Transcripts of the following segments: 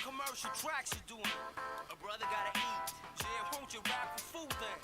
Commercial tracks you doing. A brother gotta eat. Yeah, won't you rap for food then?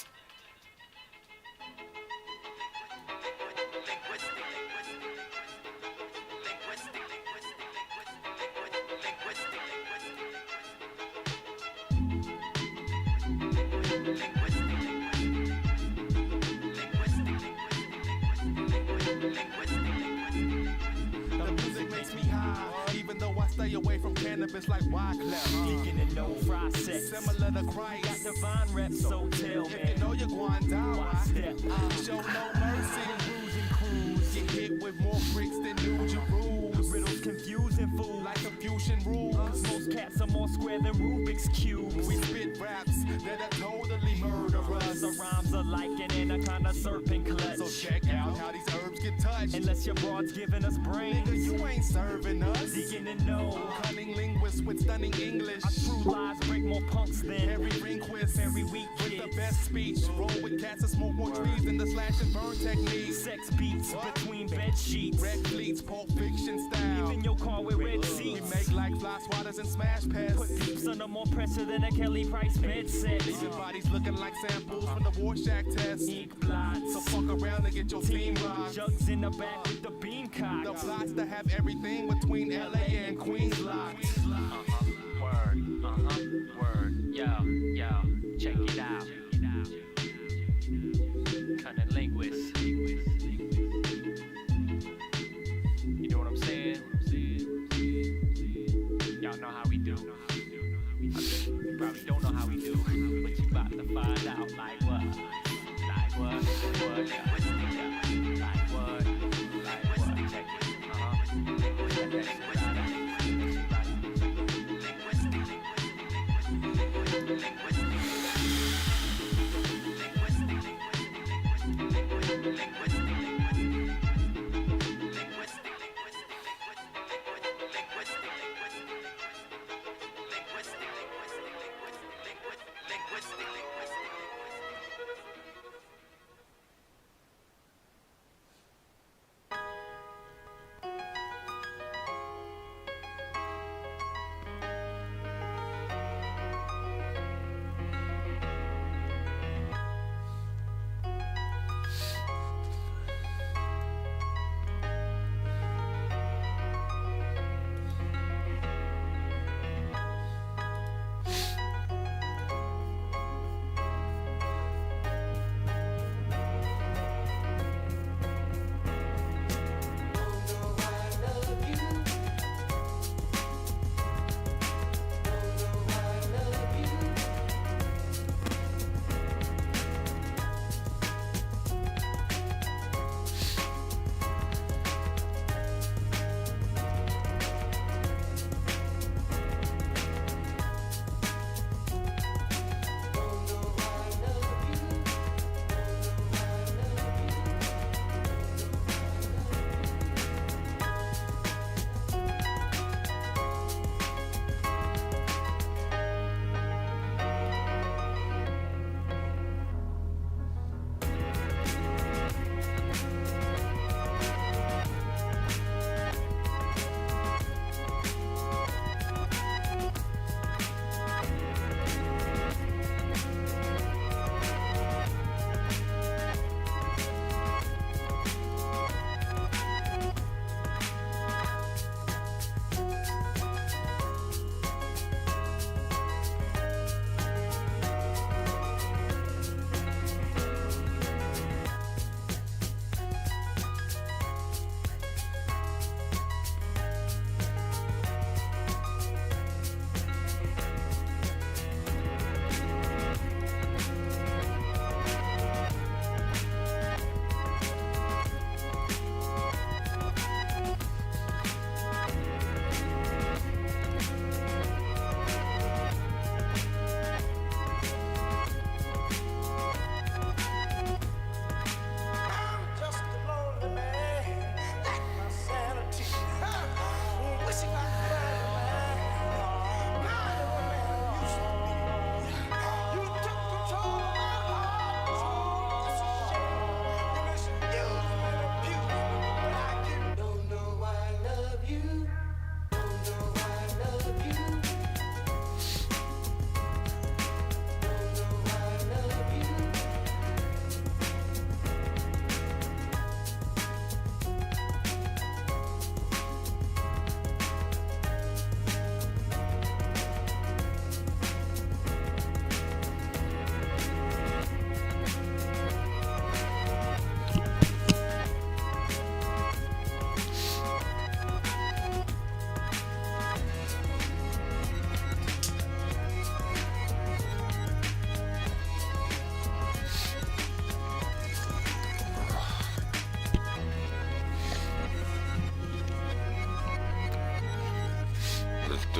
The music makes me high, even though I stay away from cannabis like Wyclef. Deacon and no fry sex. Similar to Christ. Got divine reps, so tell If man. you know you're going down, Why step? show no mercy. Cruising crews get hit with more bricks than New Jerusalem. Riddles confusing fool. Like Confucian rules. Most cats are more square than Rubik's cubes. We spit raps that are totally murderous. The rhymes are like an anaconda serpent clutch. So check out how these herbs get touched. Unless your broad's giving us brains. Nigga, you ain't serving us. Deacon and no. Cunning linguists with stunning English. Our true lies break more punks than Harry Rehnquist. very weak with kids. the best speech. Roll with cats and smoke more trees than the slash and burn technique. Sex beats between bed sheets. Red fleets, Pulp Fiction style. Even your car with red We seats. make like fly swatters and smash pads. Put peeps under more pressure than a Kelly Price bed set. Leaving bodies looking like samples from the Rorschach test. Ink blots. So fuck around and get your team rocked. Jugs in the back with the beam cock. The plots to have everything between LA and Queens locked. Word, word, yo, check it out. Cunning linguist. You know what I'm saying? Y'all know how we do. You probably don't know how we do, but you about to find out like what? Like what? What? Yeah. Like what? Like what? Check it. Check that shit out.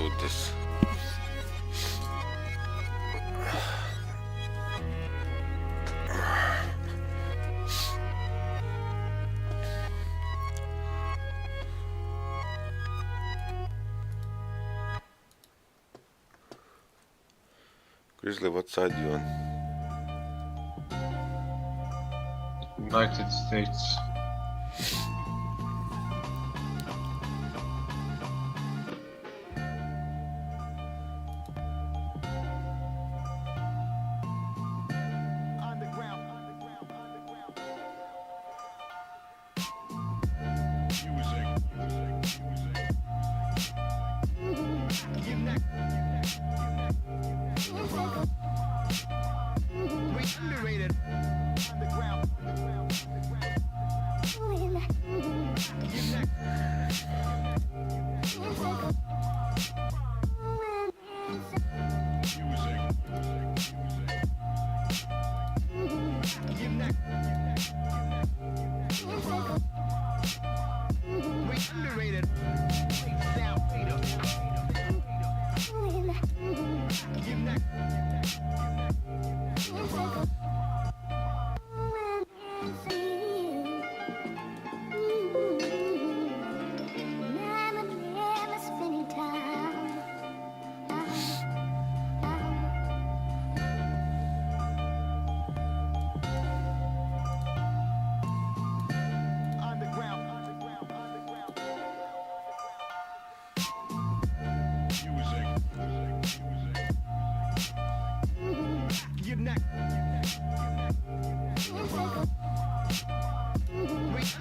do this. Grizzly, what side you on? United States. Underrated. Underground. Underrated.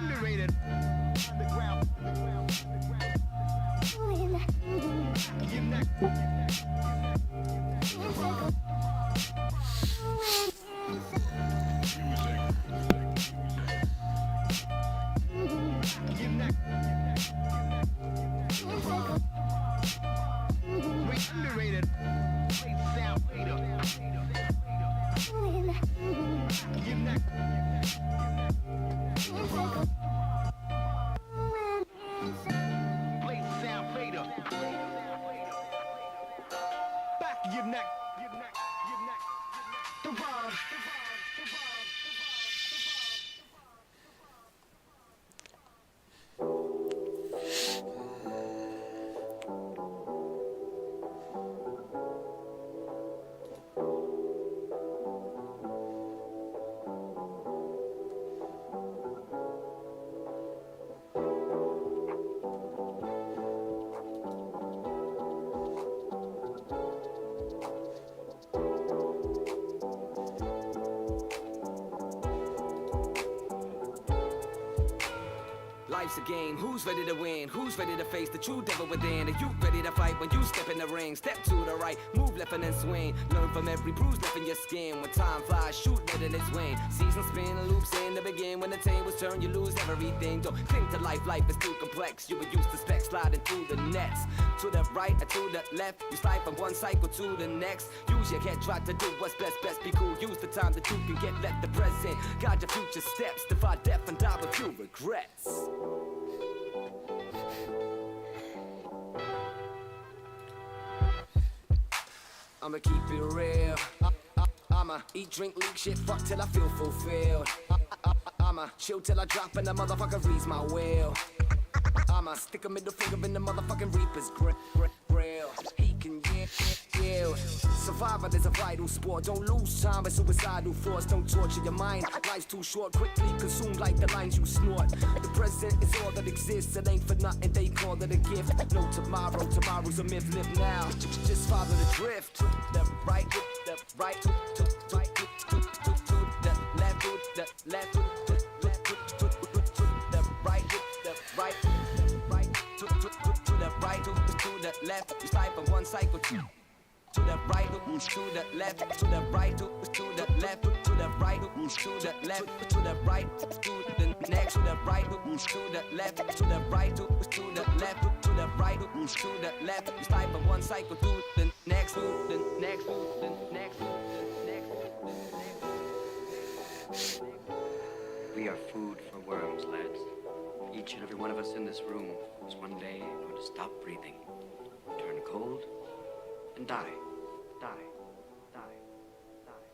Underrated. Underground. Underrated. Back of your neck. The rhyme. Life's a game, who's ready to win? Who's ready to face the true devil within? Are you ready to fight when you step in the ring? Step to the right, move left and then swing. Learn from every bruise left in your skin. When time flies, shoot better than its wing. Seasons spin, loops in the begin. When the tables turn, you lose everything. Don't cling to life, life is too complex. You were used to specs sliding through the nets. To the right and to the left, you slide from one cycle to the next. Use your head, try to do what's best be cool. Use the time that you can get, let the present guide your future steps. Defy death and die with few regrets. I'ma keep it real. I'ma eat, drink, leak, shit, fuck till I feel fulfilled. I'ma chill till I drop and the motherfucker reads my will. I'ma stick a middle finger in the motherfucking Reaper's grill. He can yield. Survival is a vital sport. Don't lose time with suicidal thoughts. Don't torture your mind. Life's too short. Quickly consumed like the lines you snort. The present is all that exists. It ain't for nothing. They call it a gift. No tomorrow. Tomorrow's a myth. Live now. Just follow the drift. To the right. To the right. To the right. To the left. To the left. To the left. To the right. To the right. To the right. To the left. You slide from one cycle to the right, to the left, to the right, to the left, to the right, to the left, to the right, to the next, to the right, to the left, to the right, to the left, to the right, to the left. You slide from one cycle to the next, to the next, to the next, to the next. We are food for worms, lads. Each and every one of us in this room is one day going to stop breathing, turn cold and die. Die. Die. Die.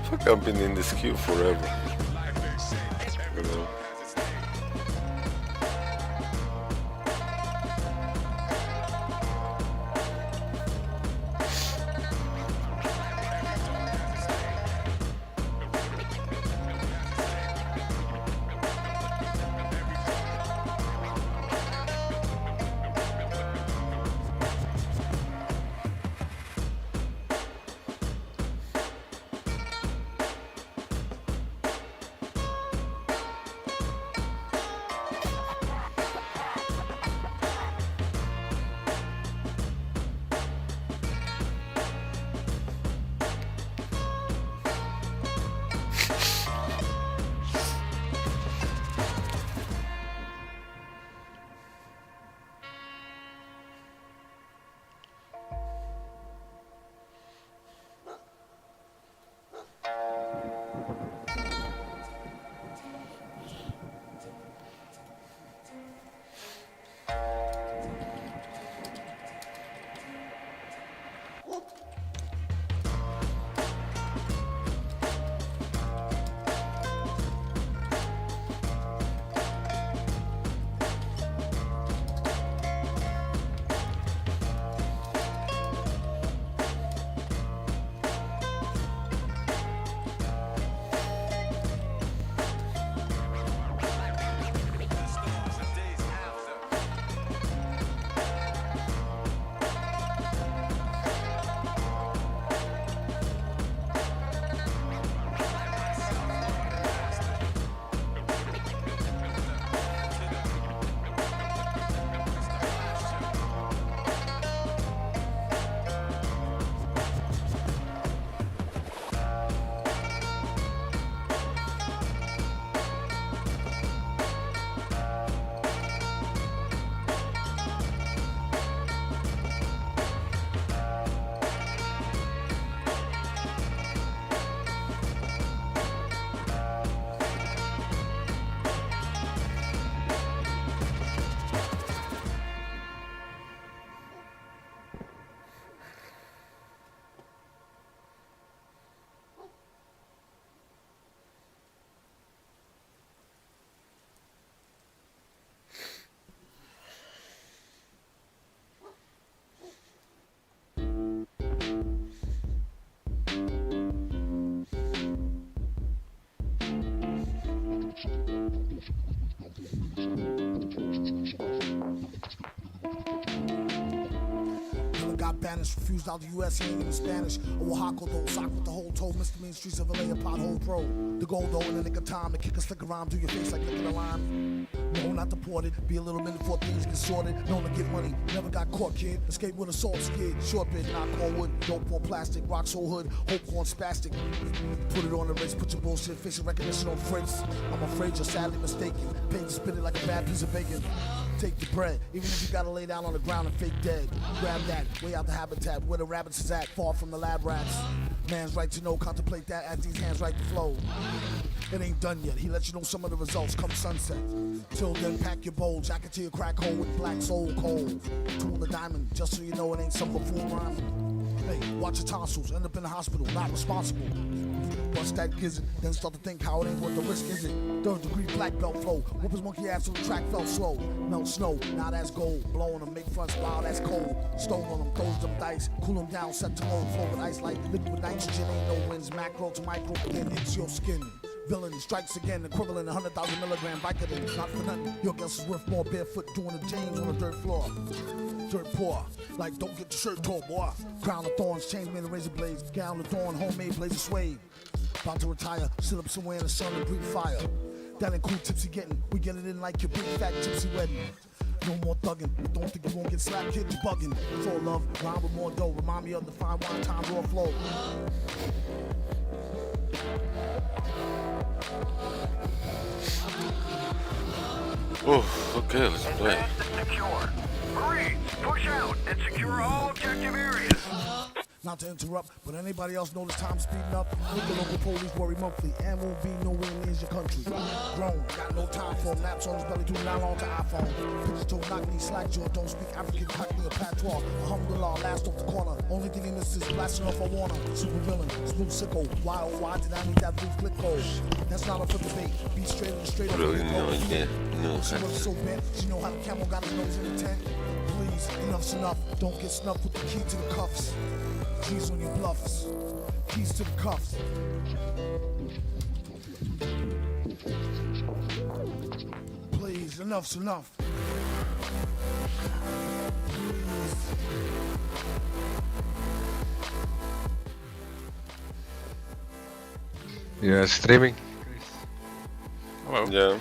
Fuck, I've been in this queue forever. You know? got banished, refused out the US, he ain't even Spanish. Oaxaca though, sock with the whole toe, Mr. Mean Streets of LA, a pothole pro. The gold though, in the nick of time, to kick a slick around, do your face like licking a lime. No, not deported, be a little minute before things get sorted. Known to get money, never got caught, kid. Escape with assault skid, short bit, not core wood, dope or plastic, rock soul hood, hope corn spastic. Put it on the wrist, put your bullshit, facial recognition on Fritz. I'm afraid you're sadly mistaken, paid to spit it like a bad piece of bacon. Take the bread, even if you gotta lay down on the ground and fake dead. Grab that, way out the habitat, where the rabbits is at, far from the lab rats. Man's right to know, contemplate that as these hands right to flow. It ain't done yet, he lets you know some of the results come sunset. Till then, pack your bowl, jacket to your crack hole with black soul coal. Tool the diamond, just so you know it ain't some buffoon rhyming. Hey, watch your tonsils, end up in the hospital, not responsible. Bust that gizzard, then start to think how it ain't worth the risk, is it? 3rd degree black belt flow, whoop his monkey ass till the track felt slow. Melt snow, now that's gold, blowing them, make fronts wild, that's cold. Stone on them, throws them dice, cool them down, set to low, flow with ice like liquid with nitrogen, ain't no wins, macro to micro, then hits your skin. Villain strikes again, equivalent 100,000 milligram Vicodin. Not for nothing, your guess is worth more barefoot doing the James on the 3rd floor. Dirt poor, like don't get your shirt tore, boy. Crown of thorns, chains made of razor blades. Gown of thorn, homemade blazer suede. About to retire, sit up somewhere in the sun and breathe fire. That ain't cool tipsy getting, we get it in like your big fat gypsy wedding. No more thugging, don't think you won't get slapped, kid, you bugging. It's all love, rhyme with more dough. Remind me of the fine wine time raw flow. Oh, okay, let's play. Advance and secure. Marines, push out and secure all objective areas. Not to interrupt, but anybody else notice time speeding up? Make the local police worry monthly, and won't be nowhere near your country. Grown, got no time for him. Naps on his belly, too nylon to iPhone. Picture toe, knock knee, slack jaw, don't speak African, cockney, or patois. Alhamdulillah, last off the corner. Only thing he misses is blasting off a Warner. Super villain, smooth sicko. Why oh why did I need that blue click code? That's not up for debate. Be straight and straight up. Really, no idea. No, She was so bent, she know how the camel got his nose in the tent. Please, enough's enough. Don't get snuffed with the key to the cuffs. G's on your bluffs. Keys to the cuffs. Please, enough's enough. You're streaming? Hello. Yeah.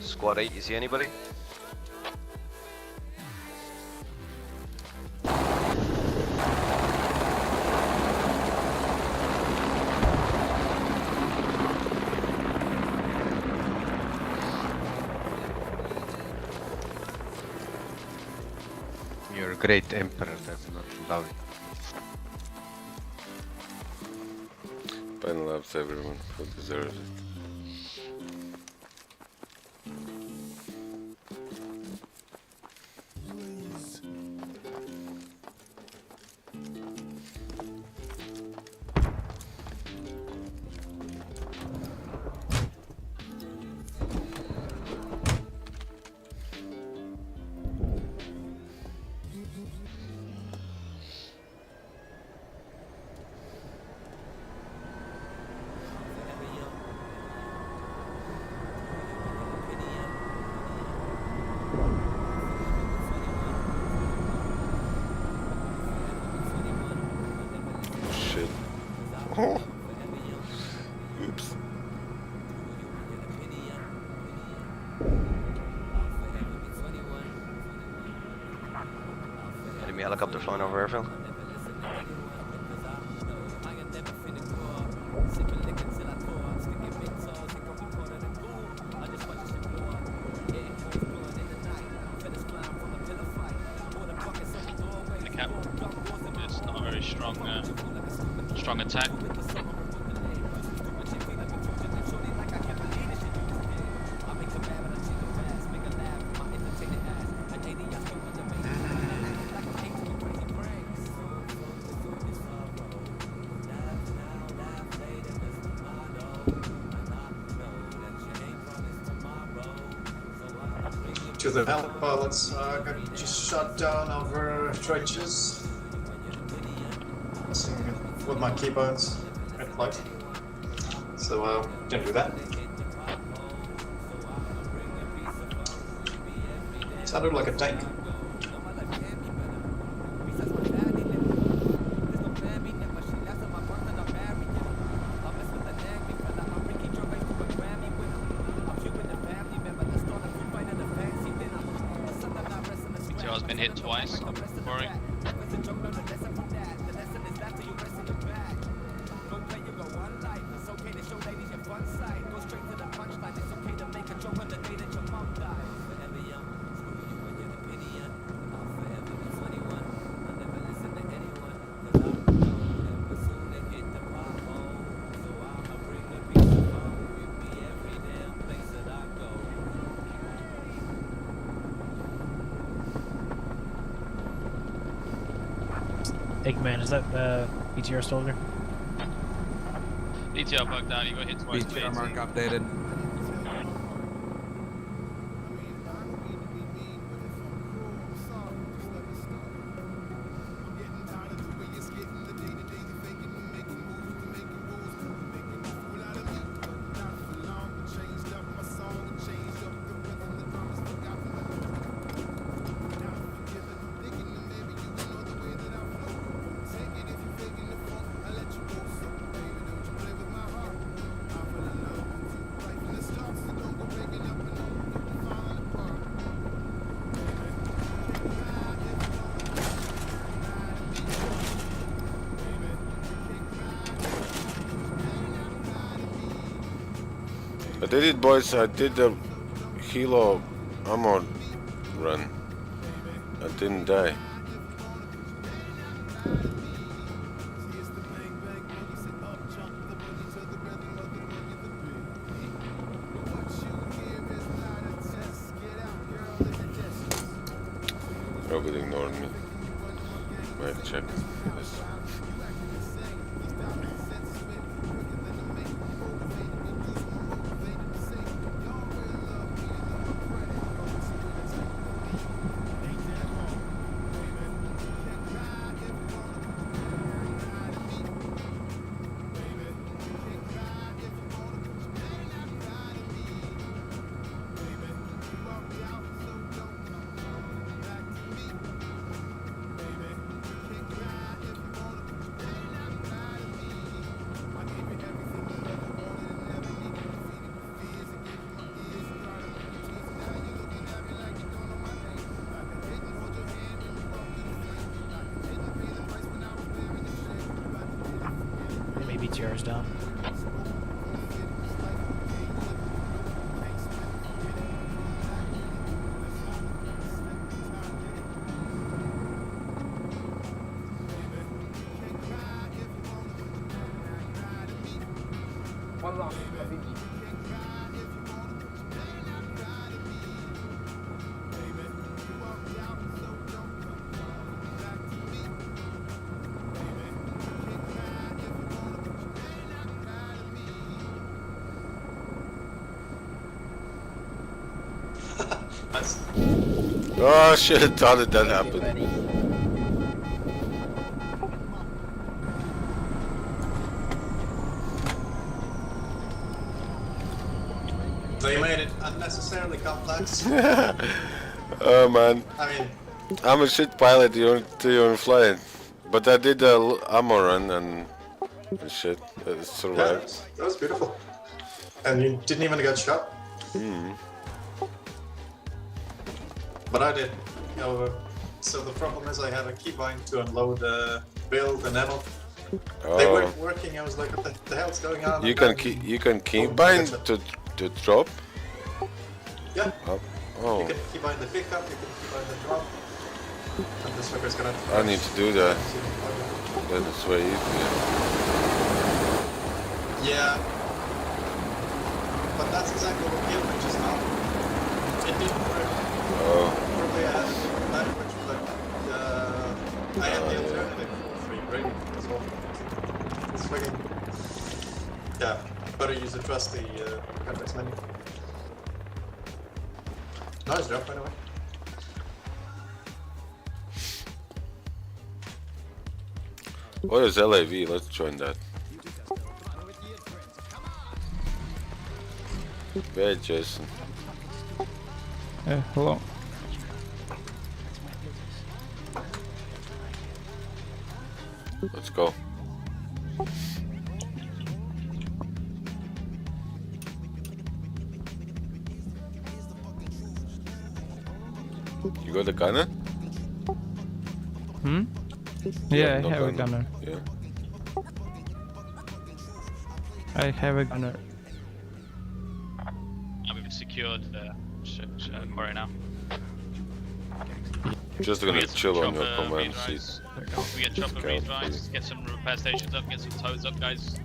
Squad 8, you see anybody? You're a great emperor, that's not loud. Pen loves everyone who deserves it. Shit. Oh. Oops. Enemy helicopter flying over airfield. The cap. It's not a very strong, strong attack. To the help pilots, got just shot down over trenches. With my keybones at flight. So, don't do that. Sounded like a tank. Has been hit twice. Corey. Eggman, is that ETR still there? ETR bugged out, you got hit twice. BTR mark updated. I did it, boys. I did the Hilo ammo run. I didn't die. Nobody ignored me. Might check. Yes. Maybe ETR's down. Nice. Oh shit! How did that happen? So you made it unnecessarily complex. Oh man, I mean, I'm a shit pilot. You don't fly it. But I did the ammo run and shit. It yeah, survived. that was beautiful. And you didn't even get shot. Hmm. But I did. You know, so the problem is I had a keybind to unload the build and ammo. They Oh, weren't working. I was like, what the hell's going on? you And can then- keybind to drop. Yeah. Oh. You Oh, can keybind the pickup, you can keybind the drop. And this fucker's gonna... I need to do that. That's way easier. Yeah. But that's exactly what killed me just now. It didn't work. Oh, Probably I had a different language, but I had the alternative for free rating as well. It's fucking... Yeah, better use the trusty context menu. Nice job, by the way. what is LAV? Let's join that. Yeah, Jason. Hello. Let's go. You got a gunner? Hmm? Yeah, No I have a gunner. Yeah. I have a gunner. We've secured the quarry now. Just We gonna get some chill on your chopper command redrives. seat. We get chopper Okay, redrives, get some repair stations up, get some tows up, guys.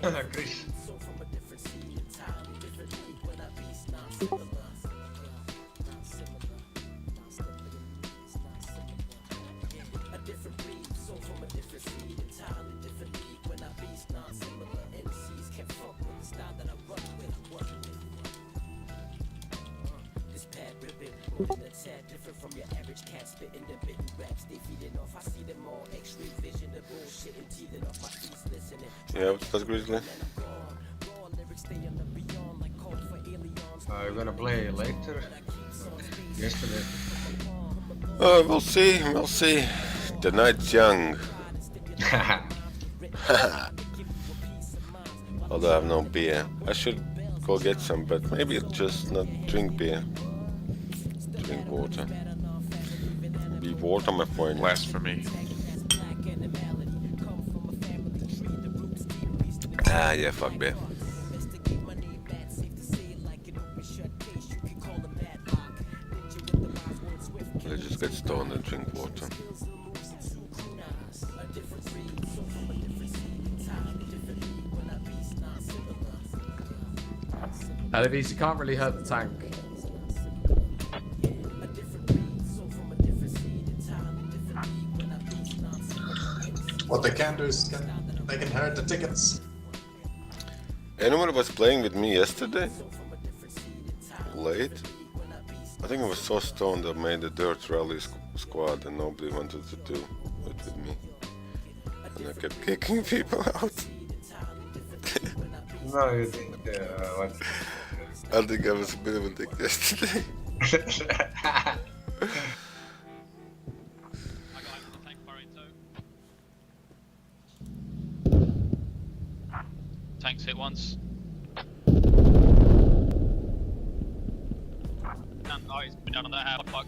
Chris. Yeah, what's that, Grizzly? Are you gonna play later? Yesterday. We'll see, we'll see. The night's young. Although I have no beer. I should go get some, but maybe just not drink beer. Drink water. Be water, my friend. Less for me. Ah, yeah, fuck beer. Let's just get stoned and drink water. Elevies, you can't really hurt the tank. What they can do is they can hurt the tickets. Anyone was playing with me yesterday? Late? I think I was so stoned I made a dirt rally squad and nobody wanted to do it with me. And I kept kicking people out. No, you think what? I think I was a bit of a dick yesterday. Tanks hit once. Oh, he's been down on that half. Fuck.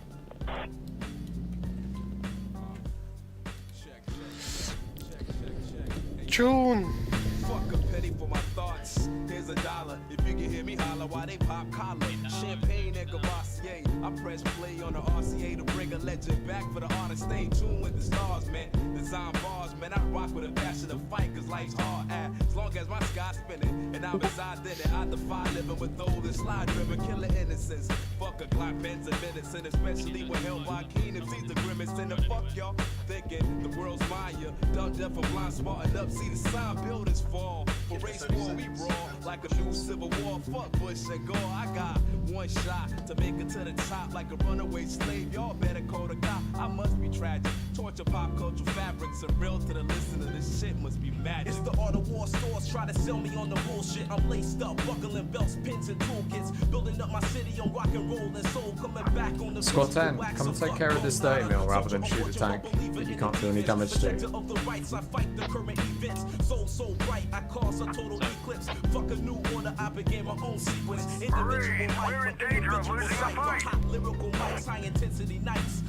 June. Fuck a penny for my thoughts. Here's $1. If you can hear me holler while they pop collar. Champagne and Gavassier. I press play on the RCA to bring a legend back for the artist. Stay tuned with the stars, man. Design bars, man. I rock with a passion to fight, cause life's hard. As long as my sky's spinning and I'm inside in it, I defy living with those that slide driven, killing innocence. Fuck a Glock, Benz, and medicine, especially when held by Keenan. See the grimace in the fuck y'all thinking the world's Maya. Dumb, deaf, and blind, smarting up. See the sign, buildings fall. For race war, we raw like a new civil war. Fuck Bush and Gore. I got one shot to make it to the top like a runaway slave. Y'all better call the cop. I must be tragic. Torture pop cultural fabrics and real to the listener. This shit must be magic. It's the art of war stores try to sell me on the bullshit. I'm laced up, buckling belts, pins, and toolkits. Building up my city on rock and roll and soul. Coming back on the Squad 10, come take care of this 30 mil rather than shoot a tank that you can't do any damage to. Of the rights, I fight the current events. So bright, I cause a total eclipse. Fuck a new order, I began my own sequence. Individual mic, we're in danger of losing the fight. hot lyrical mics, high intensity nights.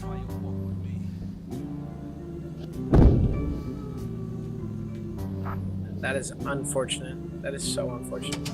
That is unfortunate. That is so unfortunate.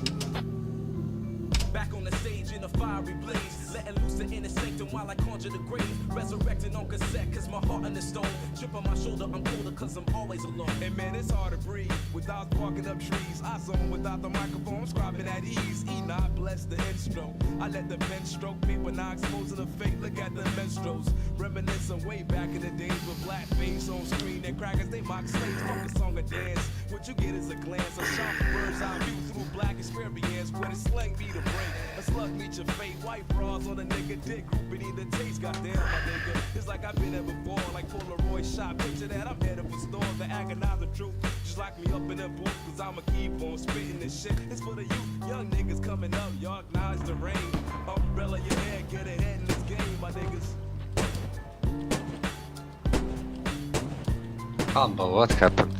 Back on the stage in a fiery blaze, letting loose the inner sanctum while I conjure the grave. Resurrecting on cassette, cause my heart in the stone. Chip on my shoulder, I'm colder, cause I'm always alone. And man, it's hard to breathe without sparking up trees. I zone without the microphone, scribing at ease. Enoch bless the instro. I let the pen stroke paper, now exposing the fake. Look at the minstrels. Reminiscing way back in the days with black face on screen and crackers, they mock slaves. Fuck a song or dance. What you get is a glance of sharp bird's eye view through black experience. When it's slang me to break. A slug meet your fate, white bras on a nigga dick, grouping the taste, goddamn my nigga. It's like I've been there before, like Polaroid shot. Picture that, I'm headed for stores to agonize the truth. Just lock me up in that booth, cause I'ma keep on spitting this shit. It's for the youth, young niggas coming up, y'all acknowledge the rain. Umbrella your head, get ahead in this game, my niggas. Humble, what happened?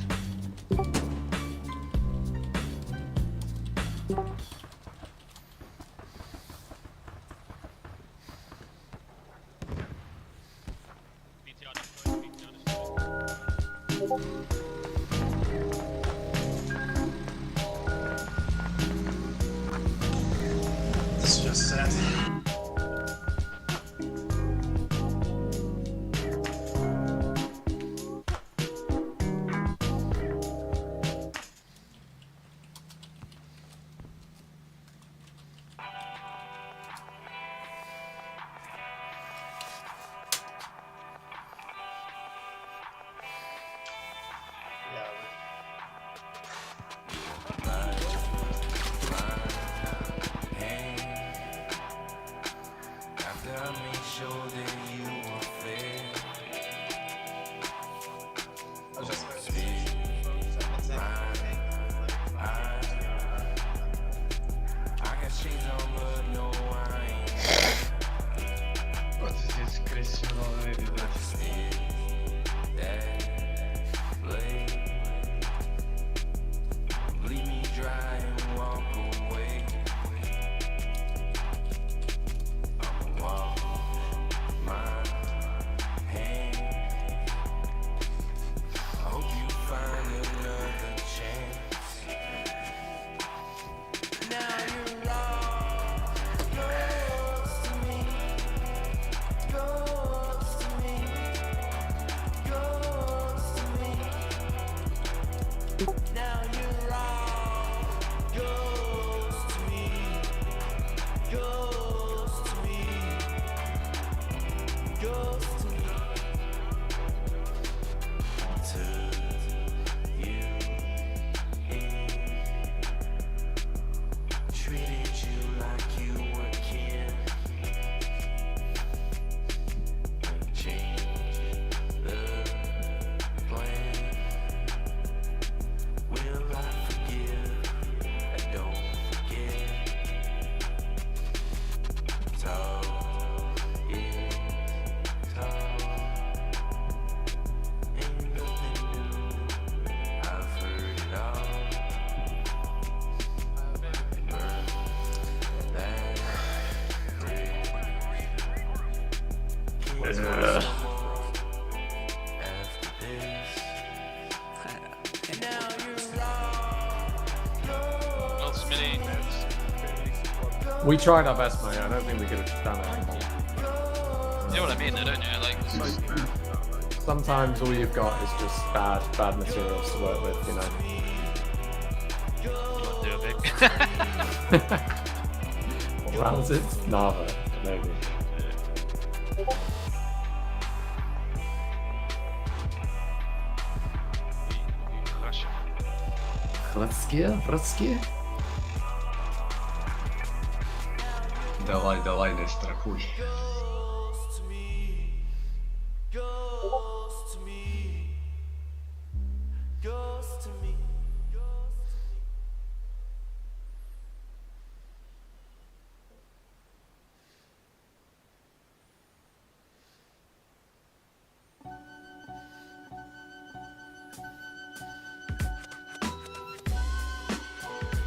This is just sad. Well, Smitty. We tried our best, mate. I don't think we could have done it anymore. You know what I mean, though, don't you? Like, it's like Sometimes all you've got is just bad materials to work with, you know. you want to do a big. What round is it? Nava, maybe. Братские. Давай, не страхуй.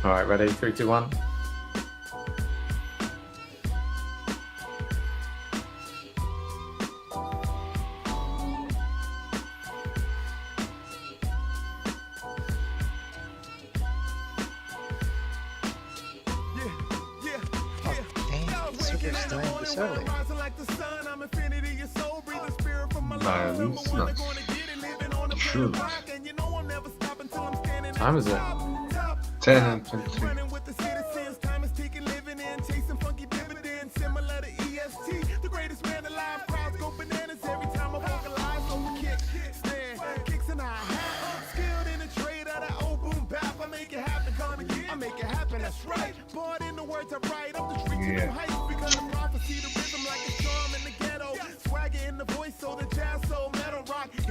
Alright, ready? 3, 2, 1. Sure. Time is it? 10 and 23.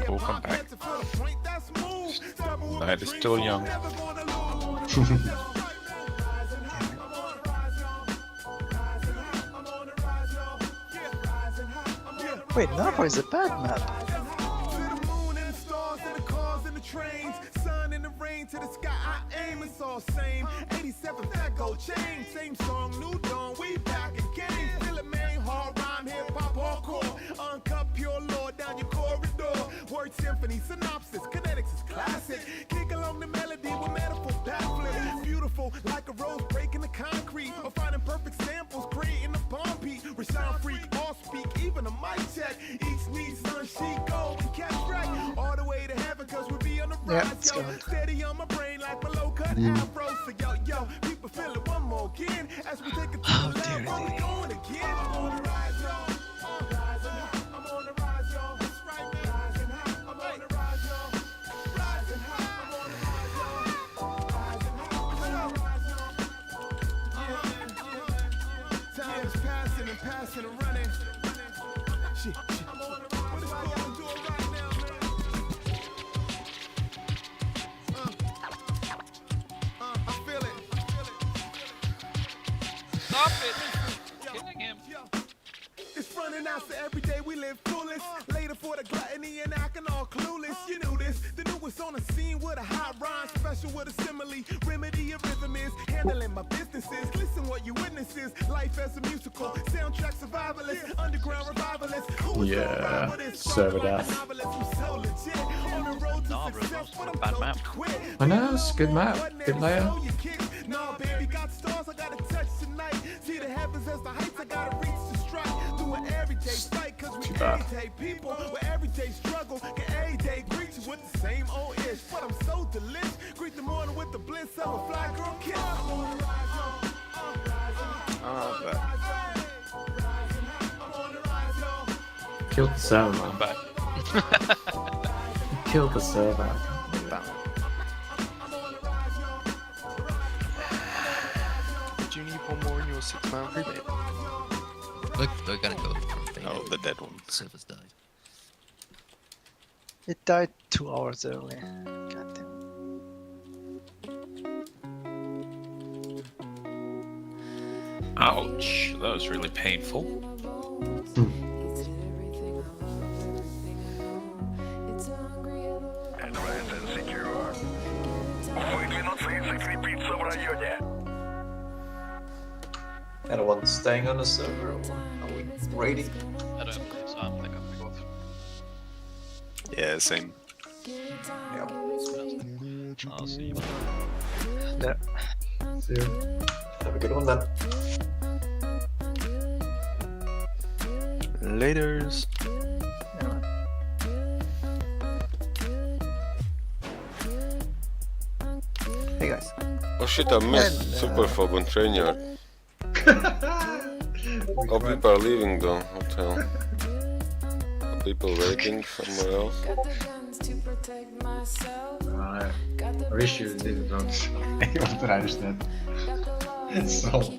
We'll come back. Night is still young. Wait, Napa is a bad map. To the sky, I aim, it's all same. 87 fat gold chain, same song, new dawn. We back again. Feel it, man, hard rhyme, hip hop, hardcore. Uncut, pure lore down your corridor. Word symphony, synopsis, kinetics is classic. Kick along the melody with metaphor pamphlet. Beautiful, like a rose breaking the concrete. Or finding perfect samples, creating a bomb beat. Resound freak, all speak, even a mic check. Each needs sun, she go and catch track. All the way to heaven, cause we be on the rise, yo. Steady on my brain like my low cut afro. So yo, people feel it one more again. As we take it to the level, we going again. I'm on the rise, yo. Rising high, I'm on the rise, yo. That's right, man. Rising high, I'm on the rise, yo. Rising high, I'm on the rise, yo. Rising high, I'm on the rise, yo. Time is passing and passing and running. Shit, I'm on the rise, what is going on? Do it right now, man. I feel it. Stop it! Killing him. It's running out, so every day we live foolish. Later for the gluttony and acting all clueless. You knew this. The newest on the scene with a hot rhyme, special with a simile. Remedy of rhythm is handling my businesses. Listen what you witnesses. Life as a musical. Soundtrack survivalist. Underground revivalist. Yeah, serve it out. I know, it's a good map. Good layer. No, baby, got stars I gotta touch tonight. See the heavens as the heights I gotta reach to strike. Through an everyday fight, cause we everyday people. With everyday struggle, get everyday greet you with the same old ish. But I'm so delicious, morning with the bliss of a fly girl kiss. Oh, but Killed the server, man. I'm back. Killed the server. do you need one more in your 6-man pre-made? We're gonna go for Oh, the dead one. Server's died. It died 2 hours early. God damn. Ouch, that was really painful. Entrance and secure. Ой, 12 закрепиться в районе. Anyone staying on the server or are we raiding? I don't think so. I think I'm gonna go off. Yeah, same. Yeah. I'll see you. Yeah. See you. Have a good one then. Laters. Hey guys. Oh shit, I missed Superphobe on train yard. Oh, people are leaving the hotel. Are people waiting somewhere else? I wish you didn't want anyone to understand. So,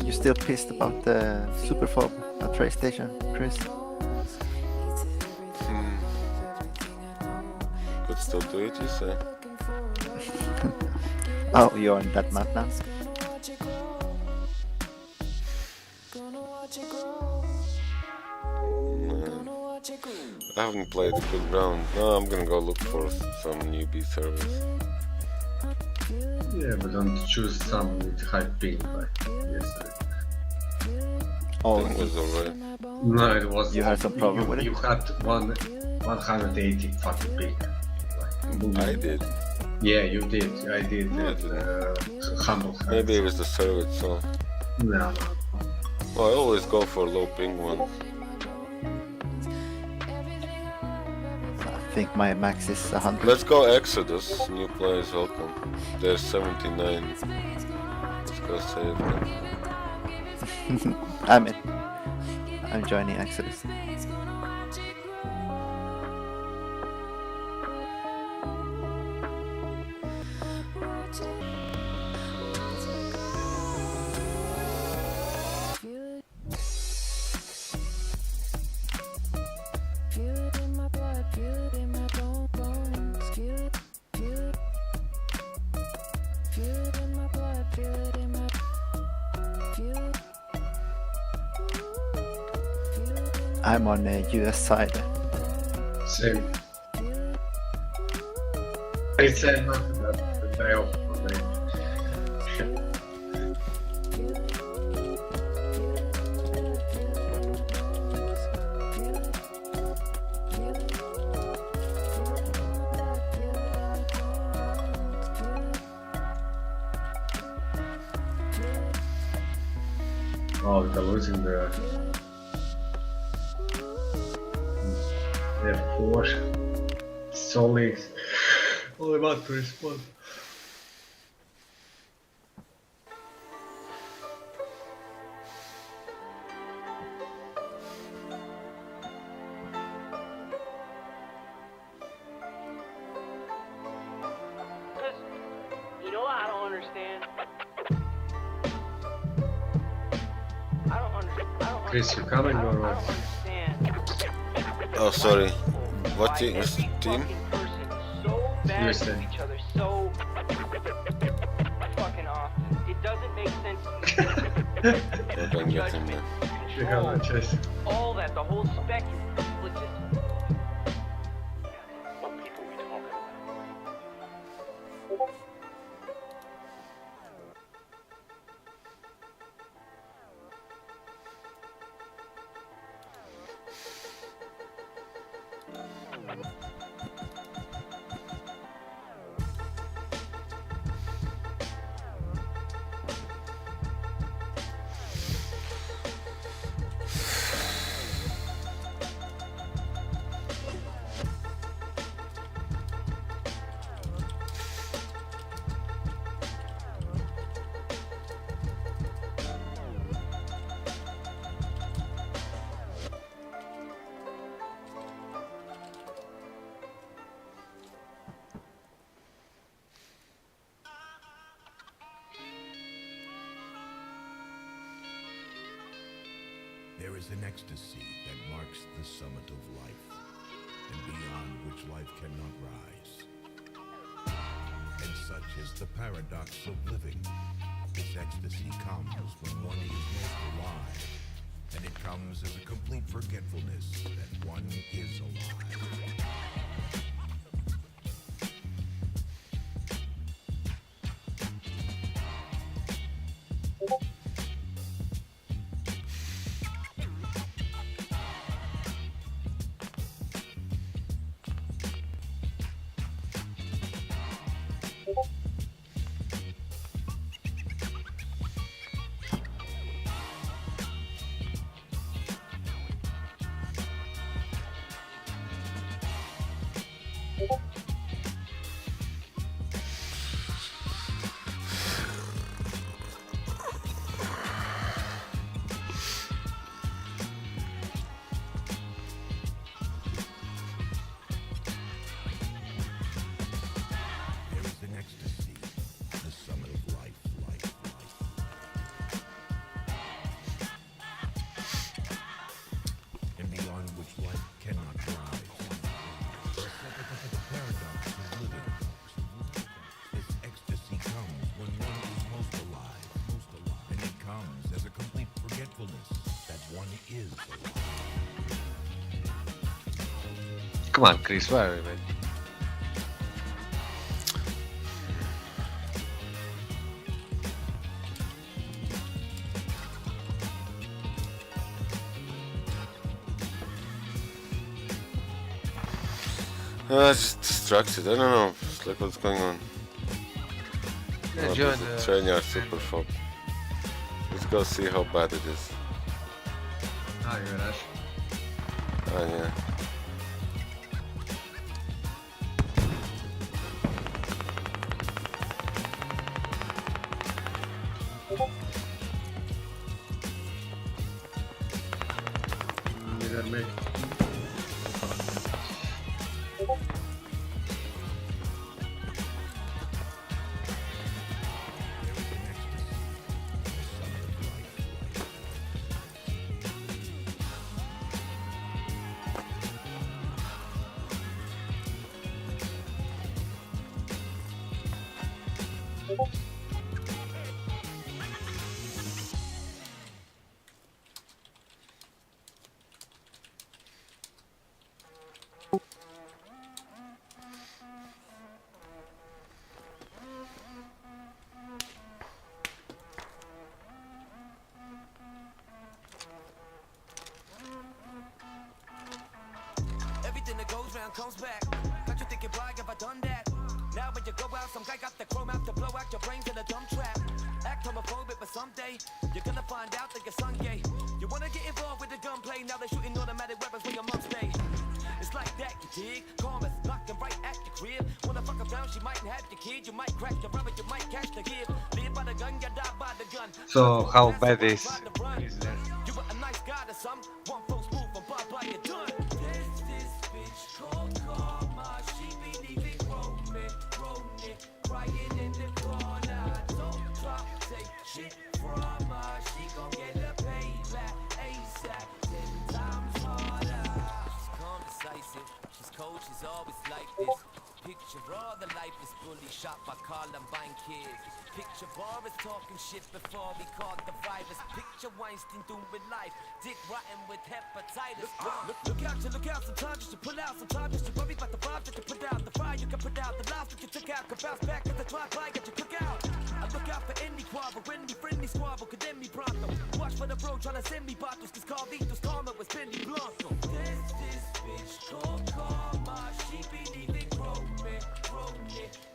You still pissed about the Superphobe at train station, Chris? Could still do it, you say? Oh, you're on that map now? No. I haven't played a good round. No, I'm gonna go look for some newbie servers. yeah, but don't choose some with high ping like yesterday. Oh, It was alright. No, it was. You had some problem with it? You had 180 fucking ping. Like, I did. Yeah, you did. I did. Humble. Maybe it was the server itself. No. Well, I always go for low ping ones. I think my max is 100. Let's go Exodus. New players welcome. There's 79. Let's go save them. I'm in. I'm joining Exodus. I'm on the US side. Same. I said nothing that the day off for me. Oh, they're losing the F4. Solid. All about to respond. You know what I don't understand? Chris, you coming or what? Oh, sorry. What team? Team? USA. each other so fucking often. It doesn't make sense to me. We're gonna get him, man. You got my chest. All that, the whole spectrum. Like just There is an ecstasy that marks the summit of life, and beyond which life cannot rise. And such is the paradox of living. This ecstasy comes when one is most alive, and it comes as a complete forgetfulness that one is alive. Come on, Chris, where are you, man? Just distracted. I don't know. It's like what's going on. Yeah, Oh, join there's a the Trainyard super fob. Let's go see how bad it is. Ah, you're Ash. Oh yeah. Neither me. Everything that goes round comes back. Got you thinking, why have I done that? Now when you go out, some guy got the chrome out to blow out your brains in a dumb trap. Act homophobic, but someday you're gonna find out that your son gay. You wanna get involved with the gunplay? Now they're shooting automatic weapons where your mom stay. It's like that, you dig? Karma's knocking right at your crib. Wanna fuck around, she might have your kid. You might crack the rubber, you might catch the give. Live by the gun, you die by the gun. So how bad is that? You were a nice guy to some. One false move and bye-bye, you're done. This bitch called karma. She been even groaning, crying in the corner. Don't try, take shit from her. She gon' get a payback ASAP, 10 times harder. She's calm, decisive. She's cold, she's always like this. Picture all the lifeless bully shot by Columbine kids. Picture Boris talking shit before he caught the virus. Picture Weinstein doomed with life. Dick rotten with hepatitis. Look out, sometimes you should pull out. Sometimes you should worry about the vibes that you put out. The fire you can put out, the lives that you took out. Can bounce back as the drive-by get you cook out. I look out for any quarrel, any friendly squabble, condemn me pronto. Watch for the bro trying to send me bottles, cause Carlitos karma was Benny Blanco. This bitch called karma. She been even groaning,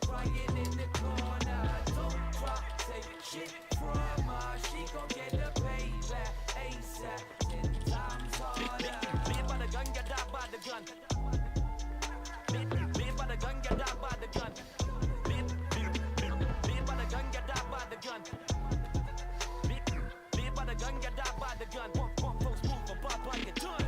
crying in the corner. Don't try, take shit from her. She gon' get a payback ASAP, 10 times harder. Live by the gun, get die by the gun. Live by the gun, get die by the gun. Live by the gun, get die by the gun. Live by the gun, get die by the gun. One false move, a bye-bye, you're done.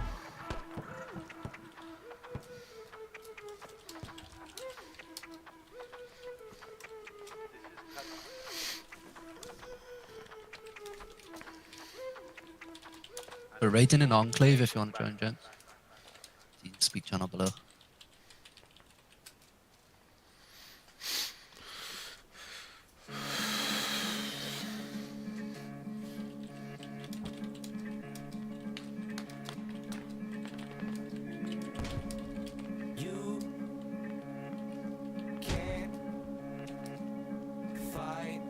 We're rating in Enclave if you want to join, gents. Speak channel below. You can't fight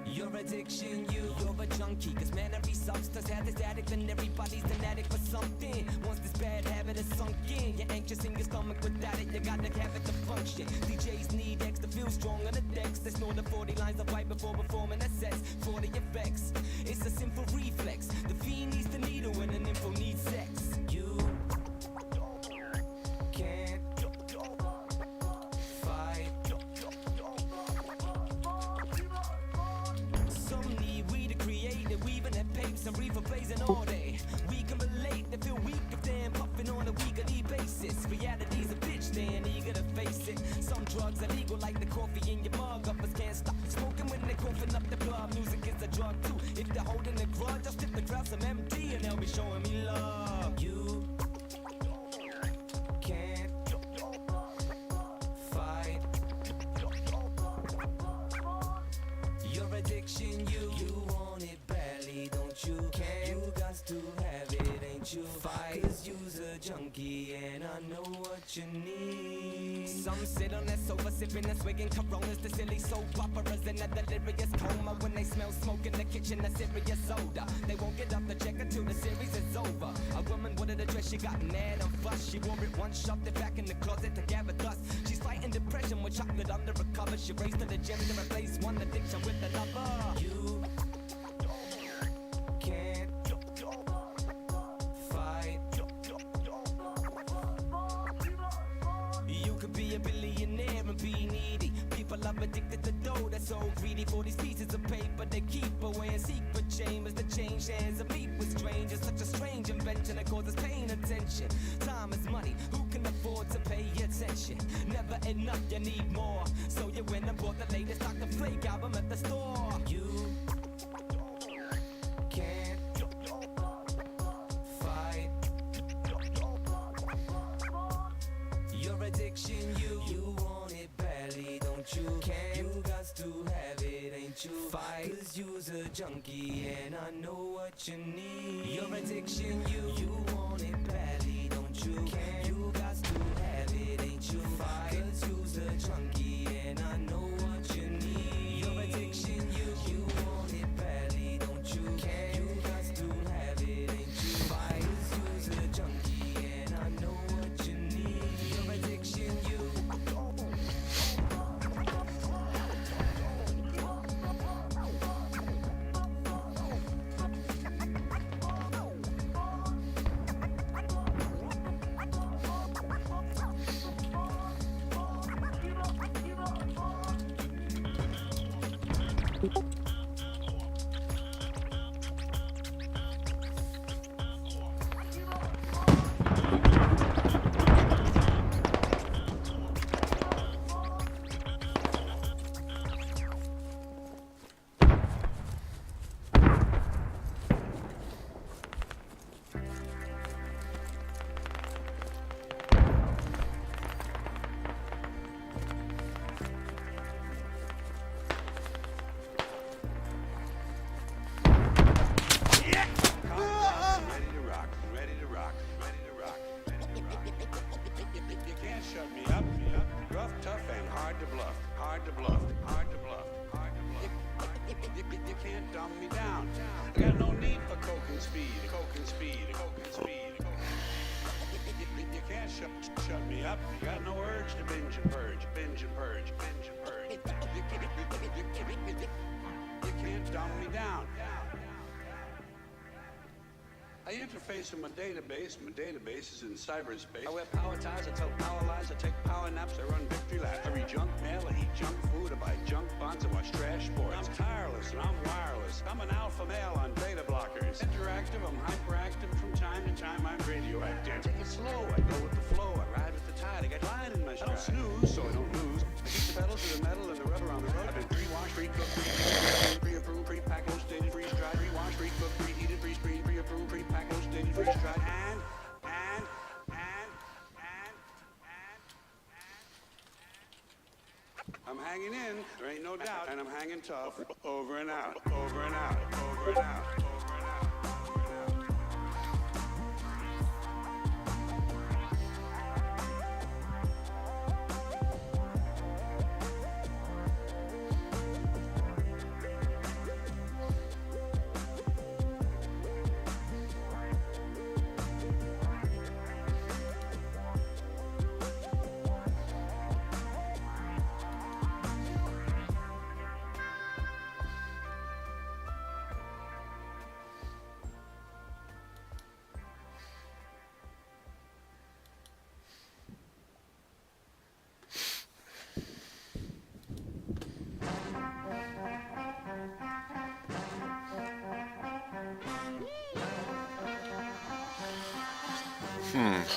your addiction. You're a junkie. Cause man, every substance has this addict and everybody's an addict for something. Once this bad habit is sunk in, you're anxious in your stomach without it, you gotta have it to function. DJs need X to feel strong on the decks. They snore the 40 lines of right before performing their sets. 40 effects, it's a simple reflex. The fiend needs the needle and an info needs sex. You can't fight. Some need we to create it, weaving at papes and reefer blazing all day. We can relate, they feel weak if they're puffing on a weekly basis. Reality's a bitch, they're eager to face it. Some drugs are legal like the coffee in your mug. Uppers can't stop smoking when they're coughing up the blood. Music is a drug too. If they're holding a grudge, I'll strip the crowd some MD and they'll be showing me love. You can't fight your addiction. You want it badly, don't you? You got to have it, ain't you? Fight, cause you's a junkie and I know what you need. Some sit on that sofa sipping and swigging Coronas. The silly soap operas in a delirious coma. When they smell smoke in the kitchen, a serious soda. They won't get up the check until the series is over. A woman wanted a dress, she got mad and fussed. She wore it once, shoved it back in the closet to gather dust. She's fighting depression with chocolate under her cover. She raced to the gym to replace one addiction with another. You can't fight. You could be a billionaire and be needy. People are addicted to dough, they're so greedy for these pieces of paper they keep away in secret chambers. The change hands and meet with strangers. Such a strange invention that causes pain and tension. Time is money, who can afford to pay attention? Never enough, you need more. So you went and bought the latest Dr. Flake album at the store. You can't fight your addiction. You want it badly, don't you? You got to have it, ain't you? Fight, cause you's a junkie and I know what you need. Your addiction, you want it badly, don't you? You got to have it, ain't you? Fight, cause you's a junkie and I know what you need. Your addiction, you want it badly, don't you? You got to have it, ain't you? Fight, cause you's a junkie and I know what you need. Your addiction, you. Shut me up. You got no urge to binge and purge, binge and purge, binge and purge. You can't dumb me down. I interface with my database. My database is in cyberspace. I wear power ties, I tell power lies, I take power naps, I run victory laps. I read junk mail, I eat junk food, I buy junk bonds, I watch trash sports. I'm tireless and I'm wireless. I'm an alpha male on beta blockers. Interactive, I'm hyperactive. From time to time, I'm radioactive. Take it slow, I go with the flow. I ride with the tide, I got line in my stride. I don't snooze, so I don't lose. I keep the pedals to the metal and the rubber on the road. I've been pre-washed, pre-cooked, pre-approved, pre-approved, pre-packed, roasted, freeze-dried, pre-washed. free cook, free heated, free free, free approved, free pack, no steady, free stride, and I'm hanging in, there ain't no doubt, and I'm hanging tough. Over and out, over and out, over and out, over and out.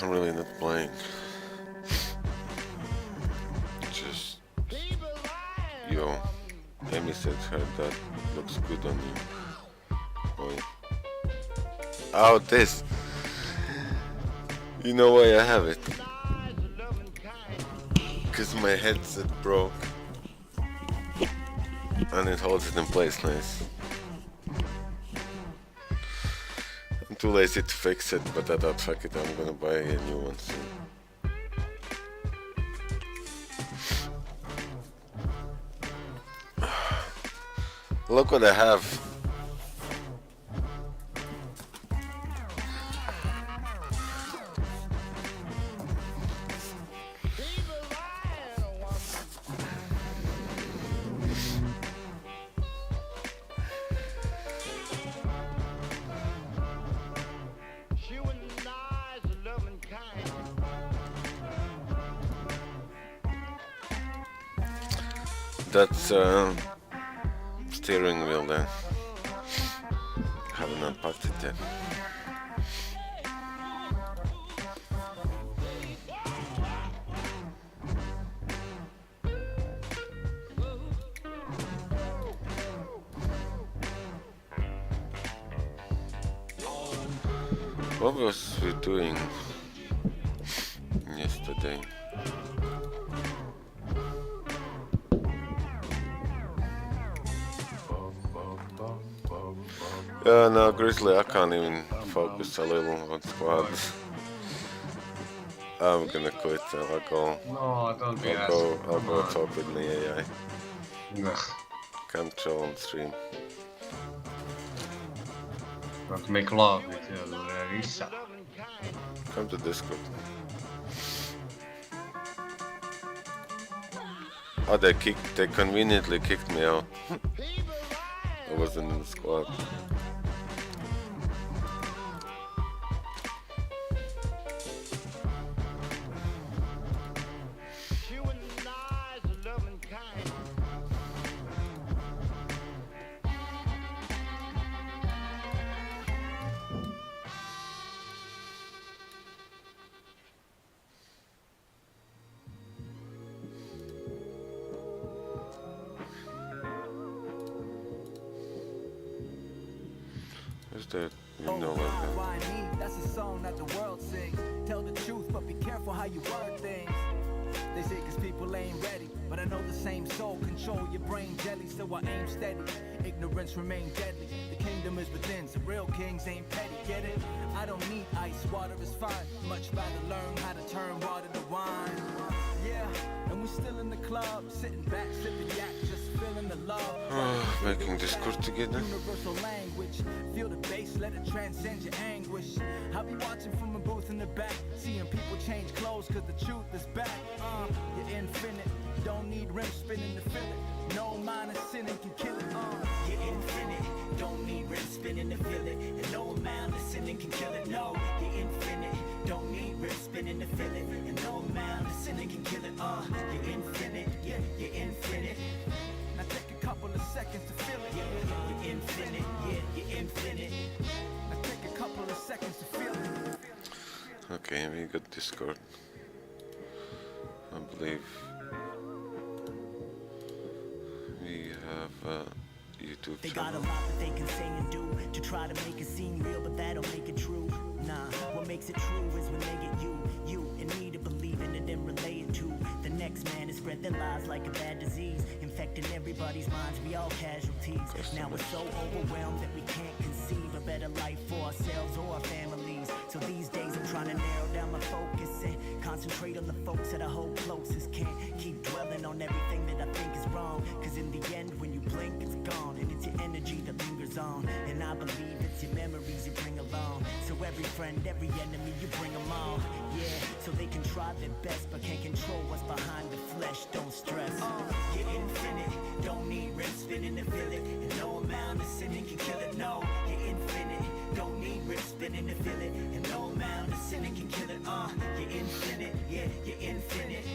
I'm really not playing. Just yo, Amy said her that looks good on you. Oh, this. You know why I have it? Cause my headset broke and it holds it in place nice. I'm too lazy to fix it, but I thought fuck it, I'm gonna buy a new one soon. Look what I have. That's steering wheel there. Haven't unpacked it yet. What was we doing yesterday? No, Grizzly, I can't even focus a little on squads. I'm gonna quit. I'll go. No, don't be I'll go talk with the AI. Ugh. Can't chill on stream. Want to make love with Larissa. Come to Discord. Oh, they conveniently kicked me out. I wasn't in the squad. That you know why me? That's a song that the world sings. Tell the truth, but be careful how you word things. They say cause people ain't ready, but I know the same soul control your brain jelly, so I aim steady. Ignorance remain deadly. The kingdom is within, so real kings ain't petty. Get it? I don't need ice, water is fine. Much rather learn how to turn water to wine. Yeah, and we still in the club, sitting back, sipping yak, just feeling the love. Making Discord together. Universal language, feel the bass, let it transcend your anguish. I'll be watching from a booth in the back, seeing people change clothes cause the truth is back. You're infinite, don't need rim spinning to fill it. No amount of sinning can kill it. You're infinite, don't need rim spinning to fill it. And no amount of sinning can kill it. No, you're infinite, don't need rim spinning to fill it. And no amount of sinning can kill it. You're infinite, yeah, you're infinite. Now take a couple of seconds to feel it. Yeah, you're infinite, yeah, you're infinite. Now take a couple of seconds to feel it. Okay, we got Discord. I believe we have YouTube They got a channel. lot that they can say and do to try to make it seem real, but that'll make it true. Nah, what makes it true is when they get you and me to believe in it and relay it to the next man to spread their lies like a bad disease, infecting everybody's minds. We all casualties. Now we're so overwhelmed that we can't conceive a better life for ourselves or our families. So these days I'm trying to narrow down my focus and concentrate on the folks that I hold closest. Can't keep dwelling on everything that I think is wrong, cause in the end when you blink it's gone, and it's your energy that lingers on. And I believe it's your memories you bring along. So every friend, every enemy, you bring them all. Yeah, so they can try their best but can't control what's behind the flesh. Don't stress. You're infinite, don't need rim spinning to feel it, and no amount of sinning can kill it. No, you're infinite, don't need rim spinning to feel it, and no amount of sinning can kill it. You're infinite, yeah, you're infinite.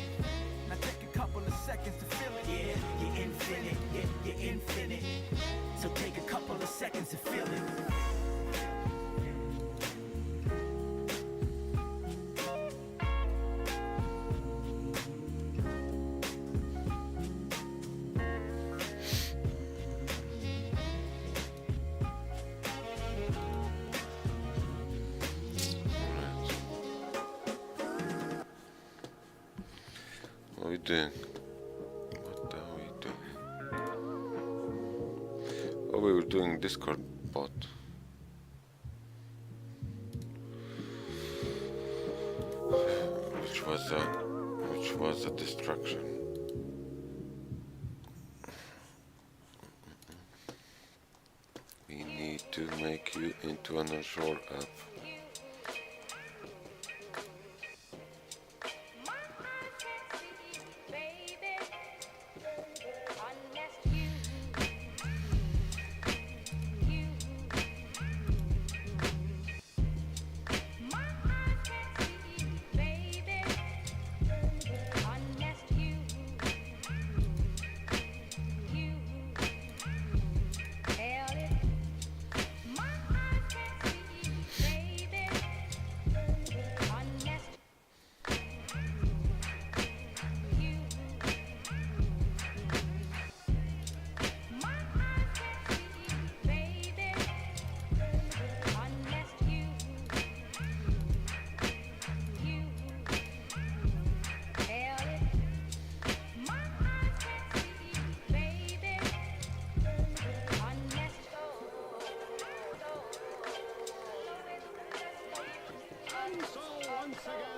Now take a couple of seconds to feel it. Yeah, you're infinite, yeah, you're infinite. So take a couple of seconds to feel it. What are we doing? What are we doing? Oh, we were doing Discord bot. Which was a distraction. We need to make you into an Azure app.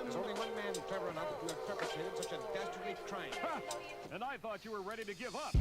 There's only one man clever enough to have perpetrated such a dastardly crime. Ha! And I thought you were ready to give up.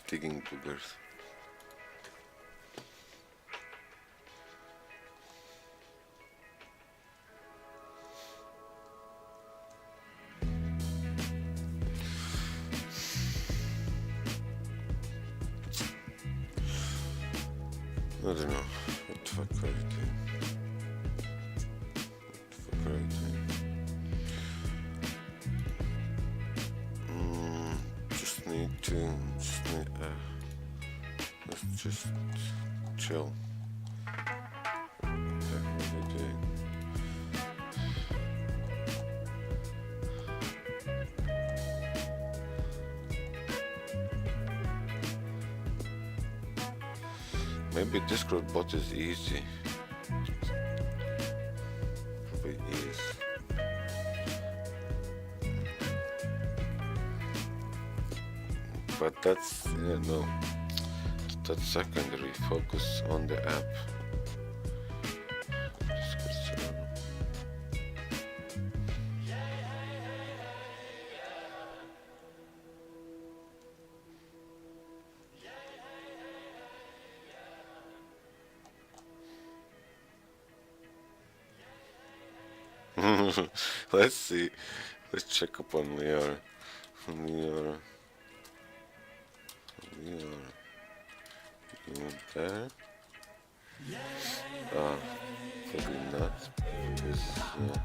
Digging boogers. I don't know. What the fuck are you doing? What the fuck are you doing? Just need Let's just chill. What are you doing? Maybe Discord bot is easy. Probably is. But that's, yeah, no. That's secondary. Focus on the app. Discord server. Let's see. Let's check up on Liara. Liara. Liara. You there? Ah, probably not. Because, yeah.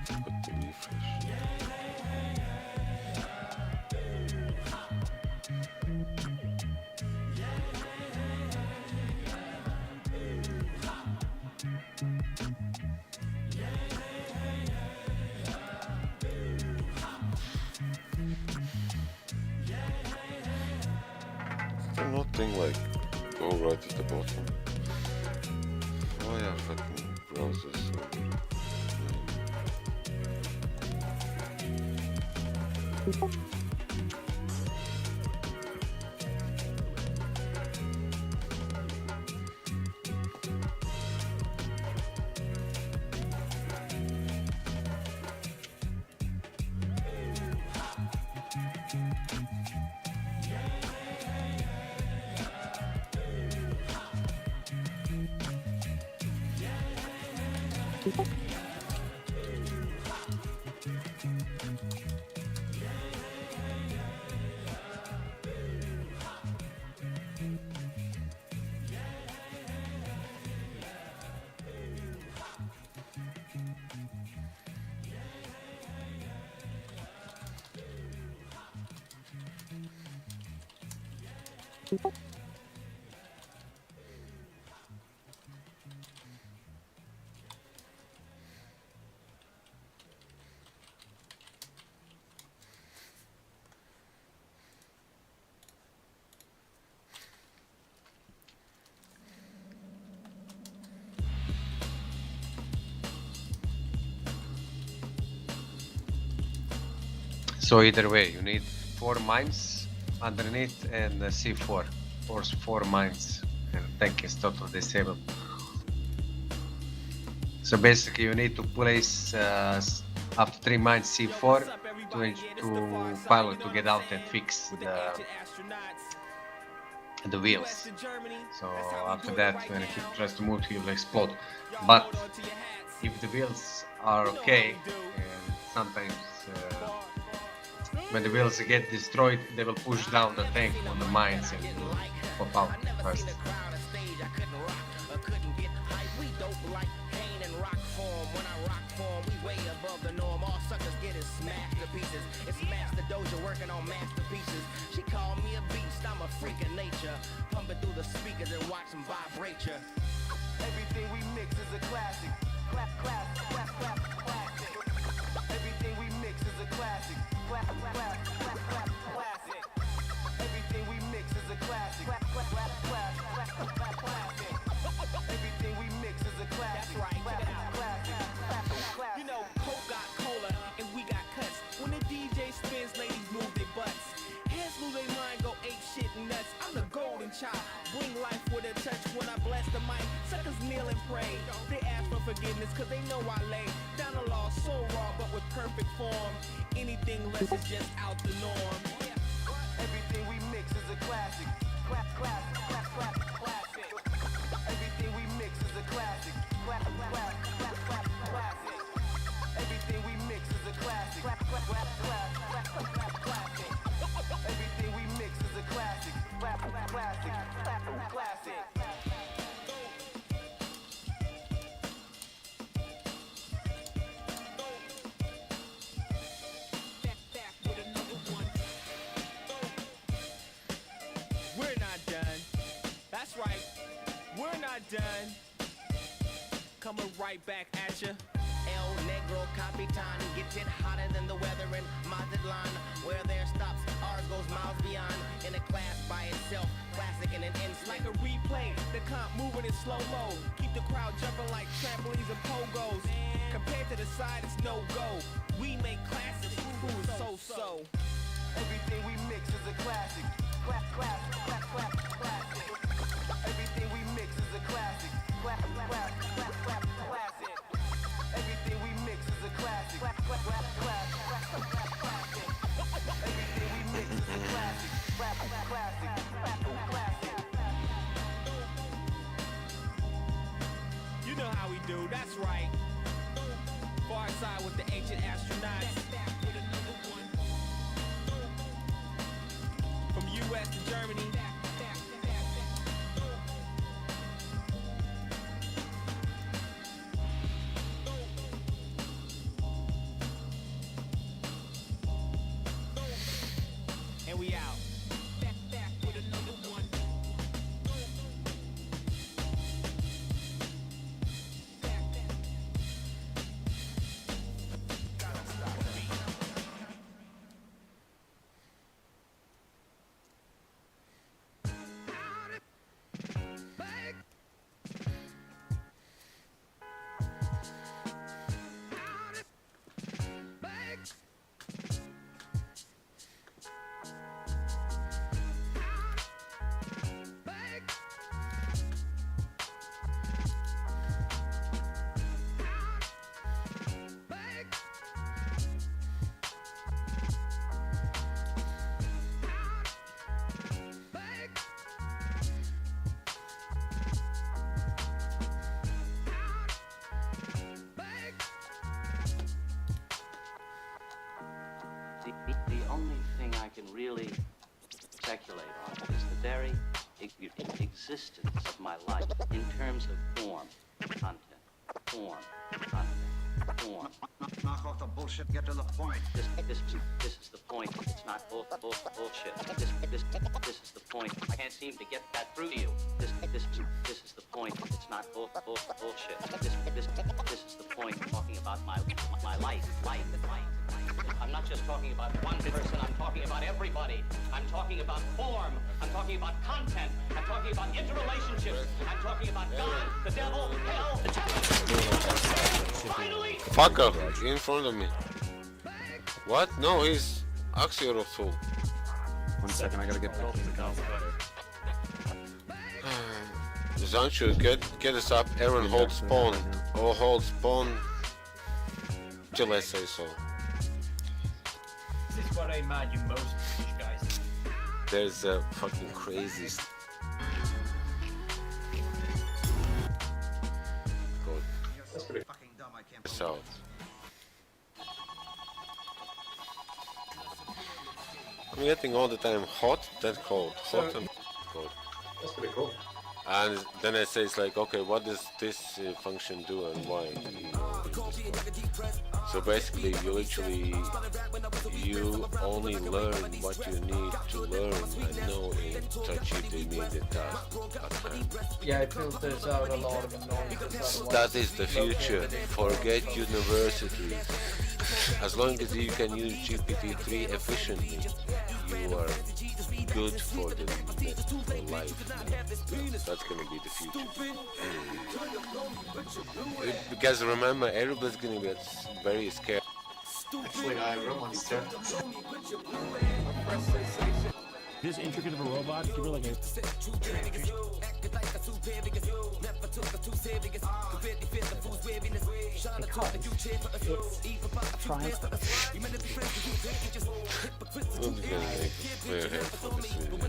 Got the refresh. There's nothing like go right at the bottom. Why are fucking browsers so So either way, you need 4 mines underneath and C4. Or 4 mines, and tank is totally disabled. So basically, you need to place after 3 mines C4 to pilot to get out and fix the wheels. So after that, when he tries to move, he will explode. But if the wheels are okay, and sometimes when the wheels get destroyed, they will push down the tank on the mines and will pop out first. She called me a beast, I'm a freak of nature. Pumping through the speakers and watch them vibrate ya. Everything we mix is a classic. Classic. Everything we mix is a classic. Classic. Everything we mix is a classic. Classic. Everything we mix is a classic. That's right. Classic. You know, Coke got cola and we got cuts. When the DJ spins, ladies move their butts. Heads lose their mind, go ape shit nuts. I'm the golden child, bring life with a touch. When I bless the mic, suckers kneel and pray. They ask for forgiveness cause they know I lay down the law so raw but with perfect form. Anything less is just out the norm. Everything we mix is a classic. Classic. Everything we mix is a classic. Classic. Everything we mix is a classic. Classic. Everything we mix is a classic. Classic. We're not done. not done. Coming right back at ya. El Negro Capitan gets it hotter than the weather in Mazatlan. Where there stops, ours goes miles beyond. In a class by itself, classic and an instant. Like a replay, the comp moving in slow-mo. Keep the crowd jumping like trampolines and pogos. Compared to the side, it's no-go. We make classics, who is so-so. Everything we mix is a classic. Classic. Everything we mix is a classic. Classic. Everything we mix is a classic. Everything we mix is a classic. You know how we do, that's right. Far side with the ancient astronauts. From US to Germany. And we out. Back with another one. The only thing I can really speculate on is the very existence of my life in terms of form, content. Knock off the bullshit, get to the point. This is the point. It's not bullshit. This is the point. I can't seem to get that through to you. This is the point. It's not bullshit. This is the point. I'm talking about my life. I'm not just talking about one person, I'm talking about everybody. I'm talking about form. I'm talking about content. I'm talking about interrelationships. I'm talking about God, the devil, hell, heaven. Finally! Fucker, in front of me. What? No, he's Axioroful. 1 second, I gotta get back to the car. Zanchu, get us up. Aaron, hold spawn. Or hold spawn till I say so. This is what I imagine most of these guys. There's a fucking crazy. Good. That's pretty fucking dumb, I can't believe So. I'm getting all the time hot, then cold, hot and cold. That's pretty cool. And then I say it's like, okay, what does this function do and why? So basically, you only learn what you need to learn and know in to achieve the immediate task at hand. Yeah, it filters out a lot of annoyances. That is the future. Forget universities. As long as you can use GPT-3 efficiently, you are good for the for life. That's gonna be the future. Because remember, everybody's gonna get very scared. Actually, I romance chat. This intricate of a robot, give her like a...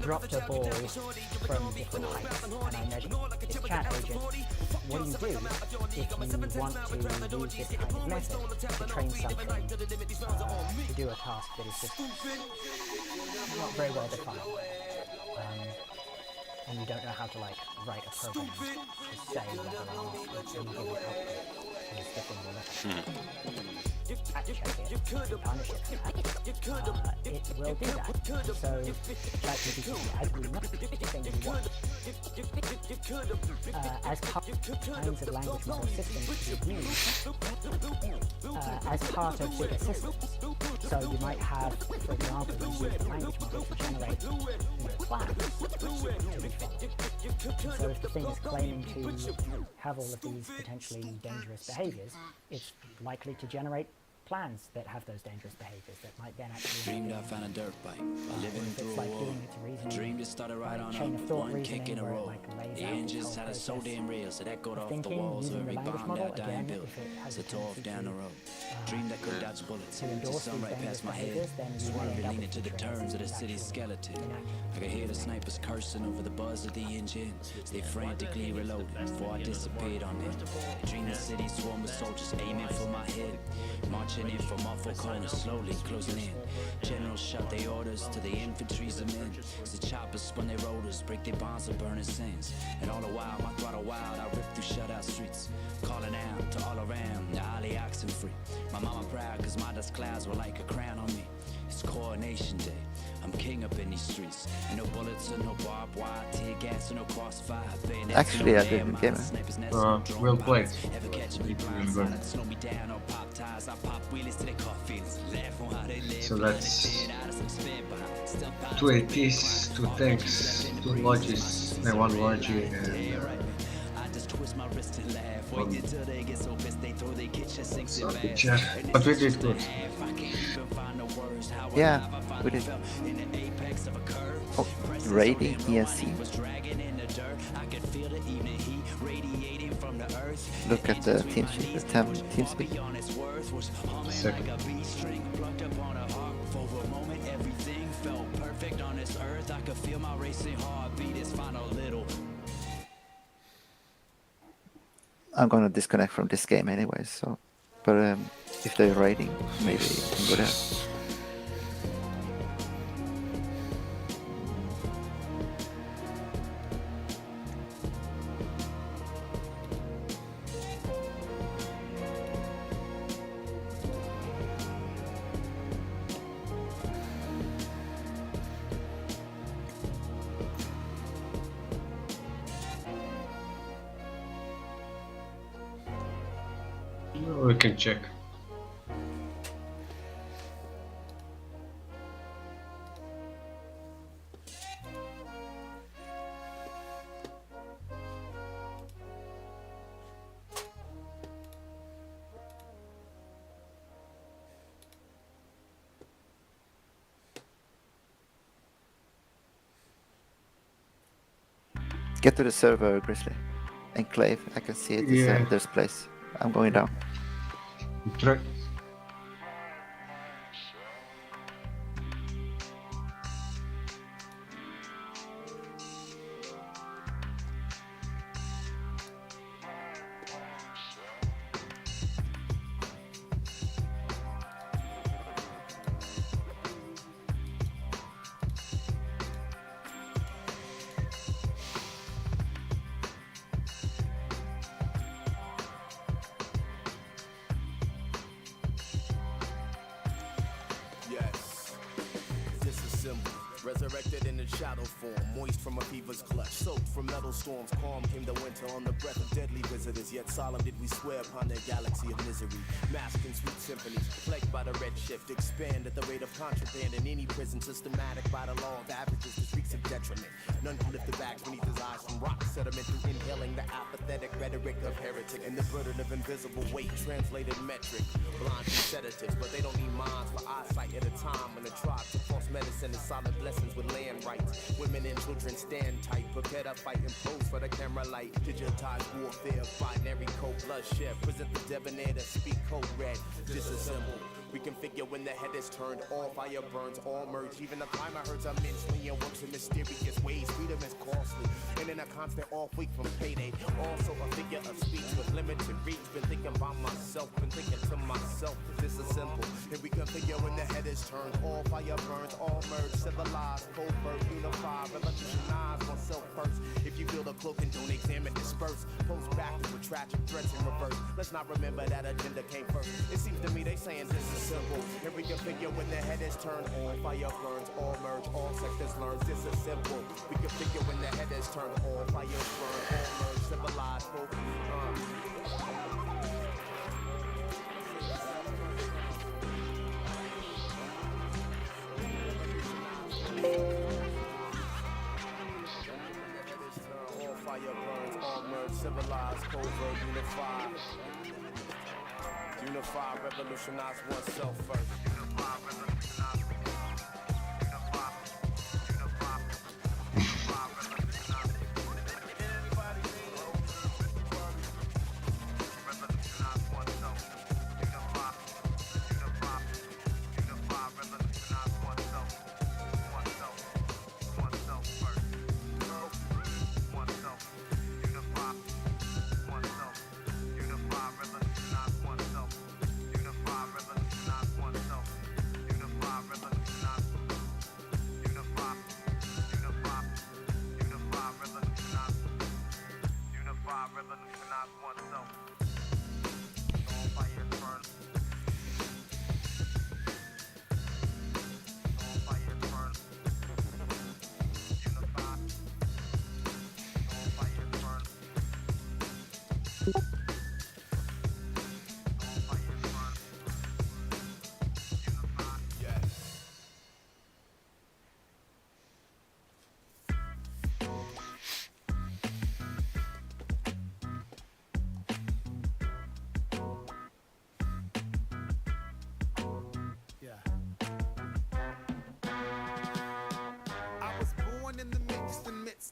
Dropped a ball from different heights, and I measured this chat agent. What do you do if you want to use this kind of method to train something to do a task that is just not very well defined, and you don't know how to like write a program to say whether or not you give it output is the thing you're looking at. Check it, punish it for that. It will do that. So ChatGPT has the thing you want. as part of kinds of language model systems to use as part of bigger systems. So you might have, for example, you use a language model to generate plans to be followed. So if the thing is claiming to have all of these potentially dangerous behaviors, it's likely to generate plans that have those dangerous behaviors that might then actually Dreamed I found a dirt bike, living through it's a like war. doing its reasoning, Dreamed it started right on chain up, of thought one reasoning kick in a where it row. like lays The out the engines whole sounded so process damn real, so that got of off the thinking walls of using the every language bomb model, that I died again, and built. if it has So a tore off tendency down the to, road. Dreamed I could dodge bullets, to endorse just some these right dangerous past my head. behaviors, then you Swerving, end up leaning with to the portrayals turns of the that's city's actually skeleton. inaccurate. I could hear the snipers cursing over the buzz of the engine. They frantically reloaded before I disappeared on them. Dreamed the city swarmed with soldiers aiming for my head. Marching in from awful corners, slowly closing in. Generals shout their orders to the infantry's men. As the choppers spun their rotors, break their bonds of burning sins. And all the while, my throttle wild, I ripped through shutout streets. Calling out to all around, the alley oxen free. My mama proud, cause my dust clouds were like a crown on me. It's coronation day, I'm king up in these streets. And no bullets or no barbed wire, tear gas or no crossfire. Actually, I didn't get it. Well played. Ever catch me blind side, slow me down or pop ties. I pop wheelies to the car feelings. Laugh on how they live. So that's 2 ATs, 2 tanks, 2 lodges, and 1 logi, and but we did good. Yeah, we did. Oh, raiding ESC. Look at the team sheet, the team speak. Second. I'm gonna disconnect from this game anyway, so. But if they're raiding, maybe you can go there. We can check. Get to the server, Grizzly. Enclave, I can see it. Yeah. There's a place. I'm going down. Try. Yes, disassembled, resurrected in its shadow form, moist from a fever's clutch, soaked from metal storms. Calm came the winter on the breath of deadly visitors. Yet solemn did we swear upon their galaxy of misery. Masked in sweet symphonies, plagued by the red shift, expand at the rate of contraband in any prison, systematic by the law of averages. This reeks of detriment. None can lift the back beneath his eyes from rock sediment through inhaling the apathetic rhetoric of heretic and the burden of invisible weight, translated metric. Blind to sedatives, but they don't need minds for eyesight at a time when the tribe to false medicine is solid blessings with land rights. Women and children stand tight, prepare to fight and pose for the camera light. Digitized warfare, binary code bloodshed. Present the debonair to speak code red. Disassemble. Reconfigure when the head is turned. All fire burns, all merge. Even the climate hurts immensely and works in mysterious ways. Freedom is costly, and in a constant off week from payday. Also a figure of speech with limited reach. Been thinking about myself, been thinking to myself. Disassemble. simple. Here we configure when the head is turned. All fire burns, all merge, civilized, covert, unified, revolutionize oneself first. If you feel the cloak and don't examine, disperse. Post back to retract your threats in reverse. Let's not remember that agenda came first. It seems to me they saying this is simple. Here we configure when the head is turned. All fire burns, all merge, all sectors learn. This is simple. We configure when the head is turned. All fire burn, all merge, civilized, focus. All fire burns, all merge, civilized, covert, unified. Unify, revolutionize oneself first. Unify, revolutionize.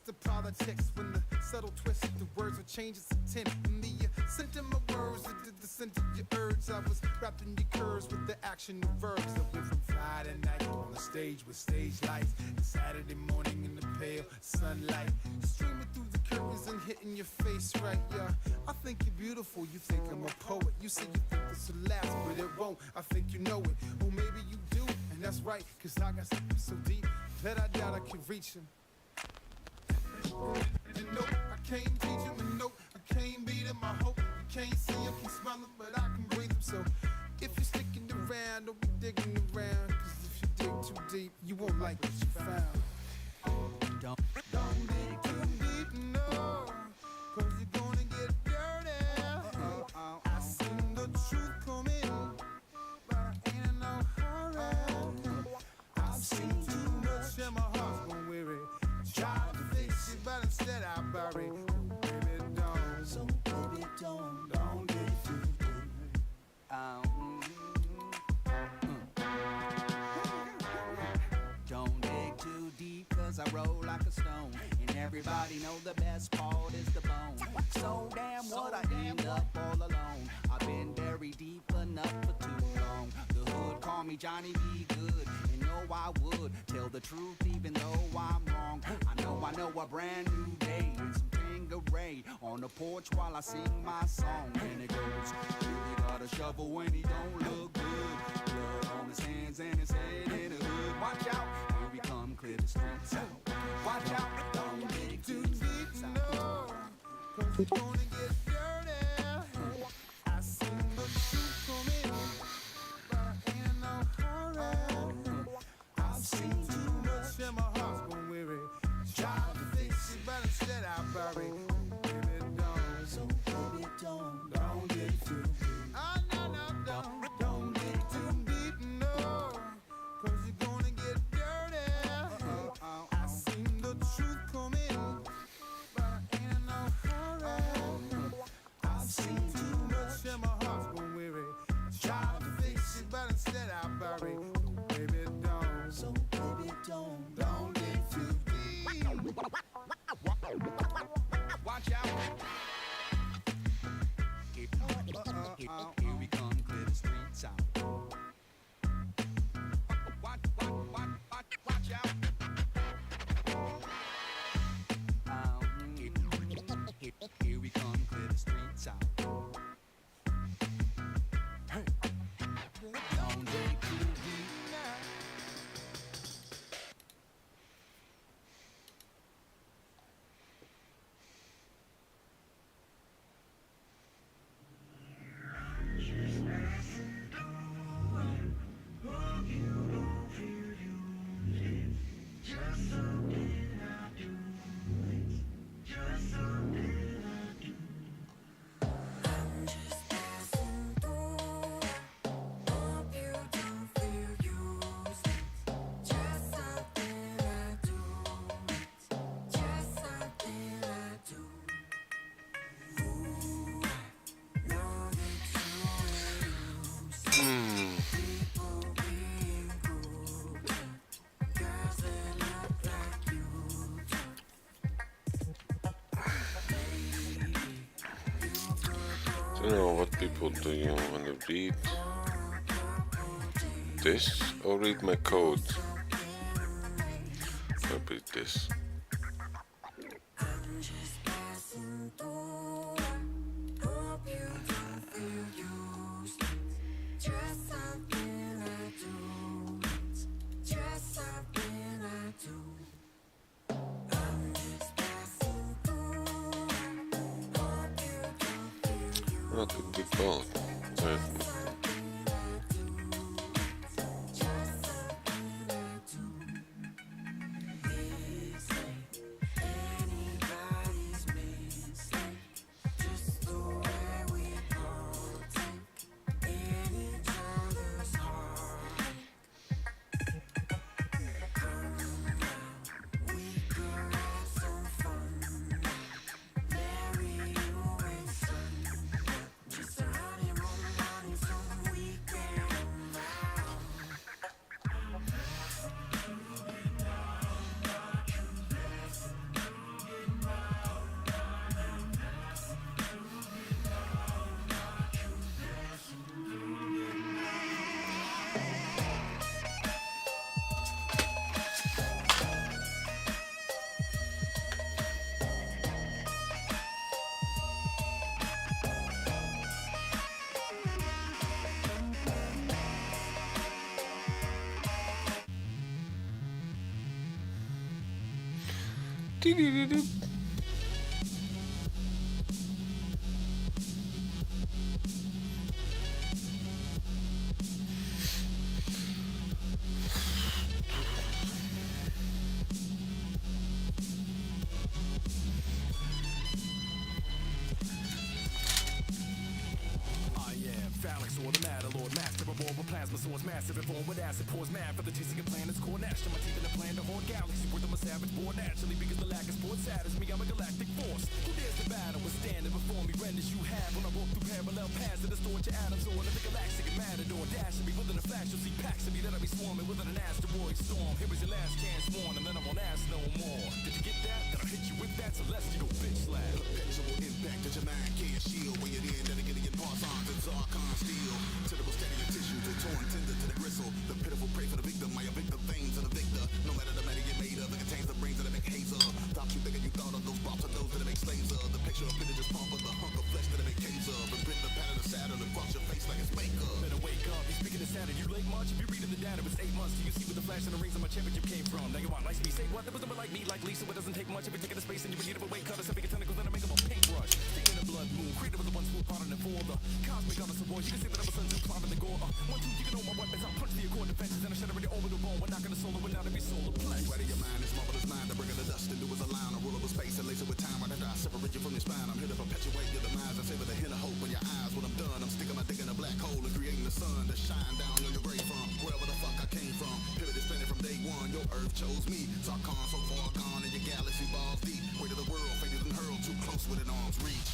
The politics when the subtle twist, the words would change its intent. And the scent of my words, the scent of your urge. I was wrapped in your curves with the action of verbs. I went from Friday night on the stage with stage lights, and Saturday morning in the pale sunlight, streaming through the curtains and hitting your face right, yeah. I think you're beautiful, you think I'm a poet. You say you think this will last, but it won't. I think you know it, well maybe you do, and that's right, cause I got something so deep that I doubt I can reach him. You know, I can't teach him a note, I can't beat him, I hope. You can't see him, can smell him, but I can breathe him. So if you're sticking around, don't be digging around, cause if you dig too deep, you won't like what you found. Don't dig too deep, no, cause you're gonna get dirty. I seen the truth coming, but I ain't in no hurry. I've seen too much and my heart's gone weary. Try to fix it, but instead I bury. Oh, baby, don't. So, baby, don't dig too deep. Don't dig too deep, cause I roll like a stone. And everybody know the best part is the bone. So damn what I end up all alone. I've been buried deep enough for too long. The hood call me Johnny B. Good. And know I would tell the truth even though I'm wrong. I know a brand new day and some Tangeray on the porch while I sing my song. And it goes, Billy got a shovel when he don't look good. Blood on his hands and his head in the hood. Watch out, here we come, clear the streets out. Watch out, don't dig too deep, no, cause you're gonna get dirty. I seen the truth coming, but I ain't in no hurry. I've seen too much and my heart's gone weary. Try to fix it, but instead I bury. Baby, don't. So baby, don't dig too deep. Don't dig too deep, no, cause you're gonna get dirty. I seen the truth coming, but I ain't in no hurry. I've seen too much and my heart's gone weary. Try to fix it, but instead I bury. Baby, don't. So baby, don't dig too deep. Watch out. Here we come, clear the streets out. Watch out. Here we come, clear the streets out. Hey. You know what people do you want to read? This or read my code? I'll read this. That could be both. Or the matter, Lord, master of all with plasma swords, massive and born with acid pours mad for the chasing of planets, core national. My teeth in the plan to hold galaxy with them a savage born naturally because the lack of sport saddens me. I'm a galactic force. Who dares to battle with standing before me? Renders you have when I walk through parallel paths that distort your atoms or the galactic and matador. Dashing me within a flash, you'll see packs of me that I'll be swarming within an asteroid storm. Here is your last chance, warn, and then I won't ask no more. Did you get that? Then I'll hit you with that celestial bitch slap. Perpetual impact that your mind can't shield when you're in, dedicating your parsons and Zarkon steel. Typical steady your tissues, are torn tender to the gristle. The pitiful prey for the victim, my victim veins and the victor. No matter the matter you're made of, it contains the brains that make haze of. Thought you thinking you thought of those bombs are those that make slaves of. The picture of vintage's pump of the hunk of flesh that make caves of. And print the pattern of Saturn across your face like it's makeup. Better wake up, you're speaking of Saturn, you late much? If you're reading the data, it's 8 months till you see where the flash and the rings of my championship came from. Now you want like me, say what? There was someone like me, like Lisa, it doesn't take much if you're taking a space and you're in need of a weight cutter, something tentacles that'll make them a paintbrush. Staying in the blood moon, created with the ones who are part of the for the cosmic goddess of war. You can see that I'm a son who climbing the gore. 1, 2, you can know my weapons, I'll punch the accord defenses and I shatter the orbital bone. We're not gonna solo, we're not to be solar plex. Ready your mind is marvelous mind, I bring in the dust and do as a line, a rule over space and lace it with time. Right after I separate you from your spine, I'm here to perpetuate your demise. I savor the hint of hope in your eyes. When I'm done, I'm sticking my dick in a black hole and creating the sun to shine down on your grave from wherever the fuck I came from. Pivot is spinning from day one, your earth chose me. Zarkon so far gone and your galaxy balls deep. Weight of the world, faded and hurled too close within arm's reach.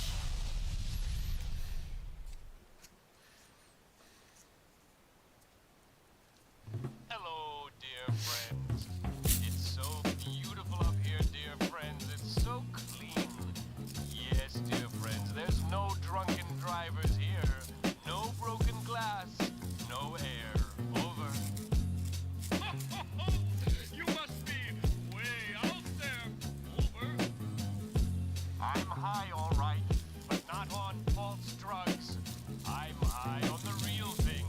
Hello, dear friends. It's so beautiful up here, dear friends. It's so clean. Yes, dear friends, there's no drunken drivers here. No broken glass. No air. Over. You must be way out there. Over. I'm high, all right, but not on false drugs. I'm high on the real thing.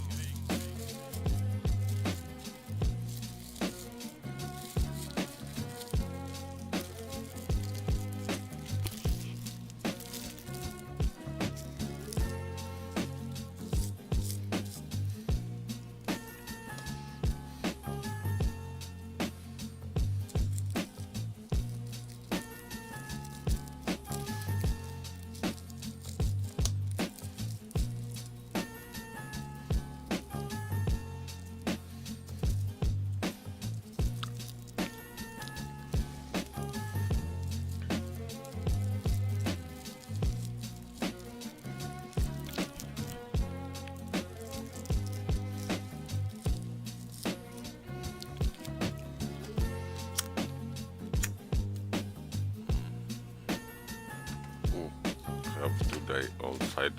Have today outside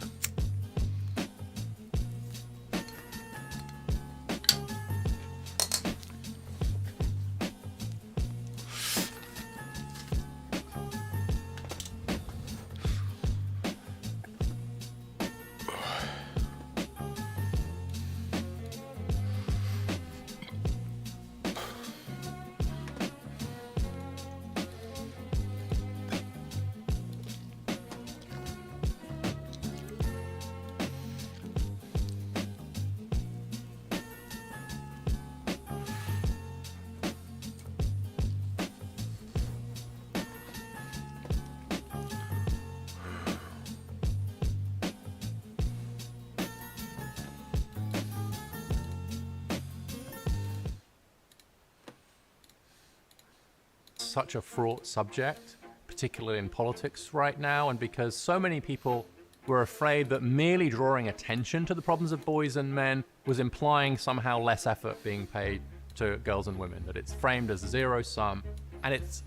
such a fraught subject, particularly in politics right now, and because so many people were afraid that merely drawing attention to the problems of boys and men was implying somehow less effort being paid to girls and women, that it's framed as zero sum, and it's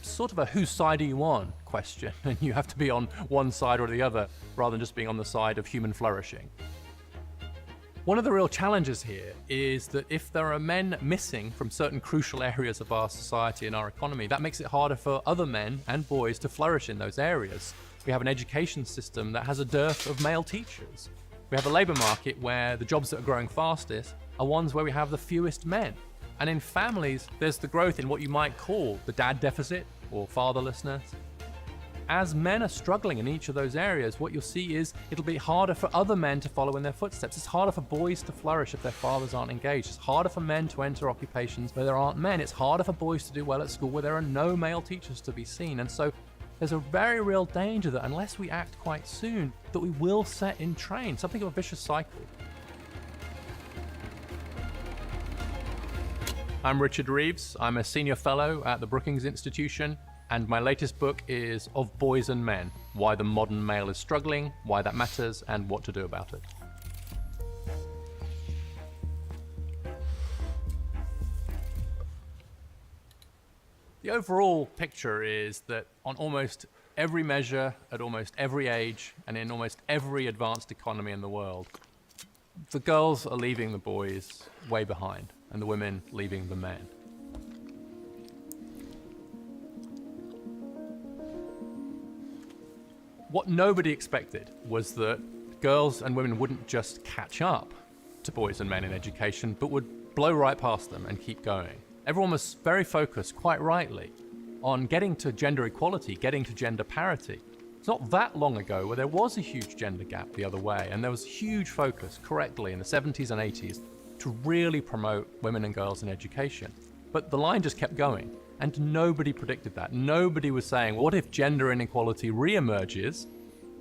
sort of a whose side are you on question, and you have to be on one side or the other rather than just being on the side of human flourishing. One of the real challenges here is that if there are men missing from certain crucial areas of our society and our economy, that makes it harder for other men and boys to flourish in those areas. We have an education system that has a dearth of male teachers. We have a labour market where the jobs that are growing fastest are ones where we have the fewest men. And in families, there's the growth in what you might call the dad deficit or fatherlessness. As men are struggling in each of those areas, what you'll see is it'll be harder for other men to follow in their footsteps. It's harder for boys to flourish if their fathers aren't engaged. It's harder for men to enter occupations where there aren't men. It's harder for boys to do well at school where there are no male teachers to be seen. And so there's a very real danger that unless we act quite soon, that we will set in train something of a vicious cycle. I'm Richard Reeves. I'm a senior fellow at the Brookings Institution, and my latest book is Of Boys and Men: Why the Modern Male is Struggling, Why That Matters, and What to Do About It. The overall picture is that on almost every measure, at almost every age, and in almost every advanced economy in the world, the girls are leaving the boys way behind, and the women leaving the men. What nobody expected was that girls and women wouldn't just catch up to boys and men in education, but would blow right past them and keep going. Everyone was very focused, quite rightly, on getting to gender equality, getting to gender parity. It's not that long ago where there was a huge gender gap the other way, and there was huge focus, correctly, in the 70s and 80s to really promote women and girls in education. But the line just kept going. And nobody predicted that. Nobody was saying, what if gender inequality re-emerges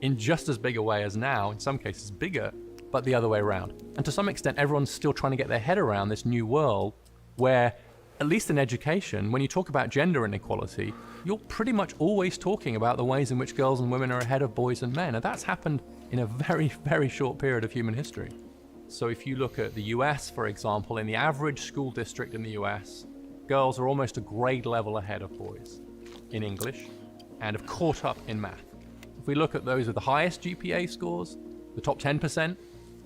in just as big a way as now, in some cases bigger, but the other way around? And to some extent, everyone's still trying to get their head around this new world where, at least in education, when you talk about gender inequality, you're pretty much always talking about the ways in which girls and women are ahead of boys and men. And that's happened in a very, very short period of human history. So if you look at the US, for example, in the average school district in the US, girls are almost a grade level ahead of boys in English and have caught up in math. If we look at those with the highest GPA scores, the top 10%,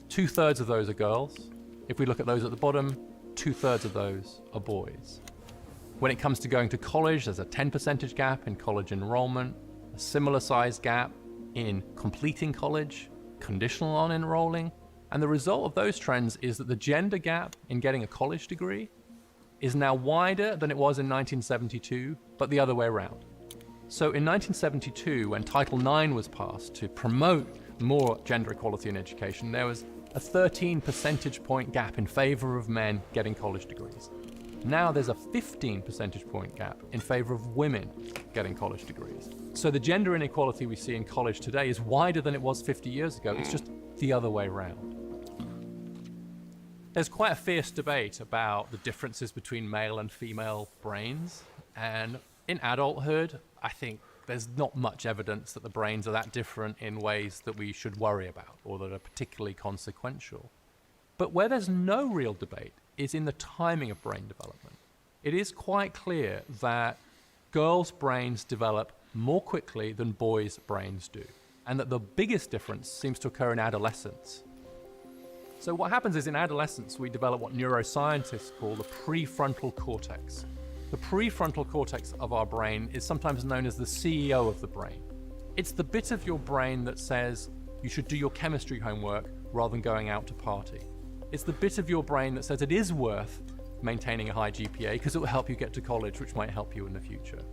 2/3 of those are girls. If we look at those at the bottom, 2/3 of those are boys. When it comes to going to college, there's a 10% gap in college enrollment, a similar size gap in completing college, conditional on enrolling. And the result of those trends is that the gender gap in getting a college degree is now wider than it was in 1972, but the other way around. So in 1972, when Title IX was passed to promote more gender equality in education, there was a 13 percentage point gap in favor of men getting college degrees. Now there's a 15 percentage point gap in favor of women getting college degrees. So the gender inequality we see in college today is wider than it was 50 years ago. It's just the other way around. There's quite a fierce debate about the differences between male and female brains, and in adulthood, I think there's not much evidence that the brains are that different in ways that we should worry about or that are particularly consequential. But where there's no real debate is in the timing of brain development. It is quite clear that girls' brains develop more quickly than boys' brains do, and that the biggest difference seems to occur in adolescence. So what happens is in adolescence, we develop what neuroscientists call the prefrontal cortex. The prefrontal cortex of our brain is sometimes known as the CEO of the brain. It's the bit of your brain that says you should do your chemistry homework rather than going out to party. It's the bit of your brain that says it is worth maintaining a high GPA because it will help you get to college, which might help you in the future.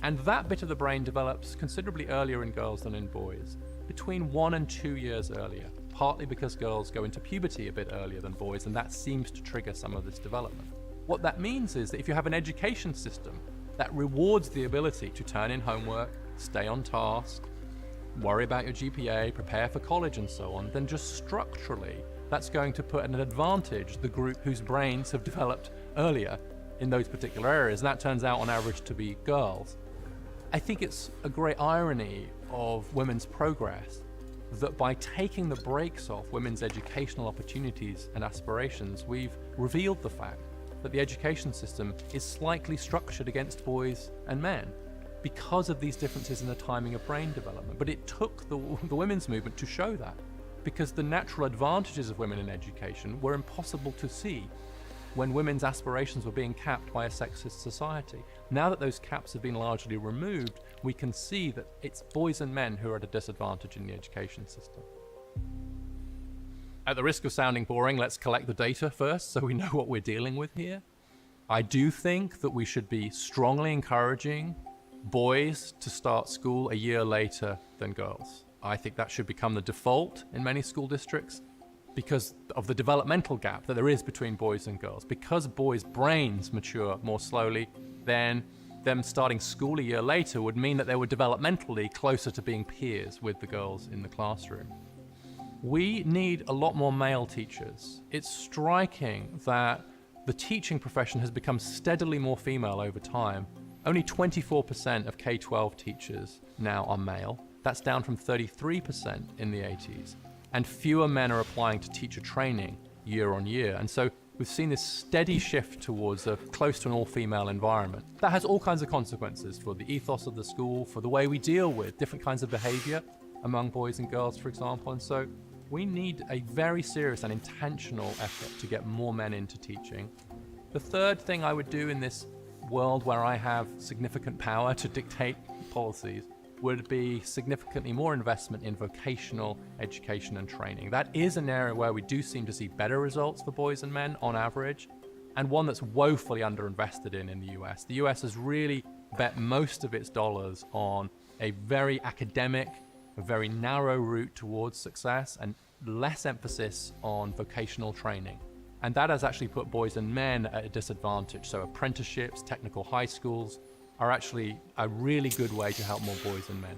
And that bit of the brain develops considerably earlier in girls than in boys, between 1 and 2 years earlier, partly because girls go into puberty a bit earlier than boys, and that seems to trigger some of this development. What that means is that if you have an education system that rewards the ability to turn in homework, stay on task, worry about your GPA, prepare for college and so on, then just structurally, that's going to put at an advantage the group whose brains have developed earlier in those particular areas, and that turns out on average to be girls. I think it's a great irony of women's progress that by taking the brakes off women's educational opportunities and aspirations, we've revealed the fact that the education system is slightly structured against boys and men because of these differences in the timing of brain development. But it took the women's movement to show that, because the natural advantages of women in education were impossible to see when women's aspirations were being capped by a sexist society. Now that those caps have been largely removed, we can see that it's boys and men who are at a disadvantage in the education system. At the risk of sounding boring, let's collect the data first so we know what we're dealing with here. I do think that we should be strongly encouraging boys to start school a year later than girls. I think that should become the default in many school districts because of the developmental gap that there is between boys and girls. Because boys' brains mature more slowly, then them starting school a year later would mean that they were developmentally closer to being peers with the girls in the classroom. We need a lot more male teachers. It's striking that the teaching profession has become steadily more female over time. Only 24% of K-12 teachers now are male. That's down from 33% in the 80s. And fewer men are applying to teacher training year on year. And so we've seen this steady shift towards a close to an all-female environment. That has all kinds of consequences for the ethos of the school, for the way we deal with different kinds of behavior among boys and girls, for example. And so we need a very serious and intentional effort to get more men into teaching. The third thing I would do in this world where I have significant power to dictate policies would be significantly more investment in vocational education and training. That is an area where we do seem to see better results for boys and men on average, and one that's woefully underinvested in the US. The US has really bet most of its dollars on a very academic, a very narrow route towards success, and less emphasis on vocational training. And that has actually put boys and men at a disadvantage. So apprenticeships, technical high schools are actually a really good way to help more boys and men.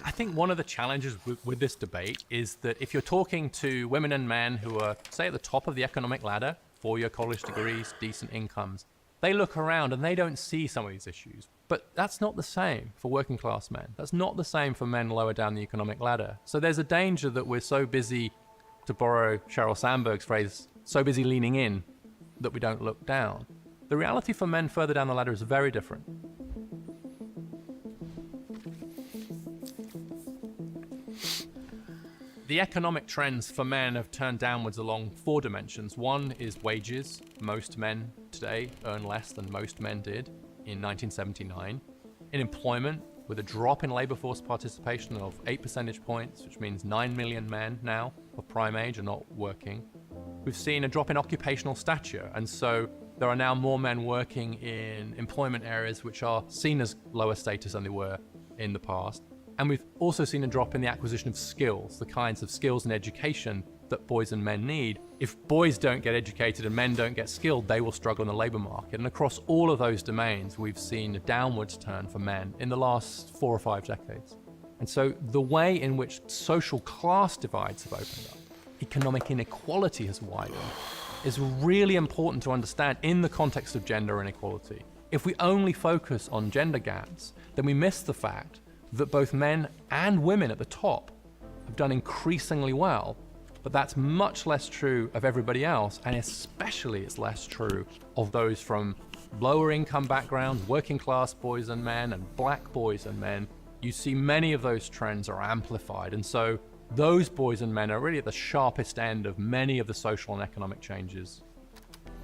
I think one of the challenges with this debate is that if you're talking to women and men who are, say, at the top of the economic ladder, 4-year college degrees, decent incomes, they look around and they don't see some of these issues. But that's not the same for working class men. That's not the same for men lower down the economic ladder. So there's a danger that we're so busy, to borrow Sheryl Sandberg's phrase, so busy leaning in that we don't look down. The reality for men further down the ladder is very different. The economic trends for men have turned downwards along 4 dimensions. One is wages. Most men today earn less than most men did in 1979. In employment, with a drop in labor force participation of 8 percentage points, which means 9 million men now of prime age are not working. We've seen a drop in occupational stature, and so there are now more men working in employment areas which are seen as lower status than they were in the past. And we've also seen a drop in the acquisition of skills, the kinds of skills and education that boys and men need. If boys don't get educated and men don't get skilled, they will struggle in the labor market. And across all of those domains, we've seen a downwards turn for men in the last 4 or 5 decades. And so the way in which social class divides have opened up, economic inequality has widened, is really important to understand in the context of gender inequality. If we only focus on gender gaps, then we miss the fact that both men and women at the top have done increasingly well, but that's much less true of everybody else, and especially it's less true of those from lower income backgrounds, working class boys and men, and black boys and men. You see many of those trends are amplified, and so those boys and men are really at the sharpest end of many of the social and economic changes.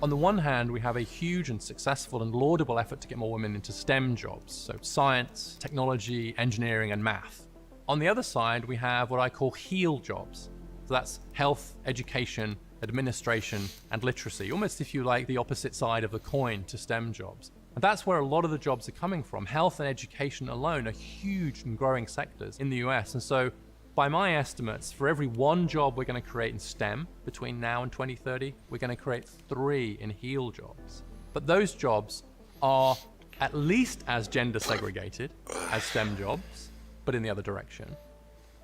On the one hand, we have a huge and successful and laudable effort to get more women into STEM jobs, so science, technology, engineering, and math. On the other side, we have what I call HEAL jobs. So that's health, education, administration, and literacy, almost, if you like, the opposite side of the coin to STEM jobs. And that's where a lot of the jobs are coming from. Health and education alone are huge and growing sectors in the US, and so by my estimates, for every 1 job we're going to create in STEM between now and 2030, we're going to create 3 in HEAL jobs. But those jobs are at least as gender segregated as STEM jobs, but in the other direction.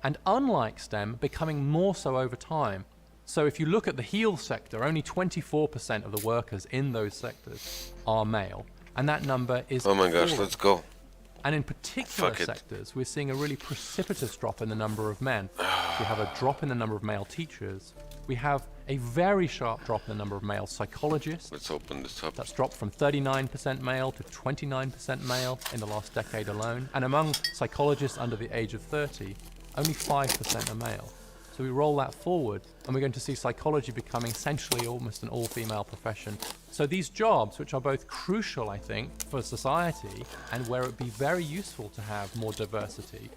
And unlike STEM, becoming more so over time. So if you look at the heal sector, only 24% of the workers in those sectors are male. And that number is Oh my gosh, falling. let's go. And in particular Fuck it. sectors, we're seeing a really precipitous drop in the number of men. We have a drop in the number of male teachers. We have a very sharp drop in the number of male psychologists. Let's open this up. That's dropped from 39% male to 29% male in the last decade alone. And among psychologists under the age of 30, only 5% are male. So we roll that forward, and we're going to see psychology becoming essentially almost an all-female profession. So these jobs, which are both crucial, I think, for society, and where it would be very useful to have more diversity,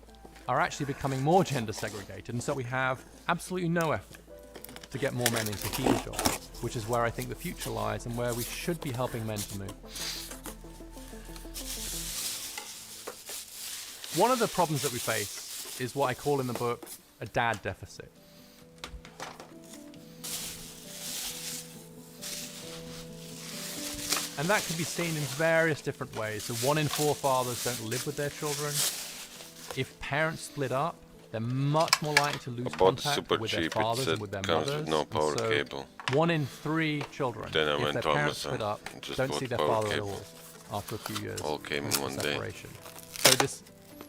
are actually becoming more gender segregated. And so we have absolutely no effort to get more men into heal jobs, which is where I think the future lies and where we should be helping men to move. One of the problems that we face is what I call in the book a dad deficit. And that can be seen in various different ways. So 1 in 4 fathers don't live with their children. If parents split up, they're much more likely to lose I bought contact super with their cheap. fathers It and with their comes mothers. with no power And so cable. 1 in 3 children, Then I if went their to parents Amazon split up, and just don't bought see their power father cable. at all after a few years All came in of one day. separation. So this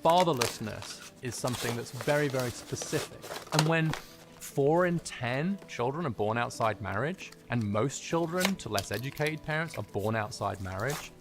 fatherlessness is something that's very, very specific. And when 4 in 10 children are born outside marriage, and most children to less educated parents are born outside marriage,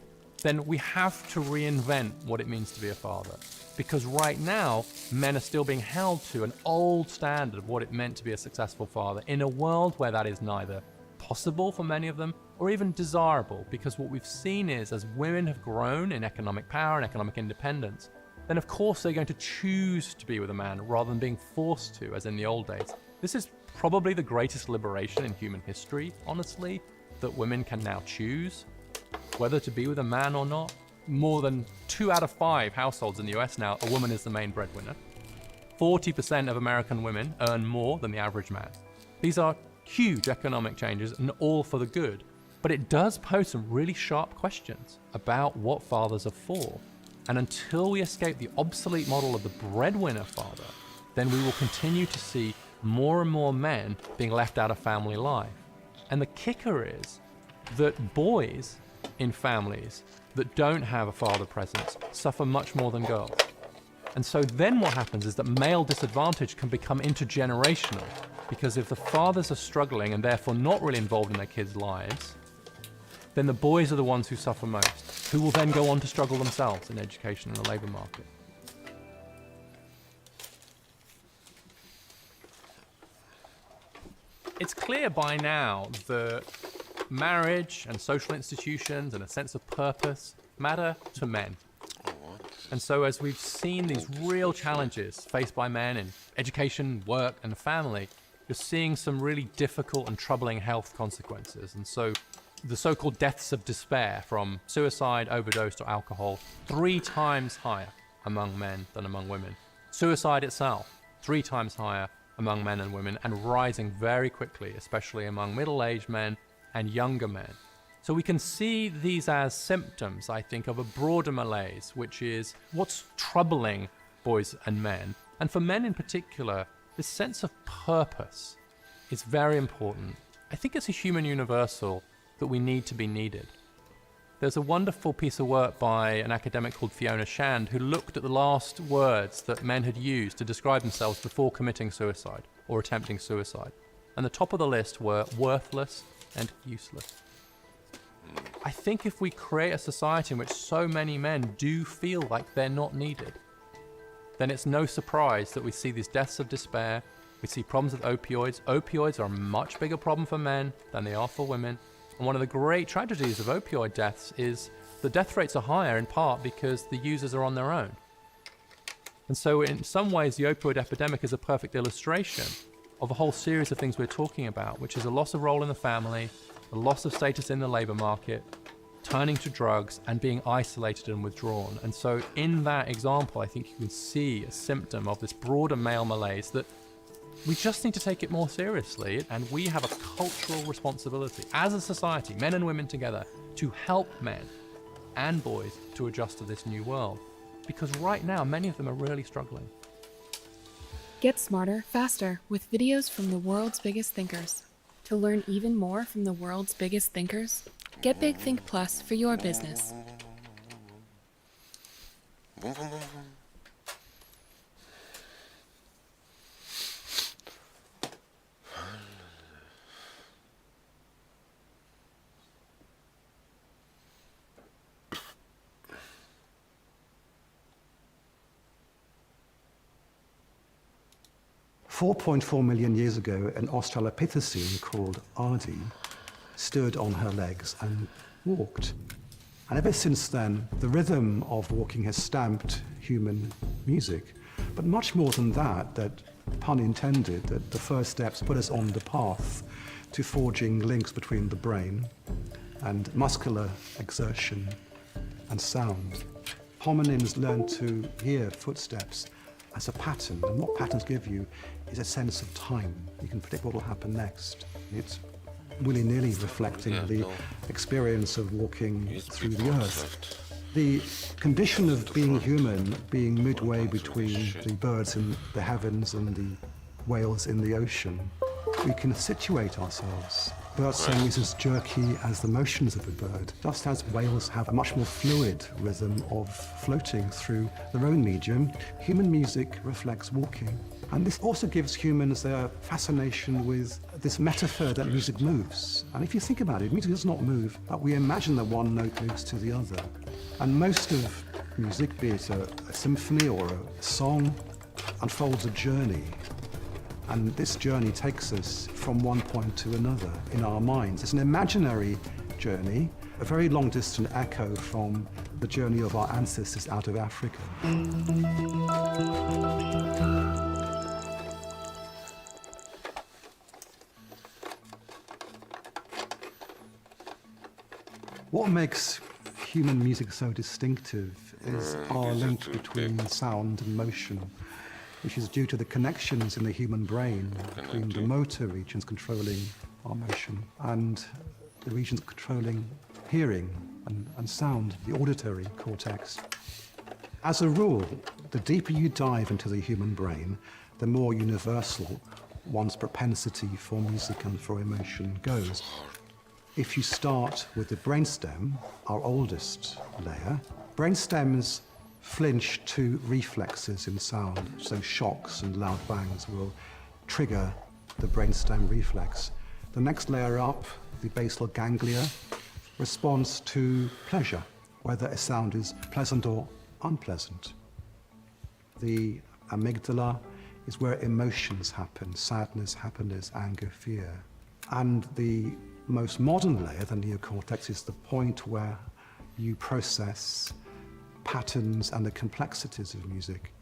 then we have to reinvent what it means to be a father. Because right now, men are still being held to an old standard of what it meant to be a successful father in a world where that is neither possible for many of them or even desirable. Because what we've seen is as women have grown in economic power and economic independence, then of course they're going to choose to be with a man rather than being forced to, as in the old days. This is probably the greatest liberation in human history, honestly, that women can now choose whether to be with a man or not. More than 2 out of 5 households in the US now, a woman is the main breadwinner. 40% of American women earn more than the average man. These are huge economic changes and all for the good. But it does pose some really sharp questions about what fathers are for. And until we escape the obsolete model of the breadwinner father, then we will continue to see more and more men being left out of family life. And the kicker is that boys in families that don't have a father presence suffer much more than girls. And so then what happens is that male disadvantage can become intergenerational, because if the fathers are struggling and therefore not really involved in their kids' lives, then the boys are the ones who suffer most, who will then go on to struggle themselves in education and the labor market. It's clear by now that marriage and social institutions and a sense of purpose matter to men. And so as we've seen these real challenges faced by men in education, work, and family, you're seeing some really difficult and troubling health consequences. And so the so-called deaths of despair from suicide, overdose, or alcohol, 3 times higher among men than among women. Suicide itself, 3 times higher among men and women, and rising very quickly, especially among middle-aged men and younger men. So we can see these as symptoms, I think, of a broader malaise, which is what's troubling boys and men. And for men in particular, this sense of purpose is very important. I think it's a human universal that we need to be needed. There's a wonderful piece of work by an academic called Fiona Shand who looked at the last words that men had used to describe themselves before committing suicide or attempting suicide. And the top of the list were worthless and useless. I think if we create a society in which so many men do feel like they're not needed, then it's no surprise that we see these deaths of despair, we see problems with opioids. Opioids are a much bigger problem for men than they are for women. And one of the great tragedies of opioid deaths is the death rates are higher in part because the users are on their own. And so in some ways, the opioid epidemic is a perfect illustration of a whole series of things we're talking about, which is a loss of role in the family, a loss of status in the labor market, turning to drugs, and being isolated and withdrawn. And so in that example, I think you can see a symptom of this broader male malaise that we just need to take it more seriously, and we have a cultural responsibility as a society, men and women together, to help men and boys to adjust to this new world. Because right now, many of them are really struggling. Get smarter, faster with videos from the world's biggest thinkers. To learn even more from the world's biggest thinkers, get Big Think Plus for your business. Boom, boom, boom, boom. 4.4 million years ago, an Australopithecine called Ardi stood on her legs and walked. And ever since then, the rhythm of walking has stamped human music. But much more than that, pun intended, that the first steps put us on the path to forging links between the brain and muscular exertion and sound. Hominins learned to hear footsteps as a pattern, and what patterns give you is a sense of time. You can predict what will happen next. It's willy-nilly reflecting the experience of walking through the earth. The condition of being human, being midway between the birds in the heavens and the whales in the ocean, we can situate ourselves. Birdsong is as jerky as the motions of a bird, just as whales have a much more fluid rhythm of floating through their own medium. Human music reflects walking. And this also gives humans their fascination with this metaphor that music moves. And if you think about it, music does not move, but we imagine that one note moves to the other. And most of music, be it a symphony or a song, unfolds a journey. And this journey takes us from one point to another in our minds. It's an imaginary journey, a very long distant echo from the journey of our ancestors out of Africa. What makes human music so distinctive is our link between sound and motion, which is due to the connections in the human brain between the motor regions controlling our motion and the regions controlling hearing and sound, the auditory cortex. As a rule, the deeper you dive into the human brain, the more universal one's propensity for music and for emotion goes. If you start with the brainstem, our oldest layer, brainstems flinch to reflexes in sound, so shocks and loud bangs will trigger the brainstem reflex. The next layer up, the basal ganglia, responds to pleasure, whether a sound is pleasant or unpleasant. The amygdala is where emotions happen, sadness, happiness, anger, fear. And the most modern layer, the neocortex, is the point where you process patterns and the complexities of music.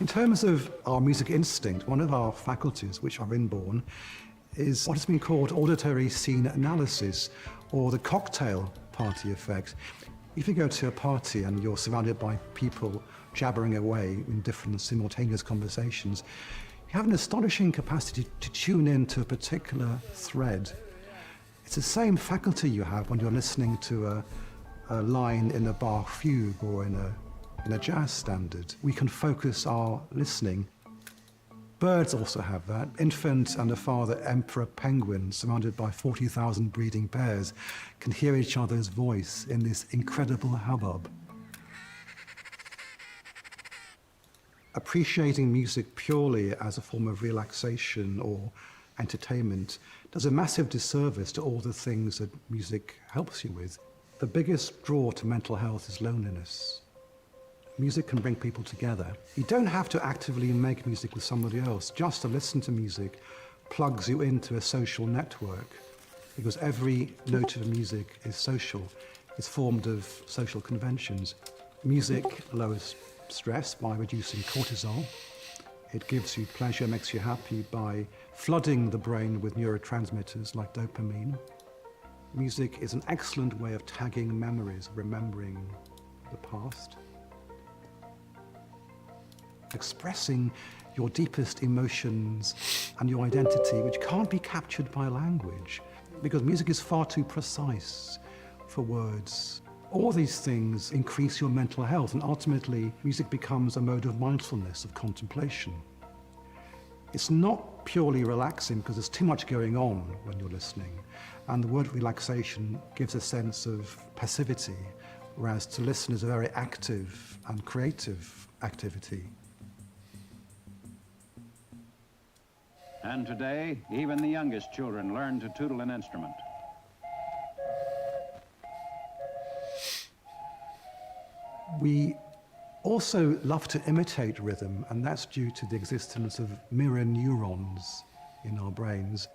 In terms of our music instinct, one of our faculties, which are inborn, is what has been called auditory scene analysis, or the cocktail party effect. If you go to a party and you're surrounded by people jabbering away in different simultaneous conversations, you have an astonishing capacity to tune in to a particular thread. It's the same faculty you have when you're listening to a line in a Bach fugue or in a jazz standard. We can focus our listening. Birds also have that. Infant and a father emperor penguin surrounded by 40,000 breeding pairs can hear each other's voice in this incredible hubbub. Appreciating music purely as a form of relaxation or entertainment does a massive disservice to all the things that music helps you with. The biggest draw to mental health is loneliness. Music can bring people together. You don't have to actively make music with somebody else. Just to listen to music plugs you into a social network, because every note of music is social. It's formed of social conventions. Music lowers stress by reducing cortisol. It gives you pleasure, makes you happy by flooding the brain with neurotransmitters like dopamine. Music is an excellent way of tagging memories, remembering the past. Expressing your deepest emotions and your identity, which can't be captured by language, because music is far too precise for words. All these things increase your mental health, and ultimately, music becomes a mode of mindfulness, of contemplation. It's not purely relaxing because there's too much going on when you're listening. And the word relaxation gives a sense of passivity, whereas to listen is a very active and creative activity. And today, even the youngest children learn to tootle an instrument. We also love to imitate rhythm, and that's due to the existence of mirror neurons in our brains.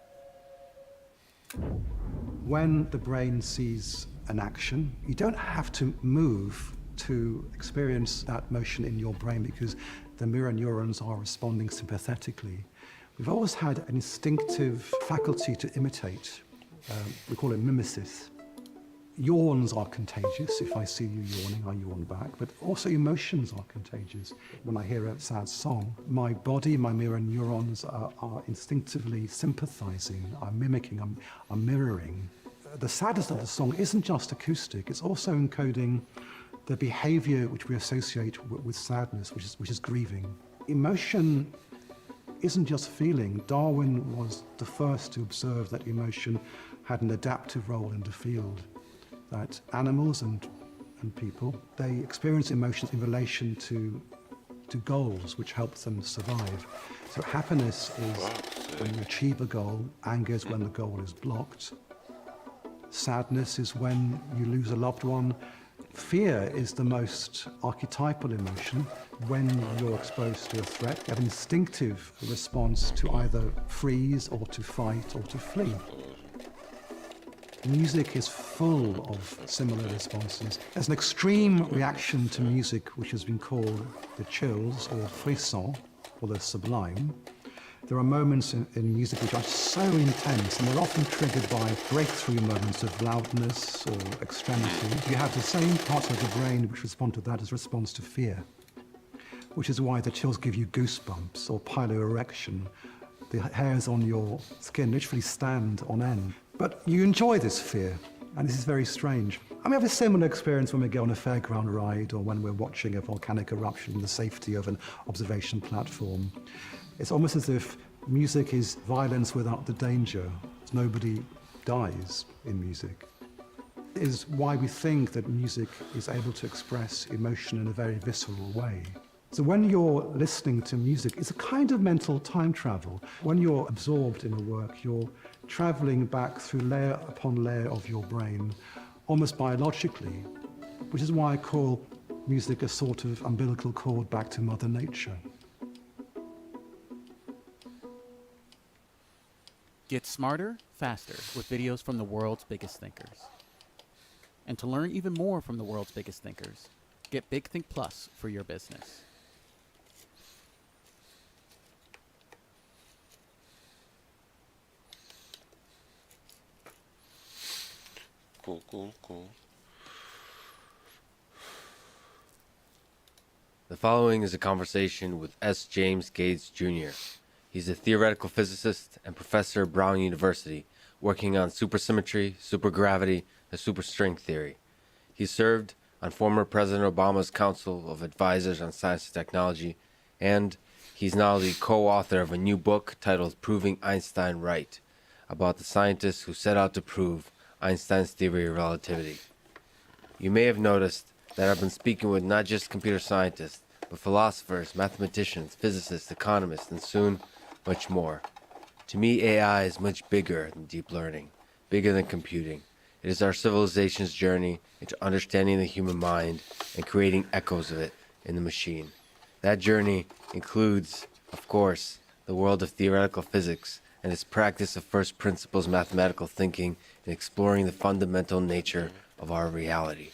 When the brain sees an action, you don't have to move to experience that motion in your brain because the mirror neurons are responding sympathetically. We've always had an instinctive faculty to imitate. We call it mimesis. Yawns are contagious. If I see you yawning, I yawn back. But also emotions are contagious. When I hear a sad song, my body, my mirror neurons are instinctively sympathizing, I'm mimicking, I'm mirroring. The sadness of the song isn't just acoustic, it's also encoding the behavior which we associate with sadness, which is grieving. Emotion isn't just feeling. Darwin was the first to observe that emotion had an adaptive role in the field. That animals and people, they experience emotions in relation to goals which help them survive. So happiness is when you achieve a goal, anger is when the goal is blocked, sadness is when you lose a loved one, fear is the most archetypal emotion. When you're exposed to a threat, you have an instinctive response to either freeze or to fight or to flee. Music is full of similar responses. There's an extreme reaction to music which has been called the chills or frisson or the sublime. There are moments in music which are so intense and they're often triggered by breakthrough moments of loudness or extremity. You have the same parts of the brain which respond to that as response to fear, which is why the chills give you goosebumps or piloerection. The hairs on your skin literally stand on end. But you enjoy this fear, and this is very strange. I have a similar experience when we go on a fairground ride or when we're watching a volcanic eruption in the safety of an observation platform. It's almost as if music is violence without the danger. Nobody dies in music. It is why we think that music is able to express emotion in a very visceral way. So when you're listening to music, it's a kind of mental time travel. When you're absorbed in a work, you're traveling back through layer upon layer of your brain, almost biologically, which is why I call music a sort of umbilical cord back to Mother Nature. Get smarter, faster with videos from the world's biggest thinkers. And to learn even more from the world's biggest thinkers, get Big Think Plus for your business. Cool. The following is a conversation with S. James Gates Jr. He's a theoretical physicist and professor at Brown University, working on supersymmetry, supergravity, and superstring theory. He served on former President Obama's Council of Advisors on Science and Technology, and he's now the co-author of a new book titled Proving Einstein Right, about the scientists who set out to prove Einstein's theory of relativity. You may have noticed that I've been speaking with not just computer scientists, but philosophers, mathematicians, physicists, economists, and soon much more. To me, AI is much bigger than deep learning, bigger than computing. It is our civilization's journey into understanding the human mind and creating echoes of it in the machine. That journey includes, of course, the world of theoretical physics and its practice of first principles mathematical thinking and exploring the fundamental nature of our reality.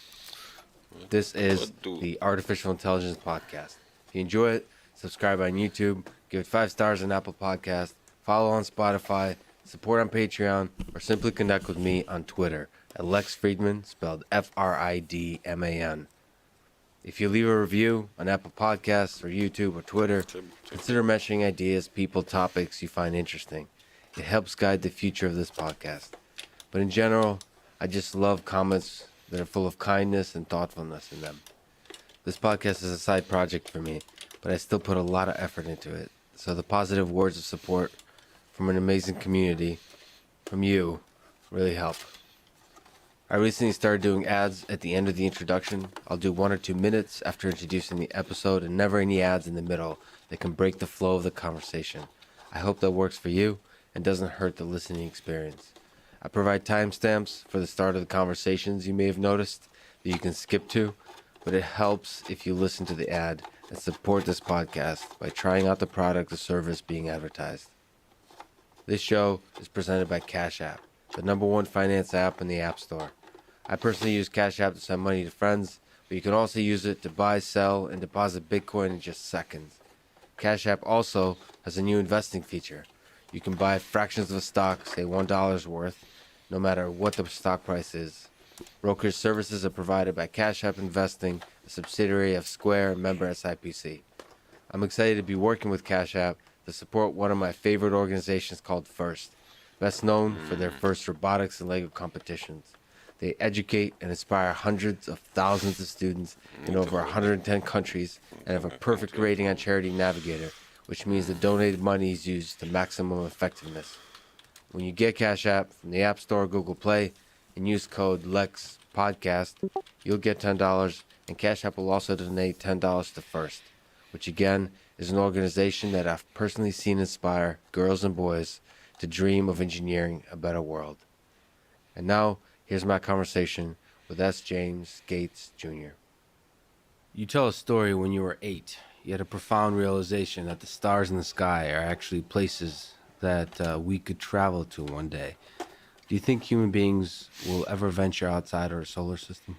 This is the Artificial Intelligence Podcast. If you enjoy it, subscribe on YouTube, give it 5 stars on Apple Podcasts, follow on Spotify, support on Patreon, or simply connect with me on Twitter at Lex Friedman, spelled Fridman. If you leave a review on Apple Podcasts or YouTube or Twitter, consider mentioning ideas, people, topics you find interesting. It helps guide the future of this podcast. But in general, I just love comments that are full of kindness and thoughtfulness in them. This podcast is a side project for me, but I still put a lot of effort into it. so the positive words of support from an amazing community, from you, really help. I recently started doing ads at the end of the introduction. I'll do 1 or 2 minutes after introducing the episode and never any ads in the middle that can break the flow of the conversation. I hope that works for you and doesn't hurt the listening experience. I provide timestamps for the start of the conversations you may have noticed that you can skip to, but it helps if you listen to the ad and support this podcast by trying out the product or service being advertised. This show is presented by Cash App, the #1 finance app in the App Store. I personally use Cash App to send money to friends, but you can also use it to buy, sell, and deposit Bitcoin in just seconds. Cash App also has a new investing feature. You can buy fractions of a stock, say $1 worth, no matter what the stock price is. Brokerage services are provided by Cash App Investing, a subsidiary of Square, member SIPC. I'm excited to be working with Cash App to support one of my favorite organizations called FIRST, best known for their FIRST robotics and Lego competitions. They educate and inspire hundreds of thousands of students in over 110 countries and have a perfect rating on Charity Navigator, which means the donated money is used to maximum effectiveness. When you get Cash App from the App Store or Google Play and use code LEXPODCAST, you'll get $10, and Cash App will also donate $10 to FIRST, which again is an organization that I've personally seen inspire girls and boys to dream of engineering a better world. And now, here's my conversation with S. James Gates Jr. You tell a story when you were 8. You had a profound realization that the stars in the sky are actually places that we could travel to one day. Do you think human beings will ever venture outside our solar system?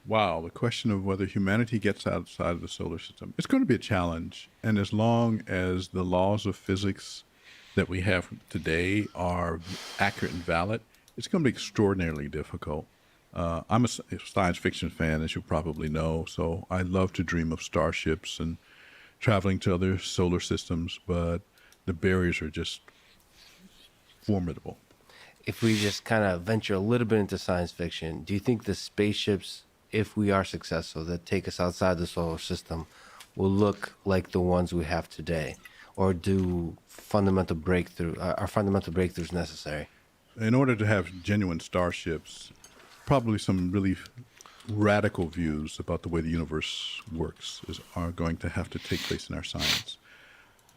Wow, the question of whether humanity gets outside of the solar system, it's going to be a challenge. And as long as the laws of physics that we have today are accurate and valid, it's going to be extraordinarily difficult. I'm a science fiction fan, as you probably know, so I love to dream of starships and traveling to other solar systems, but the barriers are just formidable. If we just kind of venture a little bit into science fiction, do you think the spaceships, if we are successful, that take us outside the solar system will look like the ones we have today? Or are fundamental breakthroughs necessary? In order to have genuine starships, probably some really radical views about the way the universe works are going to have to take place in our science.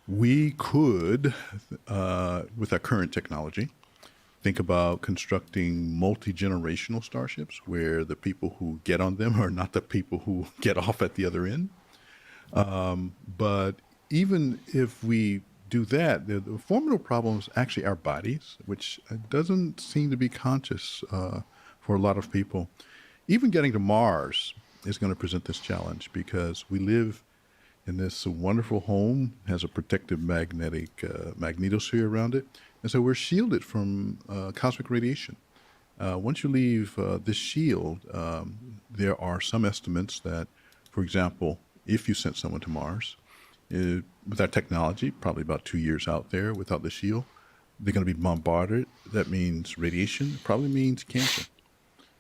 We could, with our current technology, think about constructing multi-generational starships where the people who get on them are not the people who get off at the other end. But even if we do that, the formidable problems actually our bodies, which doesn't seem to be conscious for a lot of people. Even getting to Mars is going to present this challenge because we live in this wonderful home, has a protective magnetic magnetosphere around it, and so we're shielded from cosmic radiation. Once you leave this shield, there are some estimates that, for example, if you sent someone to Mars, with our technology, probably about 2 years out there without the shield, they're going to be bombarded. That means radiation, probably means cancer.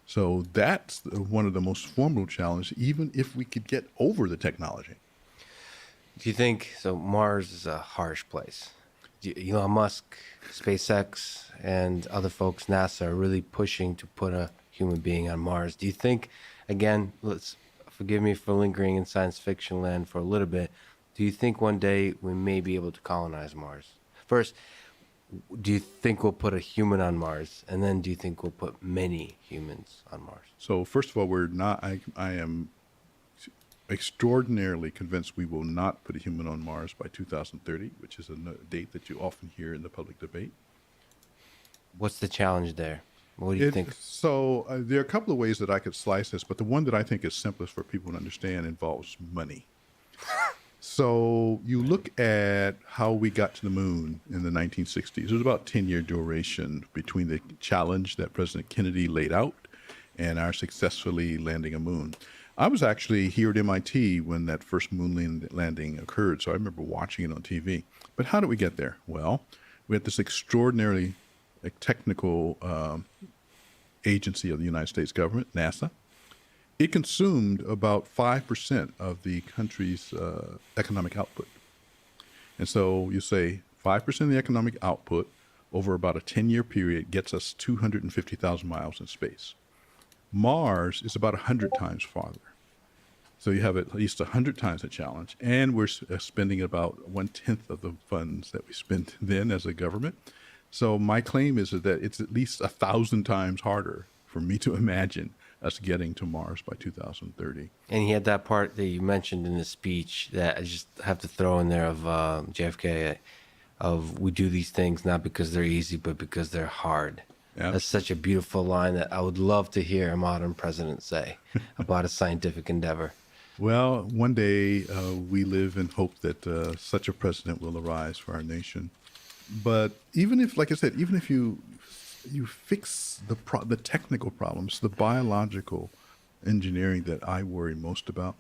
So that's one of the most formidable challenges, even if we could get over the technology. Do you think, so Mars is a harsh place. Elon Musk, SpaceX, and other folks, NASA, are really pushing to put a human being on Mars. Do you think, again, forgive me for lingering in science fiction land for a little bit, do you think one day we may be able to colonize Mars? First, do you think we'll put a human on Mars? And then do you think we'll put many humans on Mars? So first of all, we're not, I am extraordinarily convinced we will not put a human on Mars by 2030, which is a date that you often hear in the public debate. What's the challenge there? What do you think? So there are a couple of ways that I could slice this, but the one that I think is simplest for people to understand involves money. So you look at how we got to the moon in the 1960s. It was about a 10-year duration between the challenge that President Kennedy laid out and our successfully landing a moon. I was actually here at MIT when that first moon landing occurred, so I remember watching it on TV. But how did we get there? Well, we had this extraordinarily technical agency of the United States government, NASA. It consumed about 5% of the country's economic output. And so you say 5% of the economic output over about a 10-year period gets us 250,000 miles in space. Mars is about 100 times farther. So you have at least 100 times the challenge, and we're spending about 1/10 of the funds that we spent then as a government. So my claim is that it's at least 1,000 times harder for me to imagine us getting to Mars by 2030. And he had that part that you mentioned in the speech that I just have to throw in there of JFK, of we do these things not because they're easy, but because they're hard. Yeah. That's such a beautiful line that I would love to hear a modern president say about a scientific endeavor. Well, one day we live in hope that such a president will arise for our nation. But even if, like I said, even if you fix the technical problems, the biological engineering that I worry most about.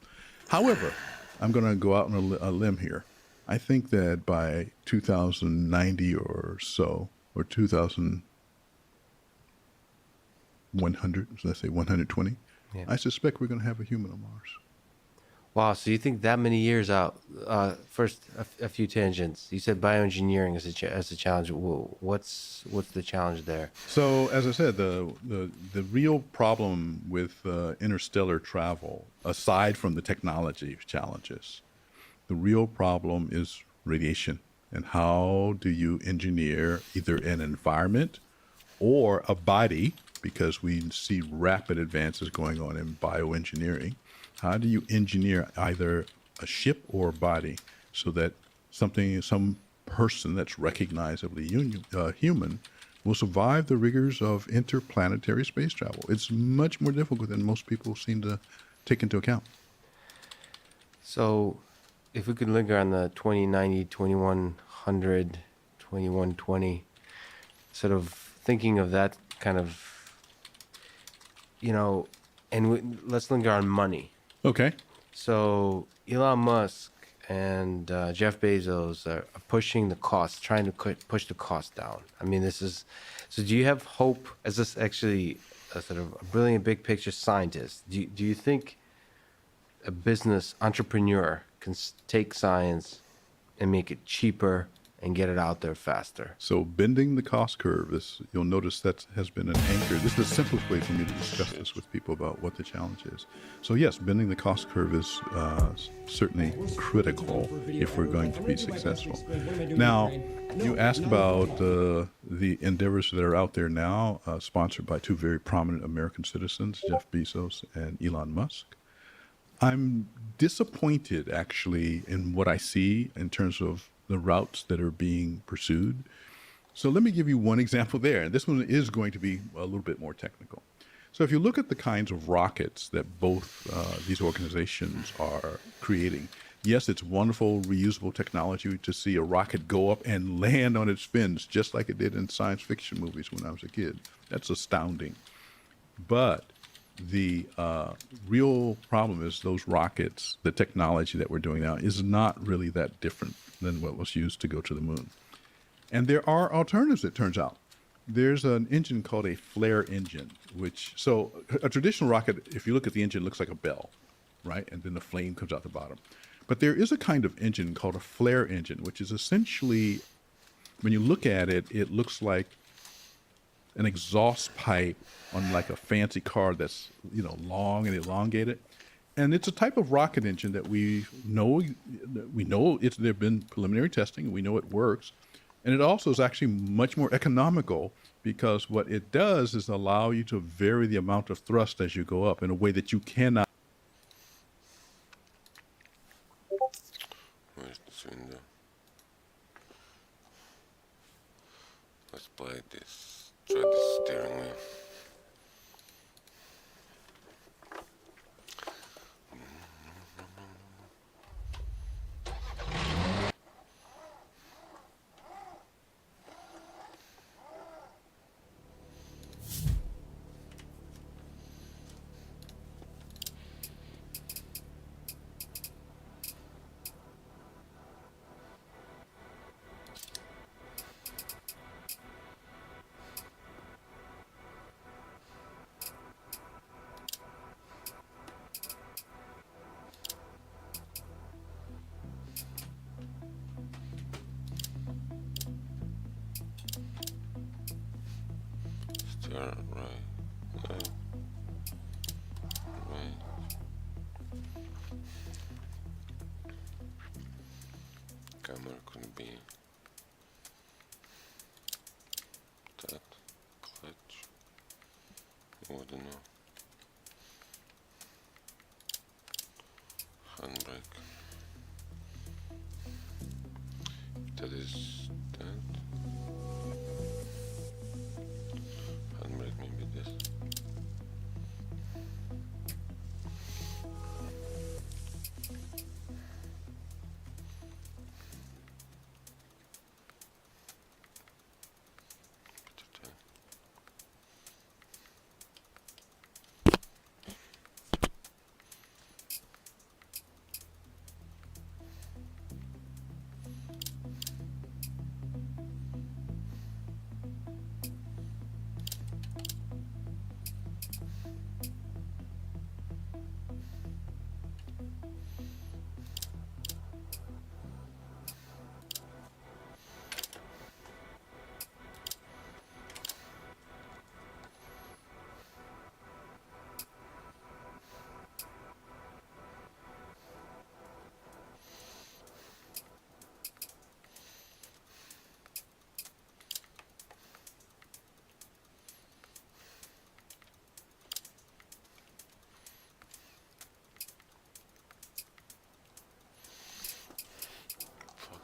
However, I'm going to go out on a limb here. I think that by 2090 or so, or 2100, let's say 120, Yeah. I suspect we're going to have a human on Mars. Wow, so you think that many years out? First, a few tangents. You said bioengineering as a challenge. What's the challenge there? So, as I said, the real problem with interstellar travel, aside from the technology challenges, the real problem is radiation. And how do you engineer either an environment or a body, because we see rapid advances going on in bioengineering. How do you engineer either a ship or a body so that some person that's recognizably human will survive the rigors of interplanetary space travel? It's much more difficult than most people seem to take into account. So, if we could linger on the 2090, 2100, 2120, sort of thinking of that kind of, and let's linger on money. Okay. So Elon Musk and Jeff Bezos are pushing the cost, trying to push the cost down. I mean, so do you have hope, as this actually a sort of a brilliant big picture scientist, do you think a business entrepreneur can take science and make it cheaper and get it out there faster? So bending the cost curve is, you'll notice that has been an anchor. This is the simplest way for me to discuss this with people about what the challenge is. So yes, bending the cost curve is certainly critical if we're going to be successful. Now, you asked about the endeavors that are out there now, sponsored by two very prominent American citizens, Jeff Bezos and Elon Musk. I'm disappointed, actually, in what I see in terms of the routes that are being pursued. So let me give you one example there. And this one is going to be a little bit more technical. So if you look at the kinds of rockets that both these organizations are creating, yes, it's wonderful, reusable technology to see a rocket go up and land on its fins, just like it did in science fiction movies when I was a kid. That's astounding. But the real problem is those rockets, the technology that we're doing now is not really that different than what was used to go to the moon. And there are alternatives, it turns out. There's an engine called a flare engine, so a traditional rocket, if you look at the engine, looks like a bell, right? And then the flame comes out the bottom. But there is a kind of engine called a flare engine, which is essentially, when you look at it, it looks like an exhaust pipe on like a fancy car that's, long and elongated. And it's a type of rocket engine that we know there've been preliminary testing, and we know it works. And it also is actually much more economical because what it does is allow you to vary the amount of thrust as you go up in a way that you cannot. Where's this window? Let's play this. Try the steering wheel. Right. Camera could be that clutch. I don't know. Handbrake. That is that. Handbrake, maybe this.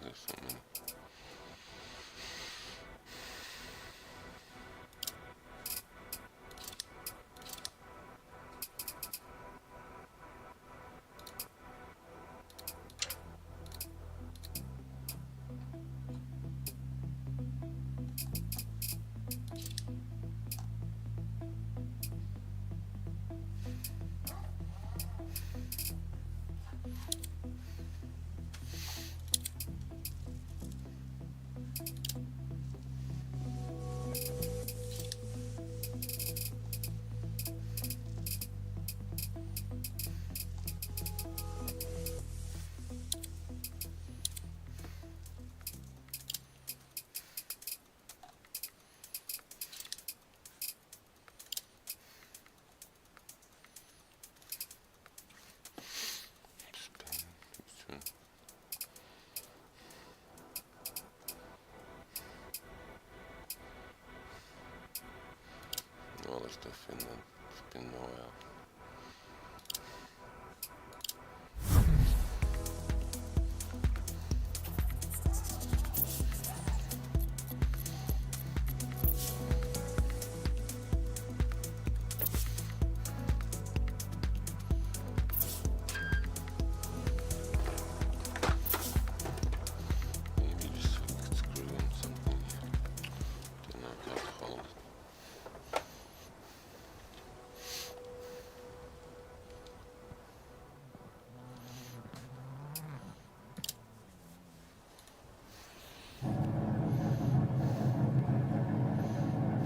There's so many. All the stuff in the spin oil. Maybe just screw in something here. Don't know how to hold it.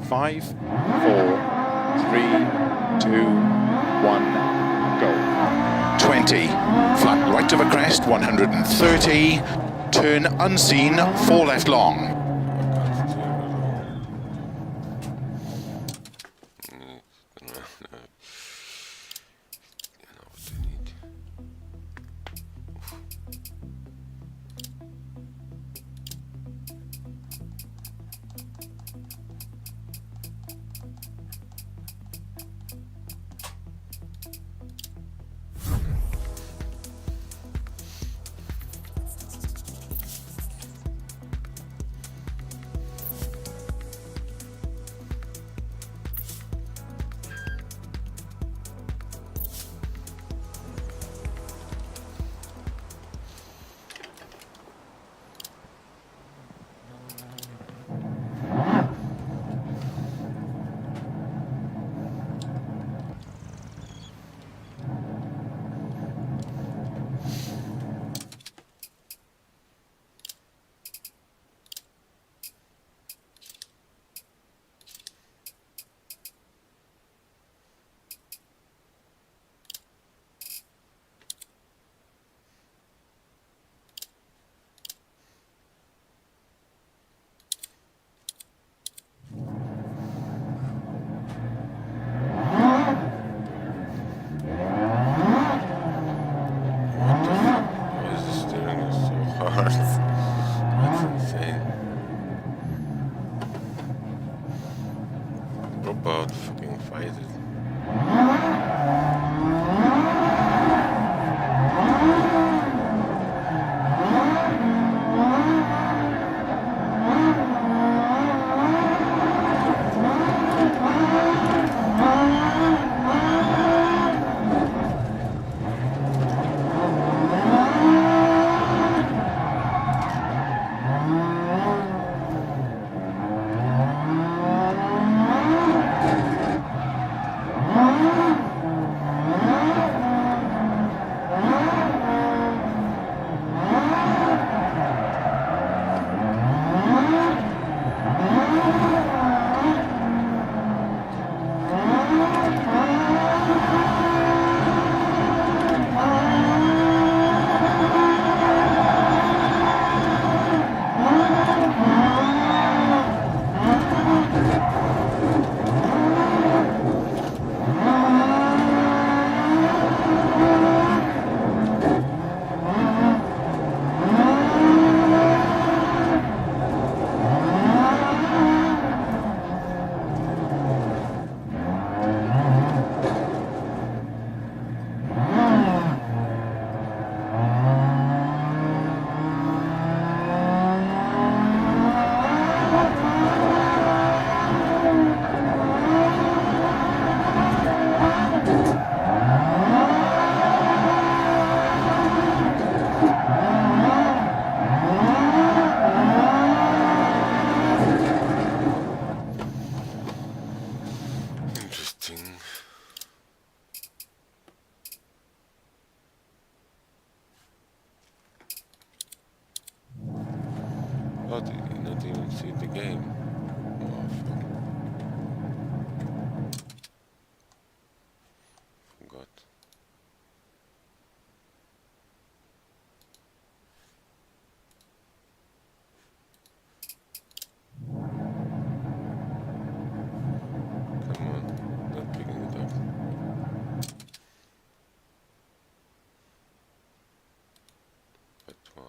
Five, 4, 3, 2, 1, go. 20, flat right of a crest, 130, turn unseen, 4 left long. drop out, fucking fight it. How did you not even see the game? Oh, fuck. Forgot. Come on, not picking it up. But why?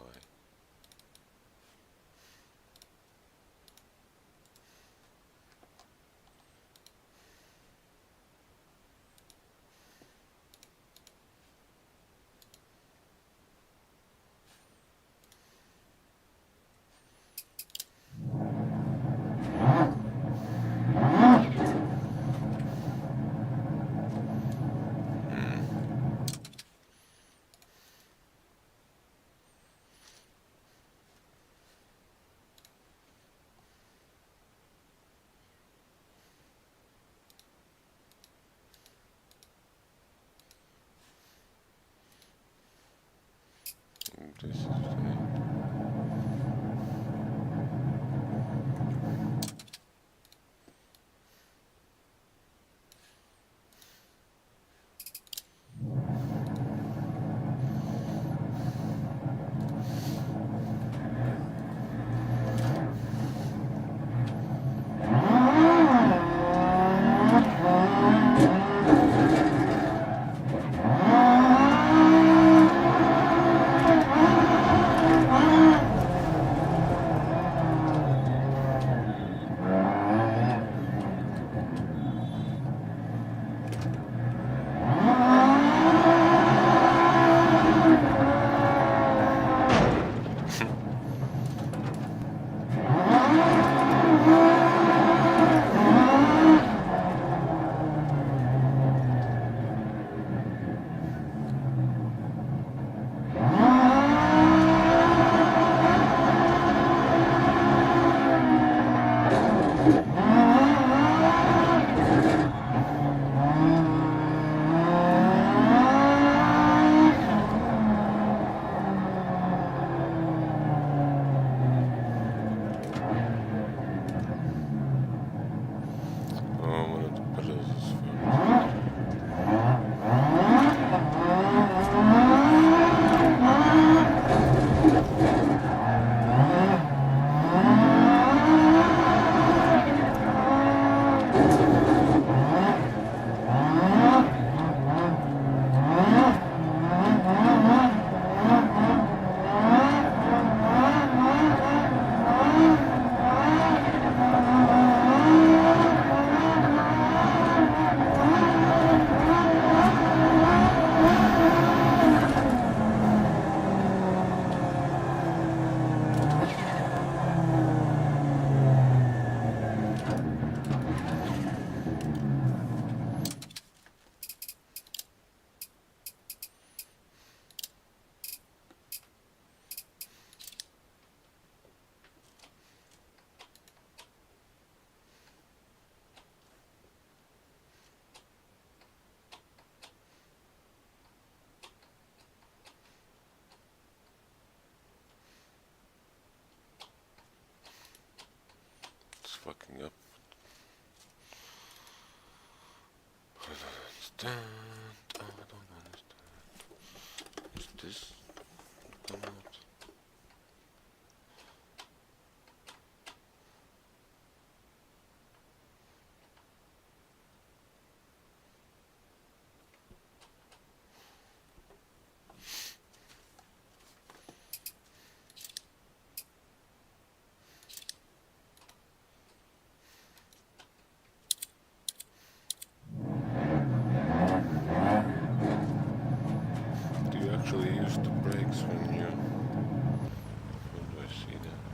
This is funny. understand. I don't understand. Is this come out? Do you actually use the brakes when you... When do I see that?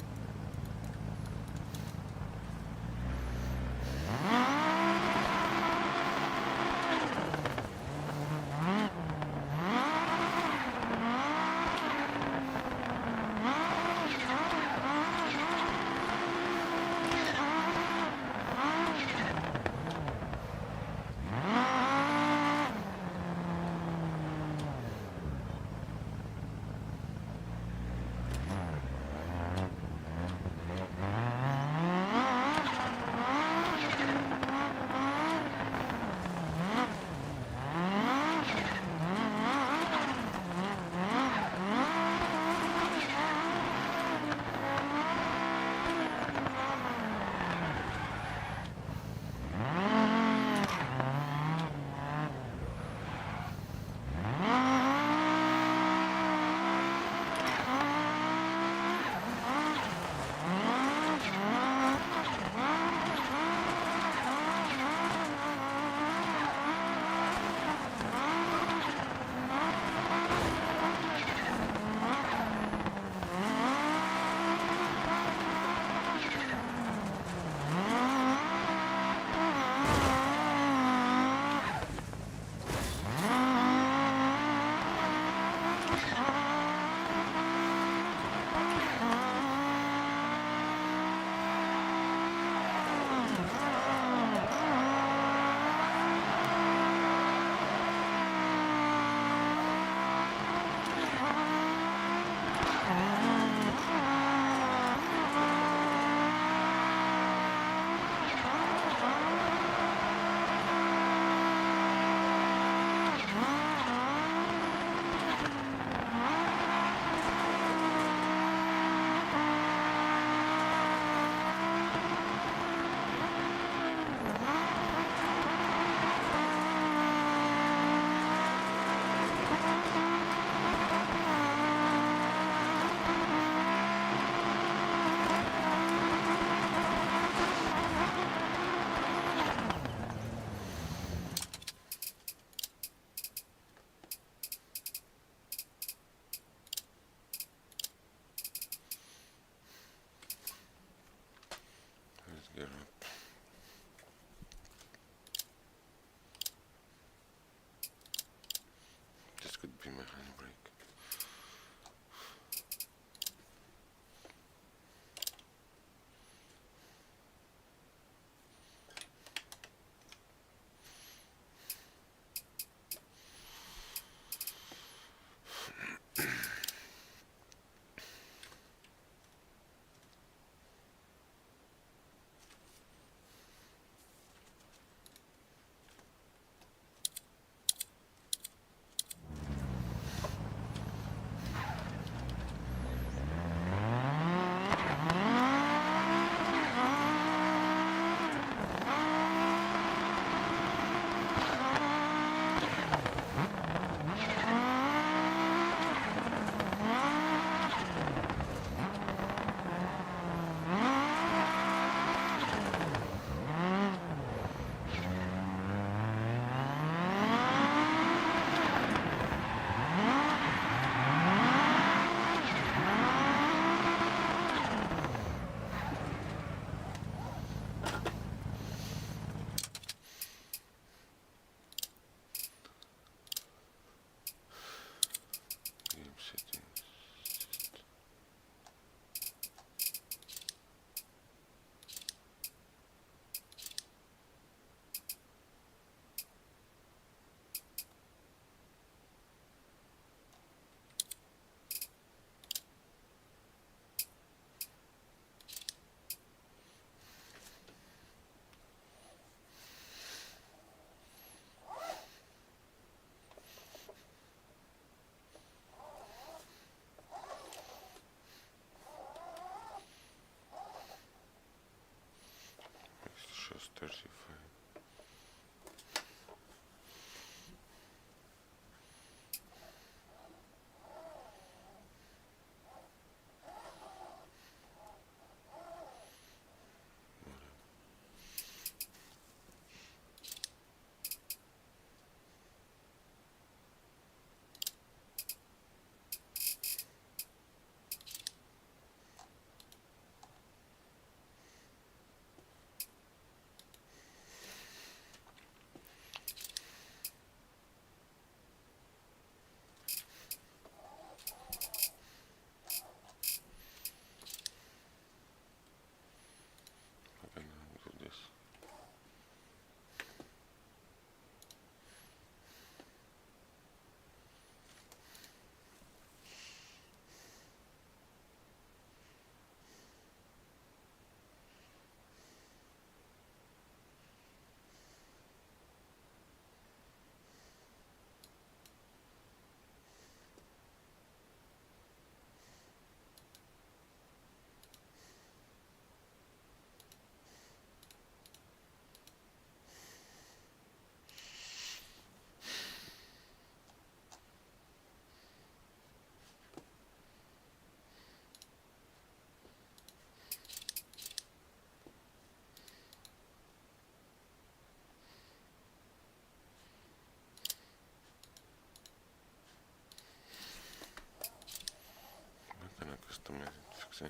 see.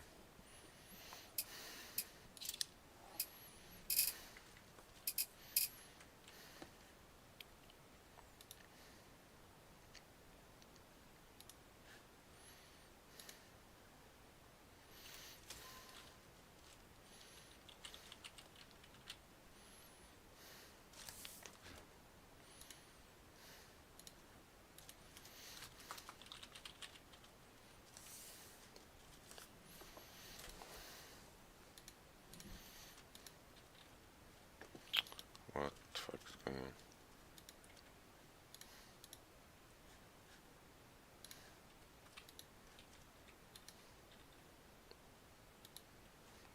What the fuck is going on?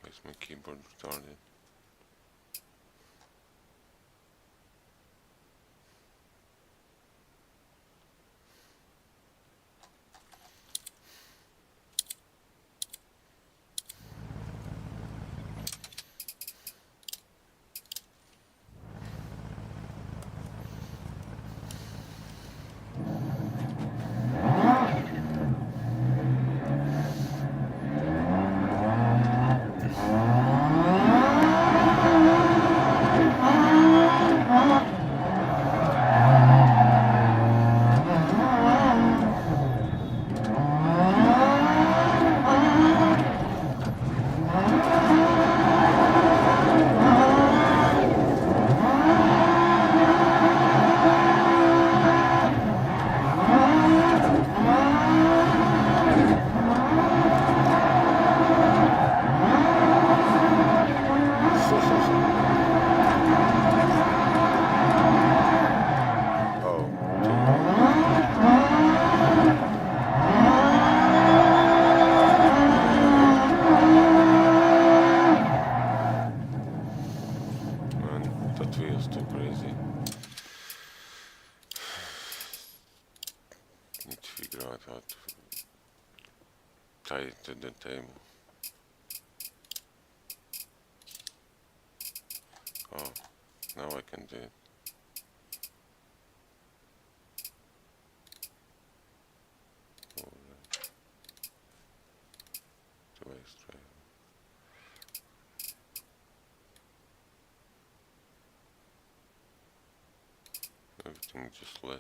Why is my keyboard retarded? That wheel's too crazy. Need to figure out how to tie it to the table. Oh, now I can do it. Alright. Two extra. Everything just less.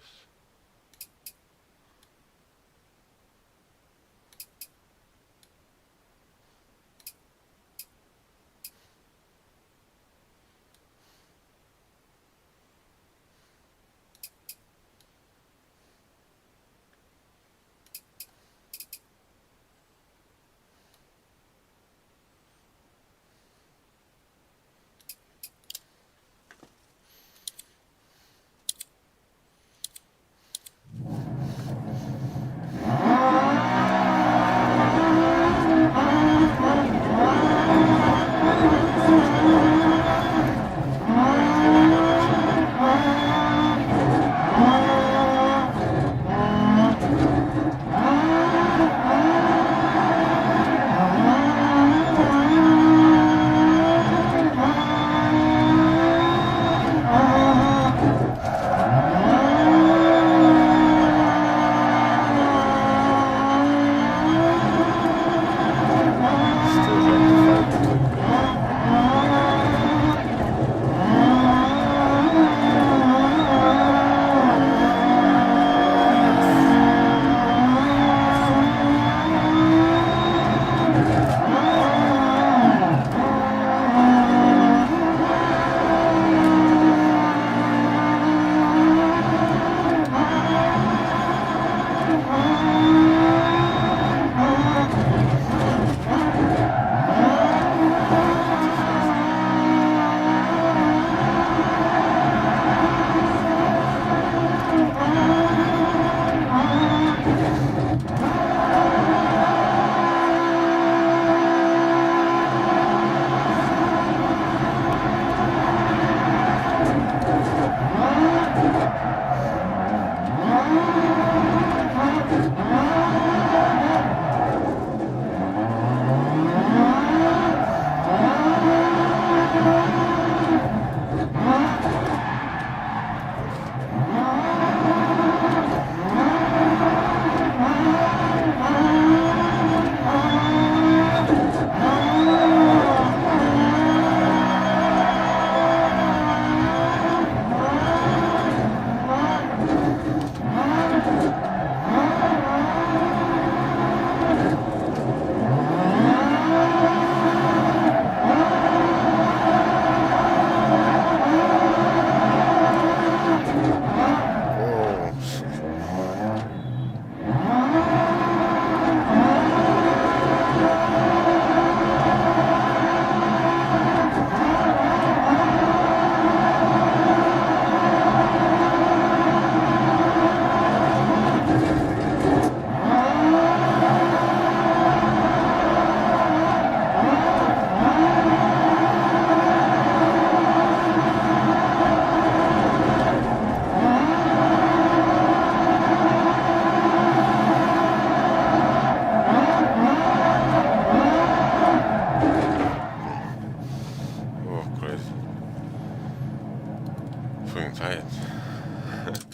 Alright.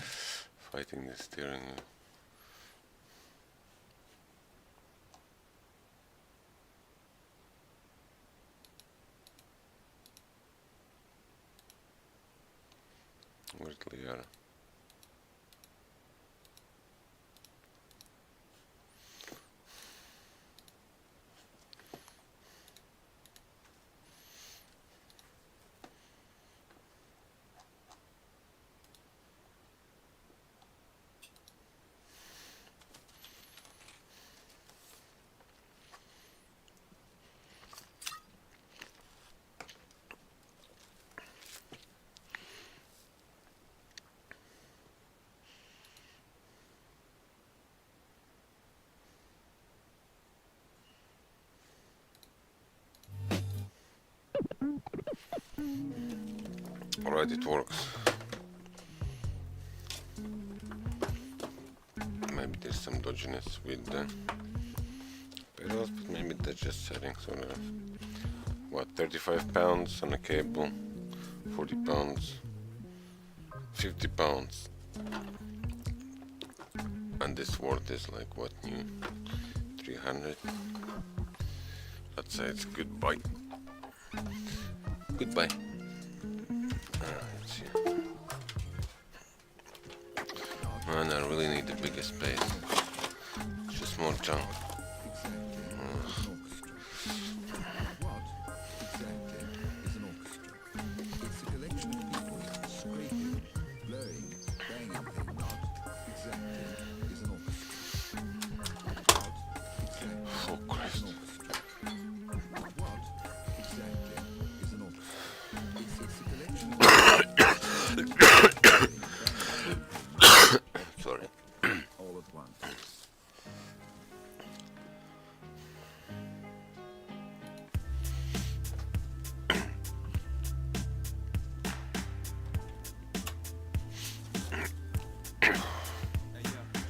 Fighting the steering wheel. Where's Liara? Alright, it works. Maybe there's some dodginess with the pedals, but maybe that's just settings or what, 35 pounds on a cable, 40 pounds, 50 pounds. And this worth is like what, new 300. Let's say it's goodbye. Goodbye. Let's see. Man, I really need the biggest space. It's just more junk. Oh Christ. Sorry. All at once.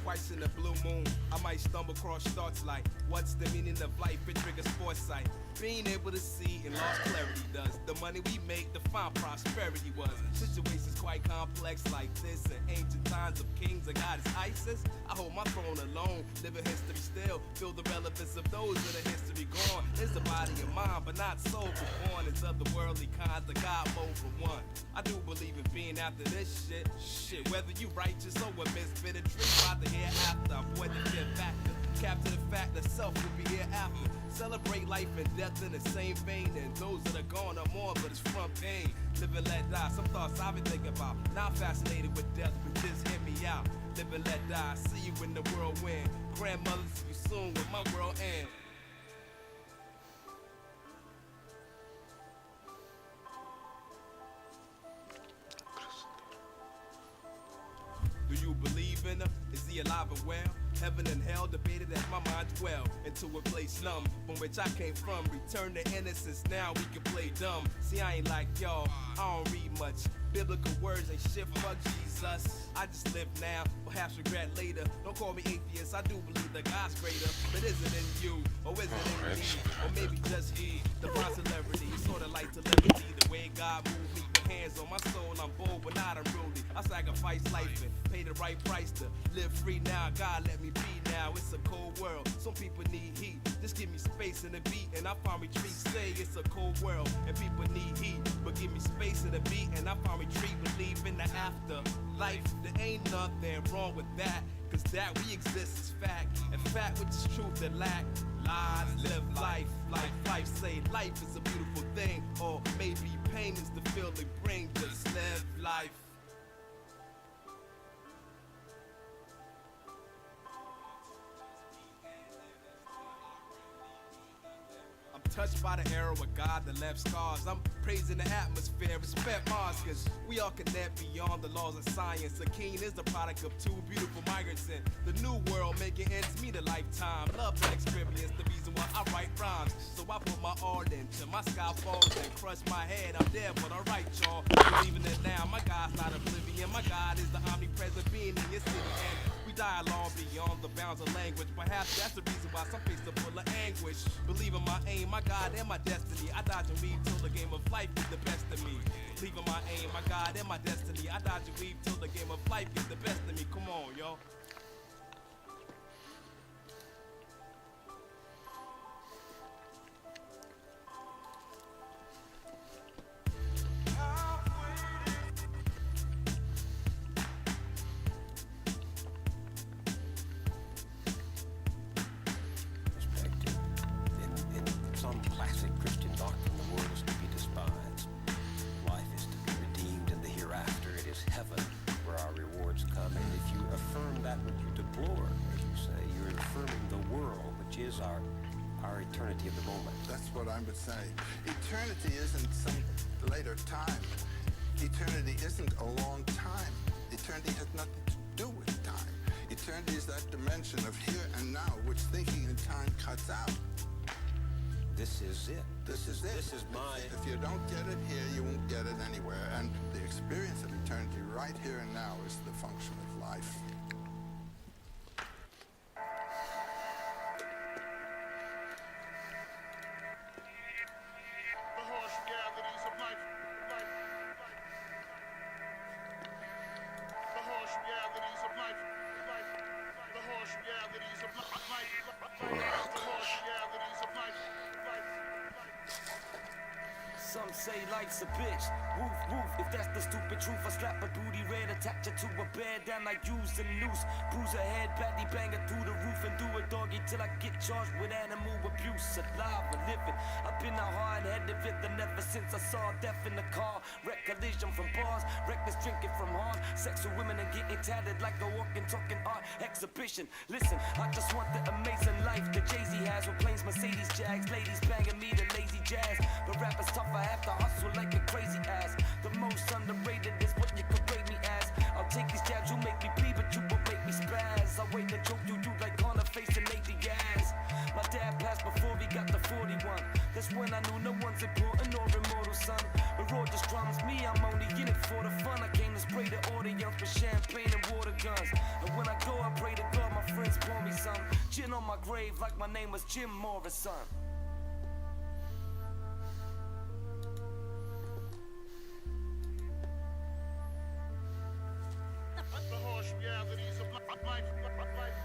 Twice in the blue moon, I might stumble across thoughts like, what's the meaning of life? It triggers foresight. Being able to see and lost clarity does. The money we make define prosperity was. Situations quite complex like this. In ancient times of kings and goddess Isis, I hold my throne alone. Live in history still. Feel the relevance of those that are history gone. It's the body and mind, but not soul for born. It's otherworldly kinds of God mode for one. I do believe in being after this shit. Shit, whether you righteous or a misfit, a dream about the hereafter. Avoid the fear factor. Capture the fact that self will be hereafter. Celebrate life and death in the same vein. And those that are gone are more, but it's from pain. Live and let die. Some thoughts I've been thinking about. Not fascinated with death, but just hear me out. Live and let die. See you in the whirlwind. Grandmother, see you soon when my world ends. Do you believe in him? Is he alive and well? Heaven and hell debated as my mind dwell into a place numb from which I came from. Return to innocence, now we can play dumb. See, I ain't like y'all, I don't read much. Biblical words ain't shit, fuck Jesus. I just live now, perhaps regret later. Don't call me atheist, I do believe that God's greater. But is it in you, or is it in me? Or maybe just he, divine celebrity. Sorta like telepathy, the way God moved me. Hands on my soul, I'm bold but not unruly. I sacrifice life and pay the right price to live free now. God let me be now. It's a cold world. Some people need heat. Just give me space and a beat and I find retreat. Say it's a cold world and people need heat, but give me space and a beat and I find retreat. Believe in the afterlife. There ain't nothing wrong with that, cause that we exist is fact, and fact which is truth that lack lies. Live life like life. Say life is a beautiful thing, or maybe pain is the feeling bring. Just live life. Touched by the arrow of God that left scars. I'm praising the atmosphere, respect Mars, cause we all connect beyond the laws of science. A king is the product of two beautiful migrants in the new world, making ends meet a lifetime. Love and experience, the reason why I write rhymes. So I put my all into my sky falls and crush my head. I'm dead, but alright, y'all. Believing it now, my God's not oblivion. My God is the omnipresent being in your city, and we We dialogue beyond the bounds of language. Perhaps that's the reason why some faces are full of anguish. Believing my aim, my God, and my destiny. I dodge and weave till the game of life is the best of me. Leaving my aim, my God, and my destiny. I dodge and weave till the game of life is the best of me. Come on, yo. Some classic Christian doctrine, the world is to be despised. Life is to be redeemed in the hereafter. It is heaven where our rewards come. And if you affirm that which you deplore, as you say, you're affirming the world, which is our eternity of the moment. That's what I would say. Eternity isn't some later time. Eternity isn't a long time. Eternity has nothing to do with time. Eternity is that dimension of here and now, which thinking in time cuts out. This is it. This is it. This is my... If you don't get it here, you won't get it anywhere. And the experience of eternity right here and now is the function of life. The harsh realities of life. The harsh realities of life. The harsh realities of life. The harsh realities of life. Some say life's a bitch. Woof, woof, if that's the stupid truth. I slap a booty red, attach her to a bed, then I use a noose. Bruise her head, badly bang her through the roof and do a doggy till I get charged with animal abuse. Alive and living, I've been a hard-headed victim ever since I saw death in the car. Wreck collision from bars, reckless drinking from hard. Sex with women and getting tatted like a walking, talking art exhibition. Listen, I just want the amazing life that Jay-Z has with planes, Mercedes, Jags, ladies banging me to lazy jazz. But rappers tough, I have to hustle like a crazy ass. The most underrated is what you could rate me as. I'll take these jabs, you make me bleed, but you won't make me spaz. I wait to choke you like Connor facing Navy gas. My dad passed before he got the 41. That's when I knew no one's important or immortal, son. But raw just drums me, I'm only in it for the fun. I came to spray the audience with champagne and water guns. And when I go, I pray to God my friends pour me some gin on my grave like my name was Jim Morrison. The harsh realities of life. The harsh realities of life.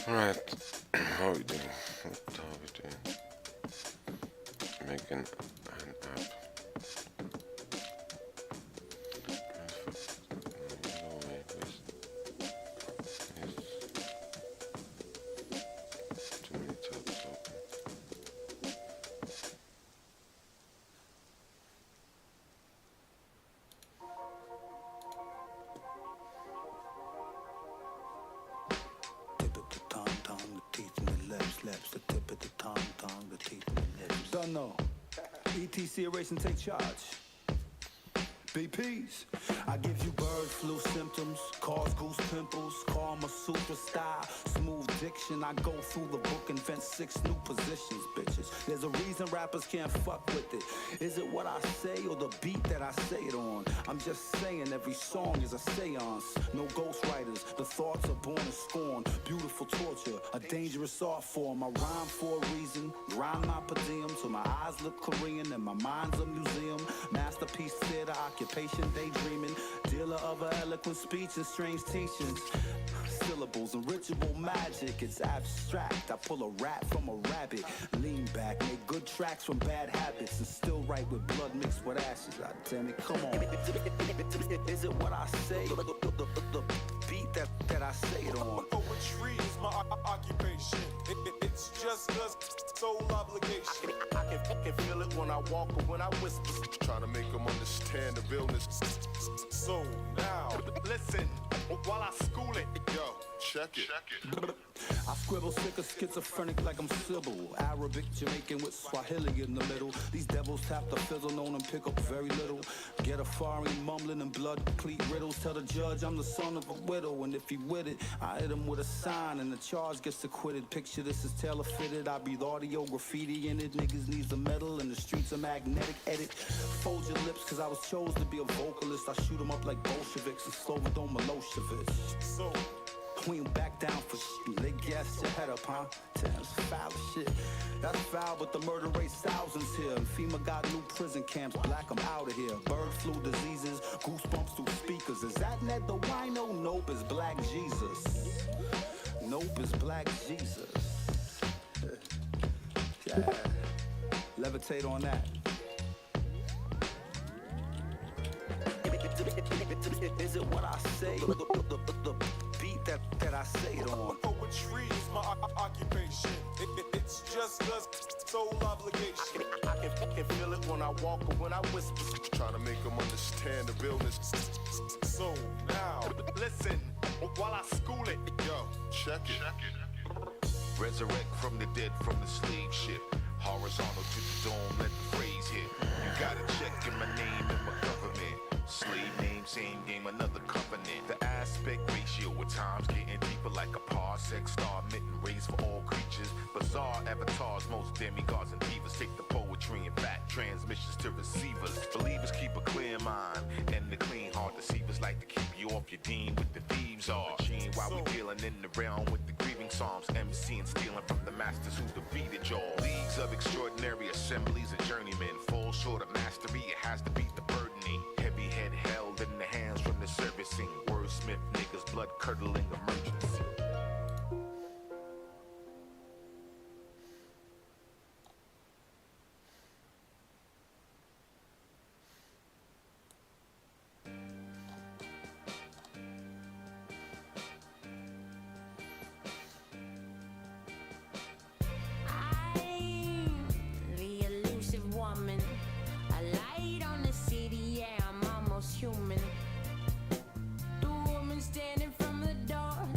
Right, how are we doing? What are we doing? Making an app. Too many tabs open. Tip of the tongue, the teeth and the lips, the tip of the tongue, the teeth and the lips. Don't know. ETC erase and take charge. BPs. I give you bird flu symptoms, cause goose pimples, Karma Sutra style, smooth diction. I go through the book, invent 6 new positions, bitches. There's a reason rappers can't fuck with it. Is it what I say or the beat that I say it on? I'm just saying every song is a seance. No ghostwriters, the thoughts are born of scorn. Beautiful torture, a dangerous art form. I rhyme for a reason, grind my per diem till my eyes look Korean and my mind's a museum. Masterpiece theater, occupation daydreaming, dealer of an eloquent speech and strange teachings. Syllables and ritual magic, it's abstract. I pull a rat from a rabbit, lean back, make good tracks from bad habits, and still write with blood mixed with ashes. God damn it, come on. Is it what I say? The beat that I say it on. Poetry is my occupation. It's just a soul obligation. I can feel it when I walk or when I whisper. Trying to make them understand the realness. So now, listen while I school it. Yo, check it. I scribble sick of schizophrenic like I'm Sybil. Arabic, Jamaican with Swahili in the middle. These devils tap the fizzle, known and pick up very little. Get a foreign mumbling and blood complete riddles. Tell the judge I'm the son of a widow, and if he with it, I hit him with a sign and the charge gets acquitted. Picture this is tailor fitted. I breathe audio graffiti in it. Niggas needs a medal and the streets are magnetic. Edit. Fold your lips cause I was chose to be a vocalist. I shoot 'em up like Bolsheviks and Slobodan Milosevic. So we ain't back down for shit. They gas your head up, huh? Damn, it's foul as shit. That's foul, but the murder rate's thousands here. And FEMA got new prison camps. Black, I'm out of here. Bird flu diseases, goosebumps through speakers. Is that Ned the Wino? Nope, it's Black Jesus. Nope, it's Black Jesus. Yeah. Levitate on that. Is it what I say? The beat that I say it on. Poetry is my occupation. It's just a soul obligation. I can feel it when I walk or when I whisper. Trying to make them understand the realness. So now, listen while I school it. Yo, check it. Resurrect from the dead from the slave ship. Horizontal to the dome, let the phrase hit. You gotta check in my name and my government. Slave name, same game, another covenant. The aspect ratio at times getting deeper like a parsec. Star mitten raised for all creatures. Bizarre avatars, most demigods and divas. Take the poetry and fact transmissions to receivers. Believers keep a clear mind and the clean heart. Deceivers like to keep you off your dean with the thieves are. Machine while we dealing in the realm with the grieving psalms. MC and stealing from the masters who defeated y'all. Leagues of extraordinary assemblies of journeymen. Fall short of mastery, it has to be the burdening. Heavy head held in the hands from the servicing. Wordsmith niggas, blood curdling emergency. The elusive woman, a light on the city, yeah, I'm almost human. The woman standing from the door,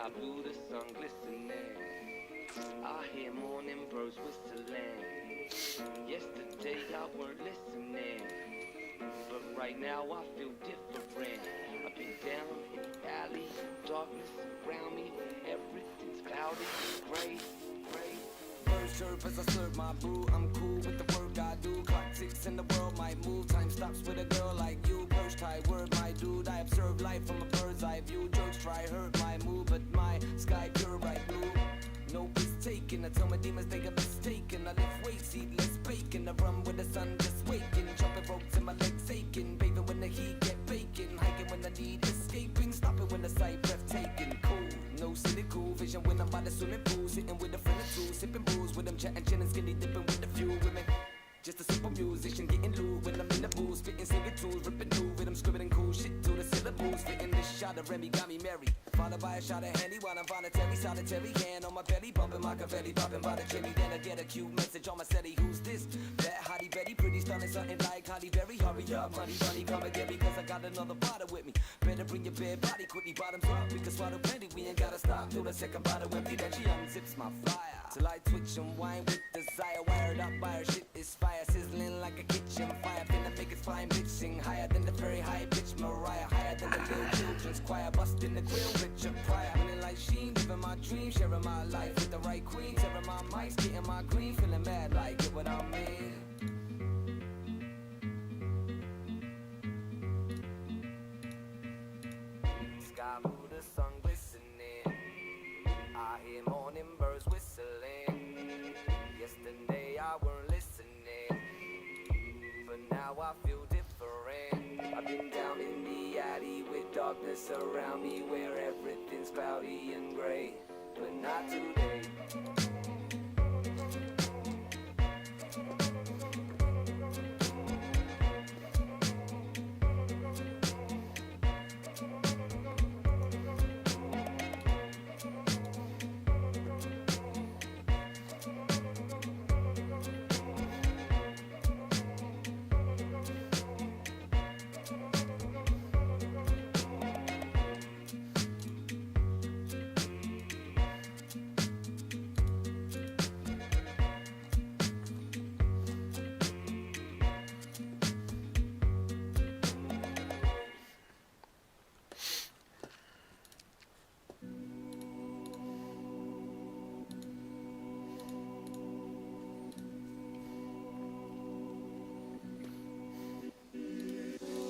Sky blue, the sun glistening. I hear morning birds whistling. Yesterday I weren't listening, but right now I feel different. I've been down in the alley, darkness around me, everything's cloudy, gray. Birds chirp as I serve my brew. I'm cool with the work I do. Clock ticks and the world might move. Time stops with a girl like you. Perch tie word, my dude. I observe life from a bird's eye view. Jokes try hurt my mood, but my sky pure bright blue. No piss taken. I tell my demons they got mistaken. I lift weights, eat less bacon. I run with the sun just waking. Jumping ropes and my legs aching. Bathing when the heat get baking. Hiking when the need escaping. Stopping when the sight breathtaking. Cool, no cynical vision when I'm by the swimming pool. Sitting with a friend or two, sipping booze with them, chatting, chilling, skinny dipping with a few women. Just a simple musician getting loose when I'm in the booth, spitting singing tunes, ripping new rhythm, scribbling cool shit to the syllables, fitting this shot of Remy got me merry. Followed by a shot of Henny while I'm voluntary, solitary hand on my belly, bumping Machiavelli, bopping by the Jimmy. Then I get a cute message on my setty. Who's this? That hottie Betty, pretty stunning, something like Holly Berry. Hurry up, money, bunny, come and get me, cause I got another bottle with me. Better bring your bare body, quickly bottoms up, we can swallow plenty. We ain't gotta stop till the second bottle empty. Then she unzips my flyer till I twitch and whine with desire. Wired up by her shit is fire, sizzling like a kitchen fire. Finna make it fine, bitch, sing higher than the very high pitch Mariah, higher than the little children's choir, busting the grill, Richard Pryor. Feeling like Sheen, living my dream, sharing my life with the right queen, tearing my mics, getting my green, feeling mad like get what I mean. Sky blue, the sun glistening. I hear morning birds whistling. Yesterday I weren't listening, but now I feel different. I've been down in the alley with darkness around me, where everything's cloudy and gray, but not today.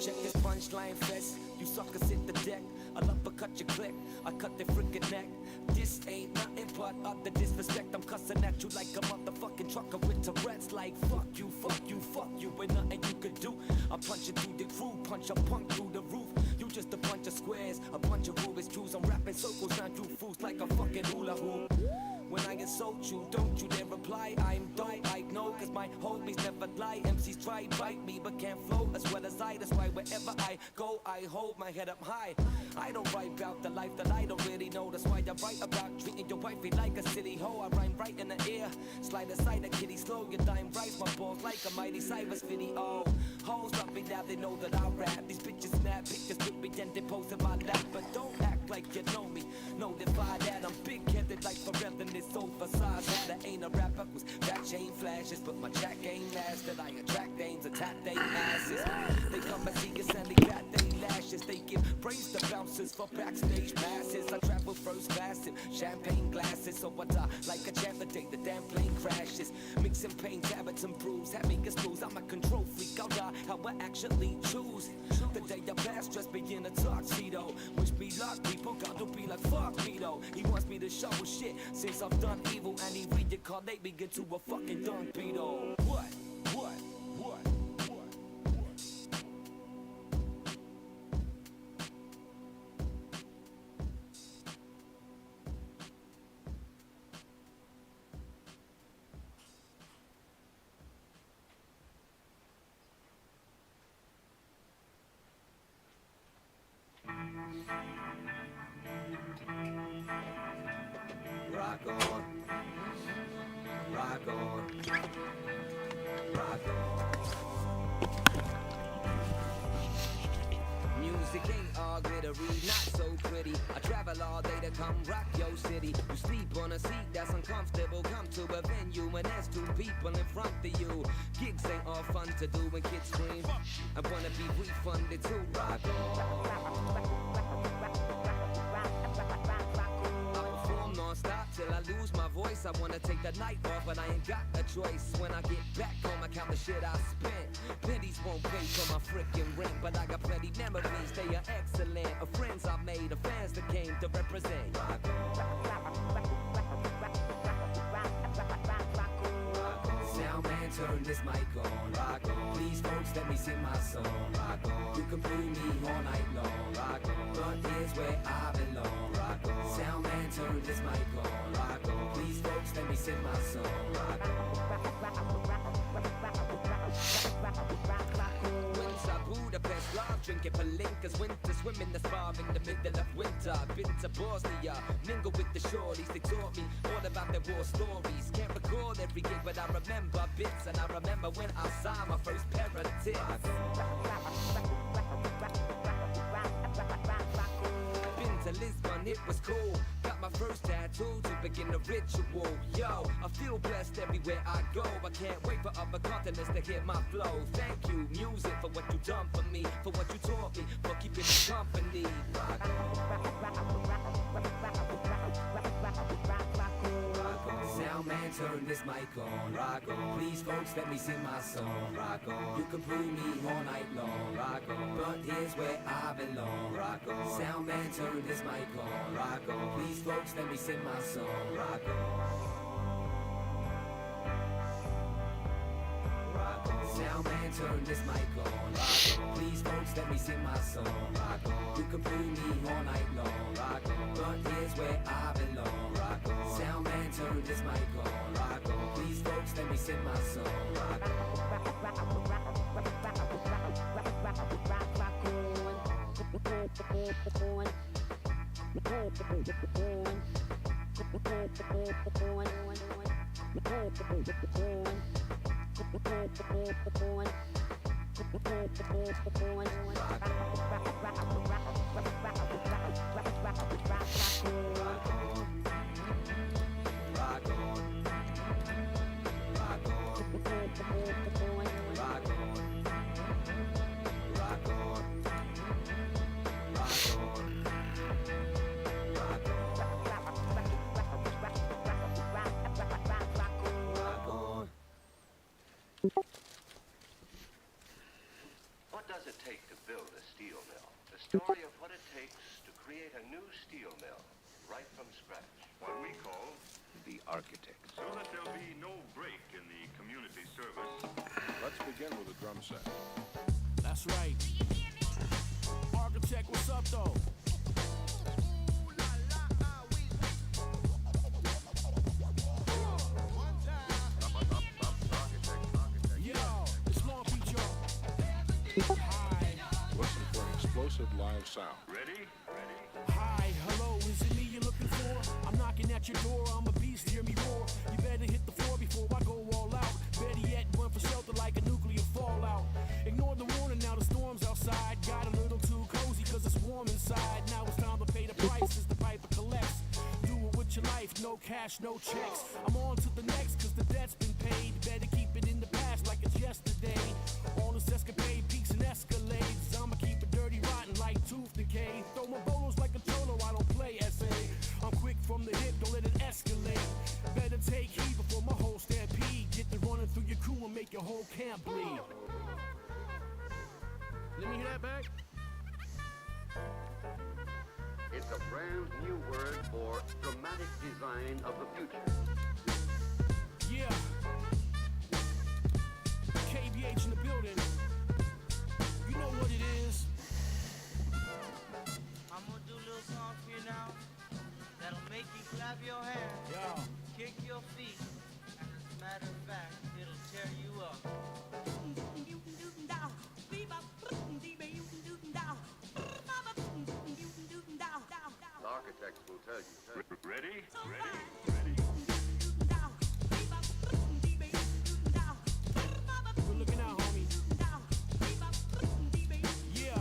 Check this punchline fest, you suckers hit the deck. I'll uppercut your click, I cut their freaking neck. This ain't nothing but utter disrespect. I'm cussing at you like a motherfucking trucker with Tourette's. Like fuck you, fuck you, fuck you, ain't nothing you could do. I'm punching through the groove, punch a punk through the roof. You just a bunch of squares, a bunch of Rubik's cubes. I'm rapping circles down through fools like a fucking hula hoop. When I insult you, don't you dare reply. I'm dope, I know, cause my homies never lie. MCs try bite me, but can't flow as well as I. That's why wherever I go, I hold my head up high. I don't write about the life that I don't really know. That's why I write about treating your wifey like a city hoe. I rhyme right in the air, slide aside a kitty slow. Your dime right, my balls like a mighty Cyrus video. Hoes love me now, they know that I rap. These bitches snap pictures with me and they pose in my lap. But don't act like you know me, notify that I'm big-headed like forever. It's oversized, that ain't a rapper who's fat chain flashes, but my jack ain't mastered. I attract dames, attack they asses. They come and see us and they bat they lashes. They give praise to bouncers for backstage passes. I travel first class in champagne glasses, so I die like a champ the day the damn plane crashes. Mixing pain, tablets and brews, having a snooze. I'm a control freak, I'll die how I actually choose. The day I pass, dress me in a tuxedo. Wish me luck, people got to be like fuck me though. He wants me to show shit since I've done evil, and he reincarnate me into a fucking dung beetle. What? Rock on, rock on, rock on. Music ain't all glitter scenery, not so pretty. I travel all day to come rock your city. You sleep on a seat that's uncomfortable. Come to a venue and there's two people in front of you. Gigs ain't all fun to do when kids scream. I wanna be refunded too. Rock non-stop till I lose my voice. I wanna take the night off, but I ain't got a choice. When I get back home, I count the shit I spent. Pennies won't pay for my frickin' rent, but I got plenty memories, they are excellent. Of friends I made, of fans that came to represent. Sound man, turn this mic on. Rock on. Please, folks, let me sing my song. Rock on. You can boo me all night long. Rock on. But here's where I belong. Rock on. Sound man, turn this mic on. Rock on. Please, folks, let me sing my song. Rock on. Winter, Budapest, love drinking palinkas. Winter, swimming the spa in the middle of winter. Been to Bosnia, mingle with the shorties. They taught me all about their war stories. Can't recall every gig, but I remember bits. And I remember when I saw my first pair of tits. Been to Lisbon, it was cool. Got my first tattoo to begin the ritual. Yo, I feel blessed everywhere I go. I can't wait for other continents to hear my flow. Thank you, music, for what you done for me, for what you taught me, for keeping me company. Sound man, turn this mic on. Rock on. Please, folks, let me sing my song. Rock on. You can prove me all night long. Rock on. But here's where I belong. Rock on. Sound man, turn this mic on. Rock on. Please, folks, let me sing my song. Rock on. Sound man, turn this mic on. Rock on. Please, folks, let me sing my song. Rock on. You can prove me all night long. Rock on. But here's where I belong. Rock on. Sound man, turn this mic on. Rock on. Please, folks, let me sing my song. Rock What does it take to build a steel mill? The story of what it takes to create a new steel mill right from scratch. What we call the architect. So that there'll be no break in the community service. Let's begin with a drum set. That's right. Architect, what's up, though? Listen for an explosive live sound. Ready? Hi, hello, is it me you're looking for? I'm knocking at your door, I'm a beast, hear me roar. You better hit the floor before I go all out. Better yet, run for shelter like a nuclear fallout. Ignore the warning, now the storm's outside. Got a little too cozy cause it's warm inside. Now it's time to pay the price as the piper collects. Do it with your life, no cash, no checks. I'm on to the next cause the debt's been paid. Better keep it in the past like it's yesterday. All this escapade peaks and escalades. I'ma keep it dirty, rotten like tooth decay. Throw my bolos like a cholo, I don't play SA. I'm quick from the hip, don't let it escalate. Better take heed before my whole stampede. Get to running through your crew and make your whole camp bleed. Let me hear that back. It's a brand new word for dramatic design of the future. Yeah. KBH in the building. You know what it is. I'm gonna do a little song for you now that'll make you clap your hands, kick your feet, and as a matter of fact, it'll tear you up. The architects will tell you. Ready? Good looking out, homie. Yeah.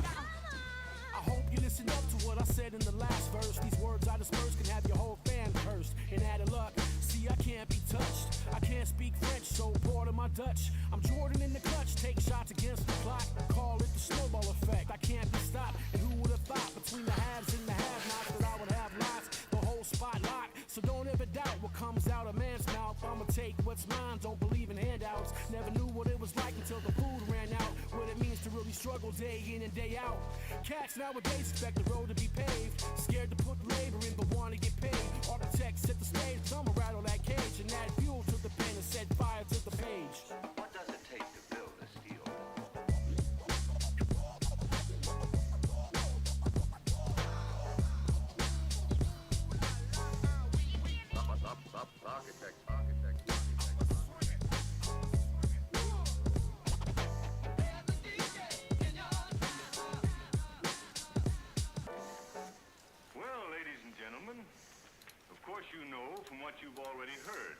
I hope you listen up to what I said in the last verse. These words I disperse can have your whole fan cursed. And added luck, see I can't be touched. I can't speak French, so bored of my Dutch. I'm Jordan in the clutch, take shots against the clock. Call it the snowball effect, I can't be stopped. And who would have thought between the haves and the have-nots that I would have lots, the whole spot locked. So don't ever doubt what comes out of man's mouth. I'ma take what's mine, don't believe in handouts. Never knew what it was like until the food ran out. What it means to really struggle day in and day out. Cats nowadays expect the road to be paved. Scared to put labor in but want to get paid. Architects set the stage, some rattle that cage and add fuel to the pen and set fire to the page. What does it take to build a steel mill? Well, ladies and gentlemen, of course you know from what you've already heard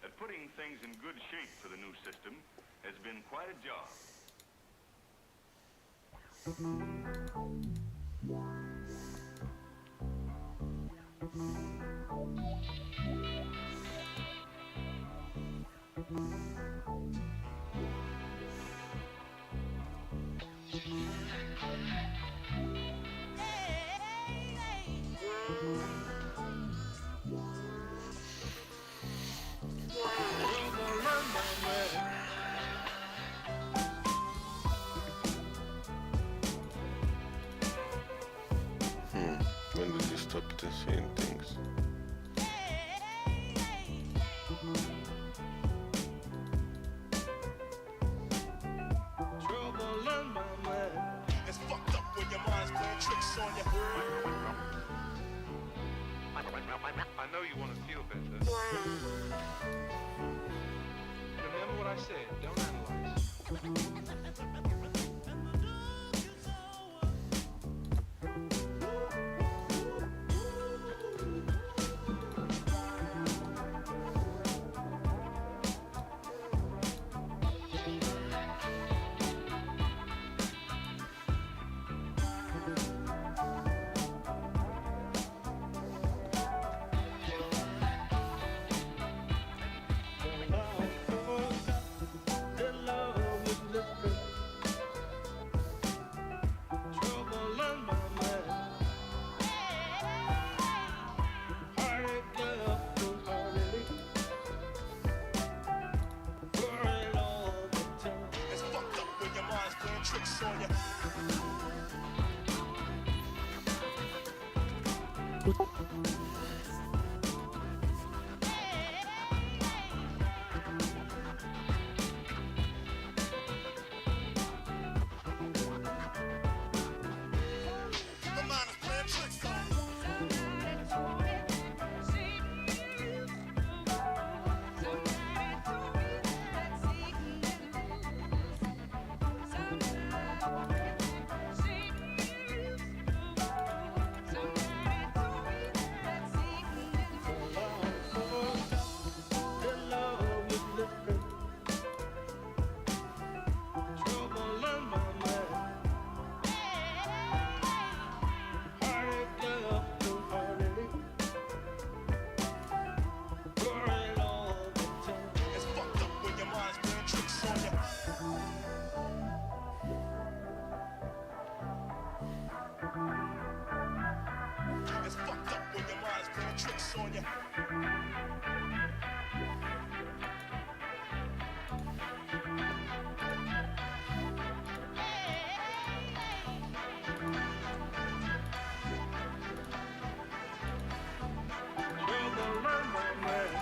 that putting things in good shape for the new system has been quite a job. When did you stop seeing things? Trouble on my mind. It's fucked up when your mind's playing tricks on you. I know you want to feel better. Remember what I said, don't analyze. It's fucked up when your mind's playing tricks on you. My mind is playing tricks on you. It's fucked up when your mind's playing tricks on you. It's fucked up when your mind's playing tricks on you. Trouble on my mind.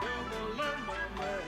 Trouble on my mind.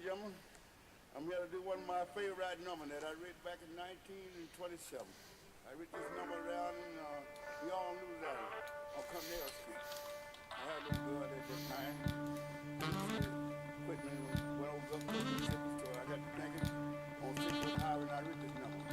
gentlemen. I'm here to do one of my favorite numbers that I wrote back in 1927. I wrote this number down in, we all knew that, on Cornell Street. I had a little girl at that time. Quit me when I was up to the Mississippi store. I got to thinking on 6th Highway and I wrote this number.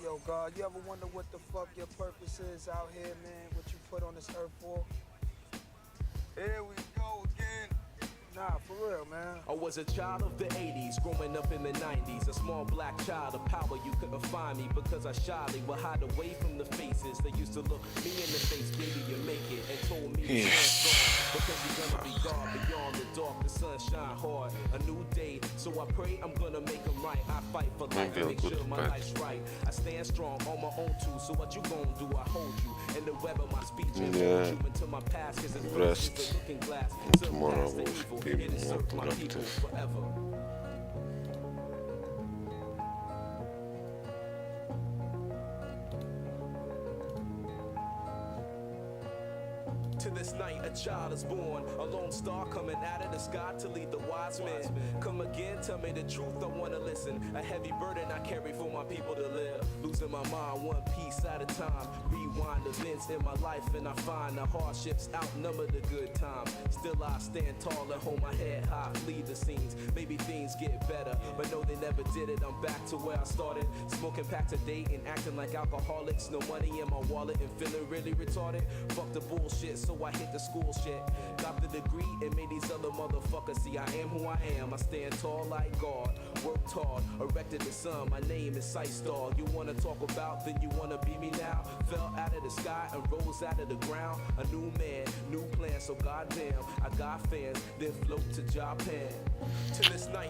Yo, God, you ever wonder what the fuck your purpose is out here, man? What you put on this earth for? Here we go again. Nah, for real, man. I was a child of the 80s, growing up in the 90s. A small black child of power, you couldn't find me because I shyly would hide away from the faces. They used to look me in the face, baby, you make it, and told me to stand strong. Because you're gonna be gone beyond the dark, the sun shine hard. A new day, so I pray I'm gonna make them right. I fight for life, make sure my life's right. I stand strong on my own too, so what you gonna do? I hold you in the web of my speech and hold you into my past. Cause it's Rest. the looking glass. Tomorrow will be more productive. Forever. To this night, a child is born, a lone star coming out of the sky to lead the wise men. Come again, tell me the truth, I wanna listen. A heavy burden I carry for my people to live. Losing my mind one piece at a time. Rewind events in my life and I find the hardships outnumber the good times. Still I stand tall and hold my head high, leave the scenes. Maybe things get better, but no, they never did it. I'm back to where I started, smoking packs a day and acting like alcoholics. No money in my wallet and feeling really retarded. Fuck the bullshit, so before I hit the school shit. Got the degree and made these other motherfuckers see I am who I am. I stand tall like God, worked hard, erected the sun. My name is Sight Star. You wanna talk about, then you wanna be me now. Fell out of the sky and rose out of the ground. A new man, new plan, so goddamn, I got fans, then float to Japan. To this night.